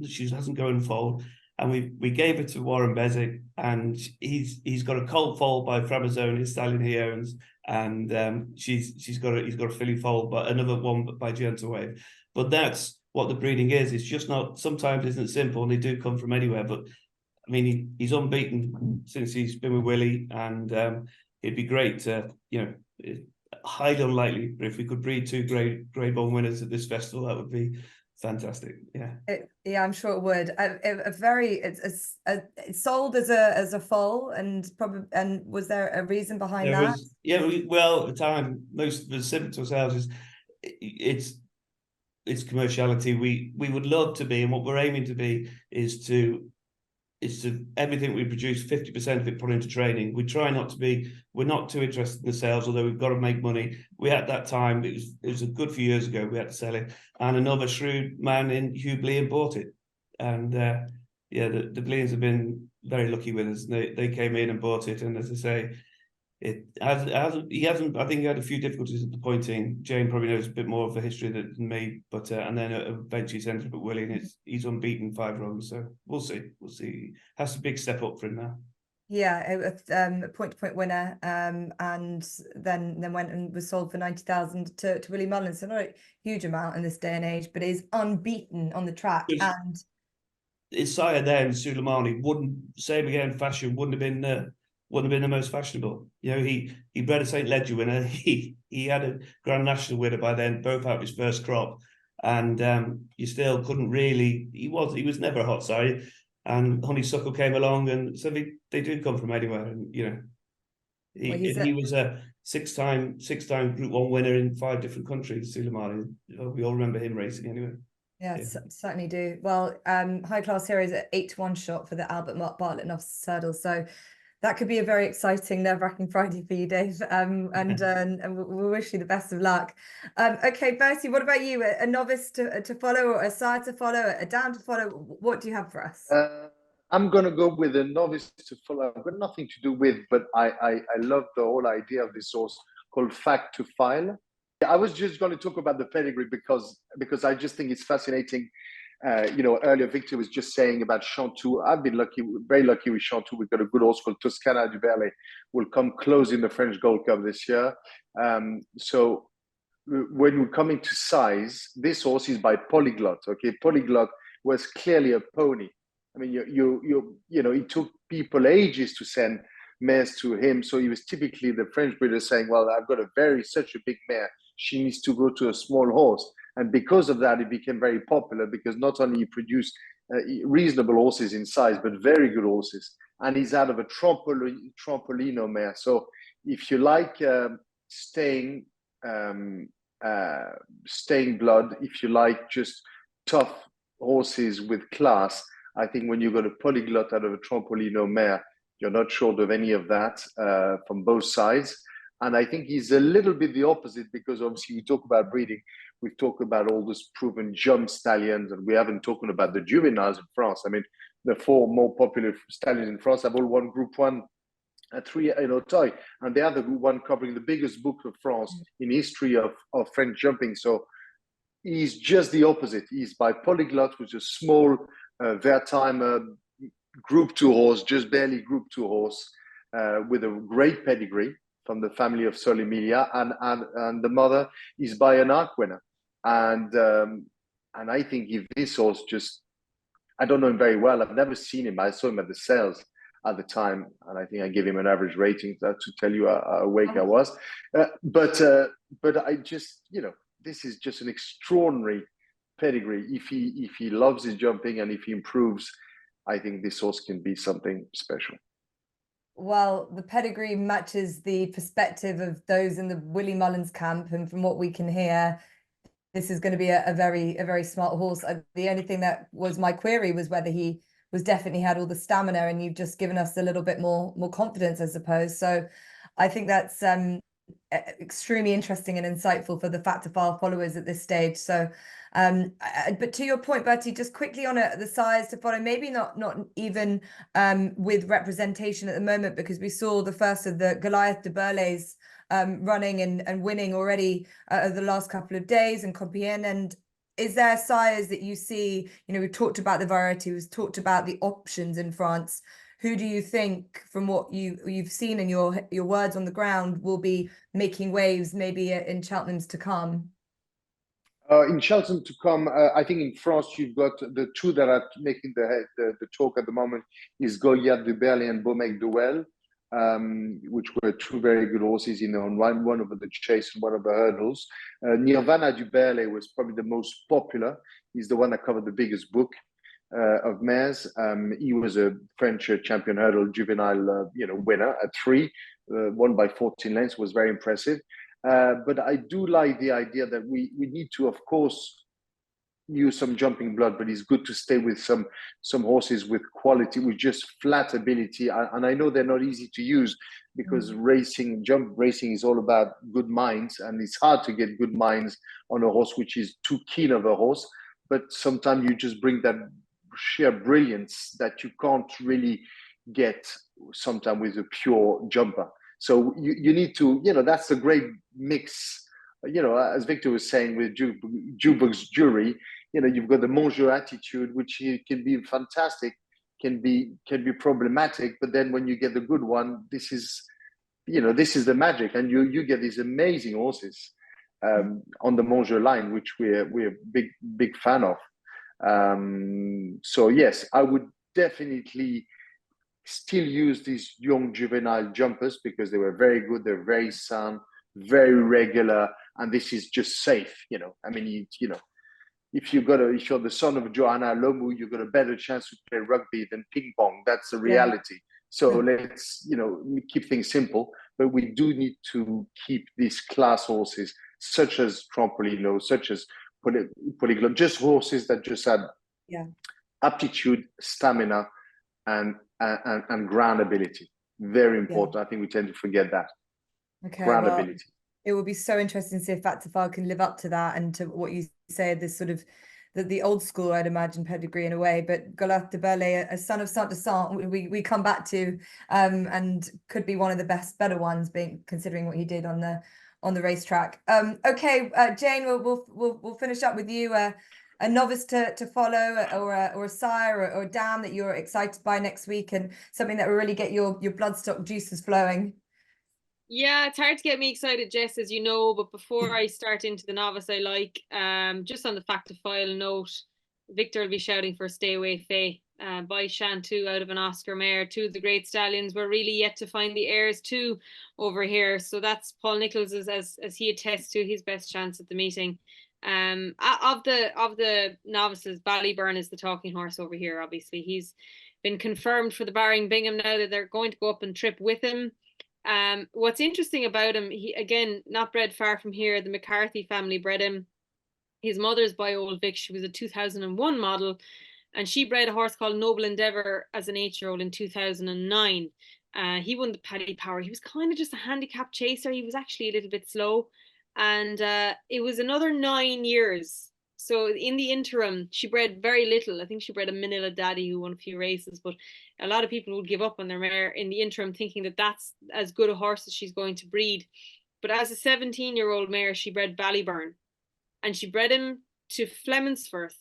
she hasn't going foal. And we gave it to Warren Bezic, and he's got a colt foal by Framazone, his stallion he owns, and he's got a filly foal, but another one by Gentle Wave. But that's what the breeding is. It's just not, sometimes isn't simple, and they do come from anywhere. But I mean, he's unbeaten since he's been with Willie, and it'd be great to, highly unlikely, but if we could breed 2 grade 1 winners at this festival, that would be fantastic. Yeah. Yeah, I'm sure it would. It's sold as a foal, and was there a reason behind There that? was, yeah, well, at the time, most of the simple to ourselves is it's commerciality. We would love to be, and what we're aiming to be is to everything we produce, 50% of it put into training. We try not to be, we're not too interested in the sales, although we've got to make money. We at that time, it was a good few years ago, we had to sell it, and another shrewd man in Hugh Blean bought it. And yeah, the Bleans have been very lucky with us. They came in and bought it, and as I say, he hasn't. I think he had a few difficulties at the pointing. Jane probably knows a bit more of the history than me, but and then eventually he's ended up at Willie, and he's unbeaten 5 runs. So we'll see. Has a big step up for him now. Yeah, a point-to-point winner, and then went and was sold for 90,000 to Willie Mullins. So not a huge amount in this day and age, but is unbeaten on the track. And his sire then, Suleimani, same again, fashion wouldn't have been the most fashionable. You know, he bred a St. Leger winner. He had a Grand National winner by then, both out of his first crop, and you still couldn't really. He was never a hot sire, and Honeysuckle came along, and so they do come from anywhere. And you know, he was a six-time Group 1 winner in 5 different countries. Suleimani, we all remember him racing anyway. Yeah, certainly do. Well, High Class Heroes at 8-1 shot for the Albert Bartlett Novice Hurdle. So that could be a very exciting, nerve-wracking Friday for you, Dave. And we wish you the best of luck. Okay, Bertie, what about you? A novice to follow, or a sire to follow, a dam to follow? What do you have for us? I'm going to go with a novice to follow. I've got nothing to do with, but I love the whole idea of this horse called Fact to File. I was just going to talk about the pedigree because I just think it's fascinating. Earlier Victor was just saying about Chantou. I've been very lucky with Chantou. We've got a good horse called Toscana du Berlay, will come close in the French Gold Cup this year. So when we're coming to size, this horse is by Polyglot. Okay, Polyglot was clearly a pony. I mean, it took people ages to send mares to him. So he was typically the French breeder saying, well, I've got such a big mare. She needs to go to a small horse. And because of that, it became very popular because not only he produced reasonable horses in size, but very good horses. And he's out of a Trampolino mare. So if you like staying blood, if you like just tough horses with class, I think when you got a Polyglot out of a Trampolino mare, you're not short of any of that from both sides. And I think he's a little bit the opposite because obviously we talk about breeding. We've talked about all those proven jump stallions, and we haven't talked about the juveniles in France. I mean, the 4 more popular stallions in France have all won Group 1 at 3 in Auteuil, and they are the one covering the biggest book of France in history of French jumping. So he's just the opposite. He's by Polyglot, which is a small Wertheimer Group 2 horse, just barely Group 2 horse, with a great pedigree from the family of Sol Emilia, and the mother is by an ARC winner. And I think if this horse I don't know him very well. I've never seen him. I saw him at the sales at the time, and I think I gave him an average rating to tell you how awake I was. But I just, this is just an extraordinary pedigree. If he loves his jumping and if he improves, I think this horse can be something special. Well, the pedigree matches the perspective of those in the Willie Mullins camp, and from what we can hear, this is going to be a very smart horse. The only thing that was my query was whether he was definitely had all the stamina, and you've just given us a little bit more confidence, I suppose. So I think that's extremely interesting and insightful for the Fact to File followers at this stage. So but to your point, Bertie, just quickly on the size to follow, maybe not even with representation at the moment, because we saw the first of the Goliath de Burlays running and winning already over the last couple of days in Compiègne. And is there sires that you see, we've talked about the variety, we've talked about the options in France. Who do you think, from what you've seen in your words on the ground, will be making waves maybe in Cheltenham's to come? In Cheltenham to come, I think in France you've got the 2 that are making the talk at the moment is Goliath de Berlay and Beaumec de Well. which were two very good horses in their own right, one over the chase and one over hurdles. Nirvana du Berlay was probably the most popular. He's the one that covered the biggest book of mares. He was a French champion hurdle juvenile, winner at 3, won by 14 lengths, was very impressive. But I do like the idea that we need to, of course, use some jumping blood, but it's good to stay with some horses with quality, with just flat ability. And I know they're not easy to use because jump racing is all about good minds, and it's hard to get good minds on a horse which is too keen of a horse. But sometimes you just bring that sheer brilliance that you can't really get sometimes with a pure jumper. So you need to, that's a great mix. As Victor was saying with Jukebox Jury, you've got the Monjeu attitude, which can be fantastic, can be problematic, but then when you get the good one, this is the magic, and you get these amazing horses on the Monjeu line, which we're big fan of. So yes, I would definitely still use these young juvenile jumpers because they were very good, they're very sound, very regular, and this is just safe. I mean, if you're the son of Johanna Lomu, you've got a better chance to play rugby than ping pong. That's the reality. So let's keep things simple, but we do need to keep these class horses, such as Trampolino, such as Polyglot, just horses that just had aptitude, stamina, and ground ability. Very important. I think we tend to forget that. Ground ability. It will be so interesting to see if Vattenfall can live up to that, and to what you say, this sort of the old school, I'd imagine, pedigree in a way. But Goliath de Berlay, a son of Saint de Saint, we come back to, and could be one of the better ones, considering what he did on the racetrack. Okay, Jane, we'll finish up with you. A novice to follow, or a sire or a dam that you're excited by next week, and something that will really get your bloodstock juices flowing. Yeah, it's hard to get me excited, Jess, as you know, but before I start into the novice I like, just on the fact of file note, Victor will be shouting for Stay Away Faye by Shantou out of an Oscar mare. 2 of the great stallions. We're really yet to find the heirs too over here. So that's Paul Nichols, as he attests to, his best chance at the meeting. Of the novices, Ballyburn is the talking horse over here. Obviously, he's been confirmed for the Barring Bingham now that they're going to go up and trip with him. What's interesting about him, he, again, not bred far from here. The McCarthy family bred him. His mother's by Old Vic. She was a 2001 model, and she bred a horse called Noble Endeavour as an 8-year-old in 2009. He won the Paddy Power. He was kind of just a handicap chaser. He was actually a little bit slow, and it was another 9 years. So in the interim, she bred very little. I think she bred a Manila Daddy who won a few races, but a lot of people would give up on their mare in the interim, thinking that that's as good a horse as she's going to breed. But as a 17-year-old mare, she bred Ballyburn, and she bred him to Flemensforth,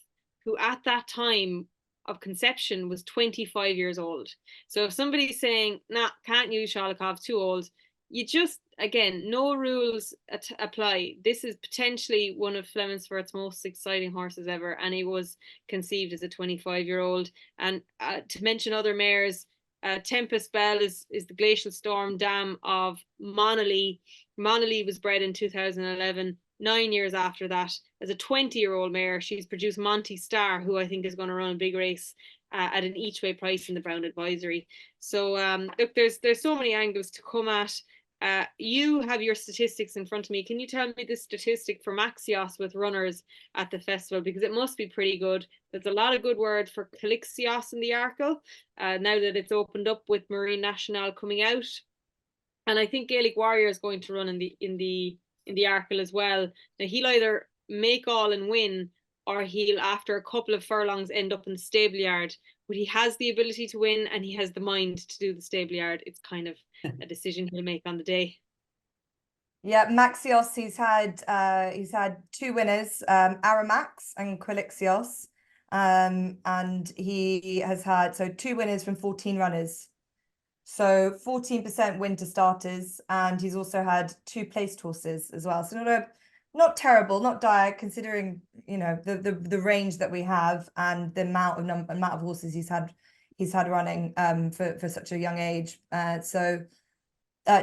who at that time of conception was 25 years old. So if somebody's saying, nah, can't use Shalikov, too old, you just, again, no rules apply. This is potentially one of Flemensforth's most exciting horses ever, and he was conceived as a 25-year-old. And to mention other mares, Tempest Bell is the Glacial Storm dam of Connolly. Connolly was bred in 2011. 9 years after that, as a 20-year-old mare, she's produced Monty Star, who I think is going to run a big race at an each way price in the Brown Advisory. So look, there's so many angles to come at. You have your statistics in front of me. Can you tell me the statistic for Maxios with runners at the festival? Because it must be pretty good. There's a lot of good word for Calixios in the Arkle, now that it's opened up with Marine Nationale coming out. And I think Gaelic Warrior is going to run in the Arkle as well. Now, he'll either make all and win, or he'll, after a couple of furlongs, end up in the stable yard. But he has the ability to win, and he has the mind to do the stable yard. It's kind of a decision he'll make on the day. Yeah, Maxios, he's had 2 winners, Aramax and Quilixios, and he has had 2 winners from 14 runners. So 14% win to starters, and he's also had 2 placed horses as well. So not terrible, not dire, considering the range that we have and the amount of horses he's had he's had running for such a young age.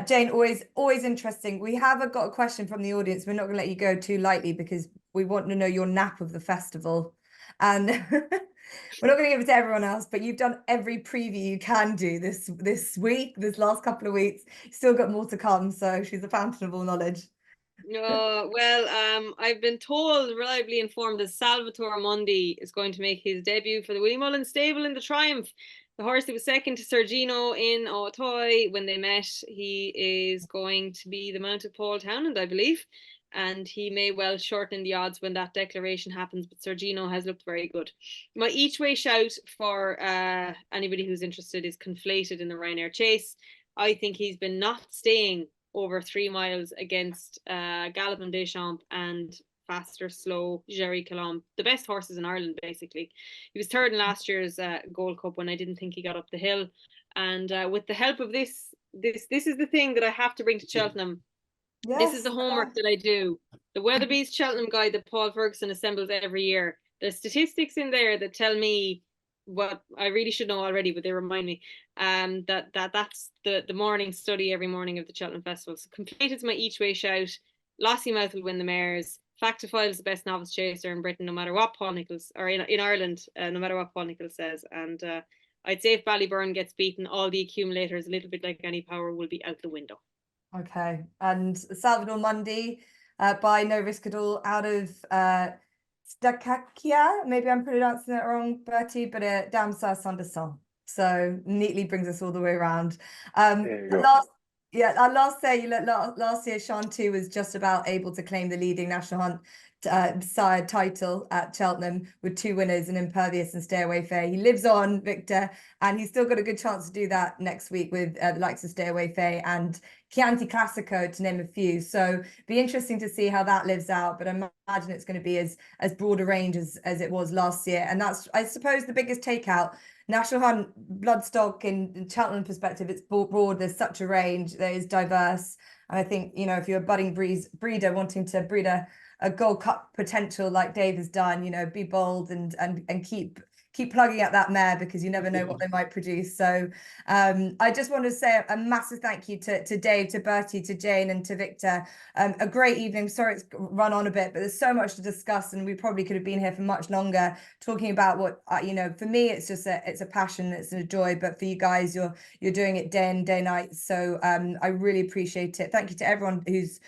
Jane, always interesting. We have got a question from the audience. We're not going to let you go too lightly because we want to know your nap of the festival. And we're not going to give it to everyone else, but you've done every preview you can do this week, this last couple of weeks. Still got more to come, so she's a fountain of all knowledge. Well, I've been told, reliably informed, that Salvatore Mundi is going to make his debut for the Willie Mullins stable in the Triumph. The horse that was second to Sergino in Auteuil when they met, he is going to be the mount of Paul Townend, I believe, and he may well shorten the odds when that declaration happens, but Sergino has looked very good. My each way shout for anybody who's interested is Conflated in the Ryanair Chase. I think he's been not staying over 3 miles against Galopin Deschamps and faster, slow Jerry Colomb, the best horses in Ireland, basically. He was third in last year's Gold Cup when I didn't think he got up the hill. And with the help of this is the thing that I have to bring to Cheltenham. Yes. This is the homework that I do. The Weatherby's Cheltenham guide that Paul Ferguson assembles every year. There's statistics in there that tell me what I really should know already, but they remind me that's the morning study every morning of the Cheltenham Festival. So Completed's my each way shout. Lossiemouth will win the mares. Factify is the best novice chaser in Britain, no matter what Paul Nicholls, or in Ireland, no matter what Paul Nicholls says. And I'd say if Ballyburn gets beaten, all the accumulators, a little bit like any power, will be out the window. Okay, and Salvador Mundi by No Risk at All out of Stakakia, maybe I'm pronouncing it wrong, Bertie, but Damsa Sanderson. So neatly brings us all the way around. Last year, Shantu was just about able to claim the leading National Hunt sire title at Cheltenham with 2 winners, an Impervious and Stay Away Fair. He lives on, Victor, and he's still got a good chance to do that next week with the likes of Stay Away Fair and Chianti Classico, to name a few. So be interesting to see how that lives out, but I imagine it's going to be as broad a range as it was last year. And that's, I suppose, the biggest takeout. National Hunt Bloodstock in Cheltenham perspective, it's broad. There's such a range. There is diverse, and I think, you know, if you're a budding breeder wanting to breed a Gold Cup potential like Dave has done, you know, be bold and keep plugging at that mare, because you never know what they might produce. So I just want to say a massive thank you to Dave, to Bertie, to Jane, and to Victor. A great evening. Sorry it's run on a bit, but there's so much to discuss, and we probably could have been here for much longer talking about what you know, for me it's just it's a passion, it's a joy, but for you guys, you're doing it day in, day night. So I really appreciate it. Thank you to everyone who's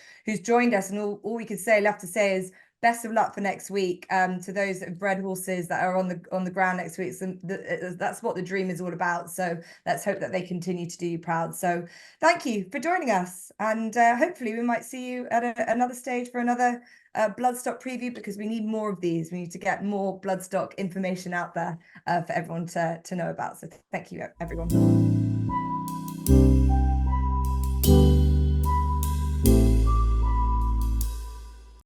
joined us, and all we could say left to say is best of luck for next week to those that have bred horses that are on the ground next week. So that's what the dream is all about. So let's hope that they continue to do you proud. So thank you for joining us, and hopefully we might see you at another stage for another Bloodstock preview, because we need more of these. We need to get more Bloodstock information out there for everyone to know about. So thank you, everyone.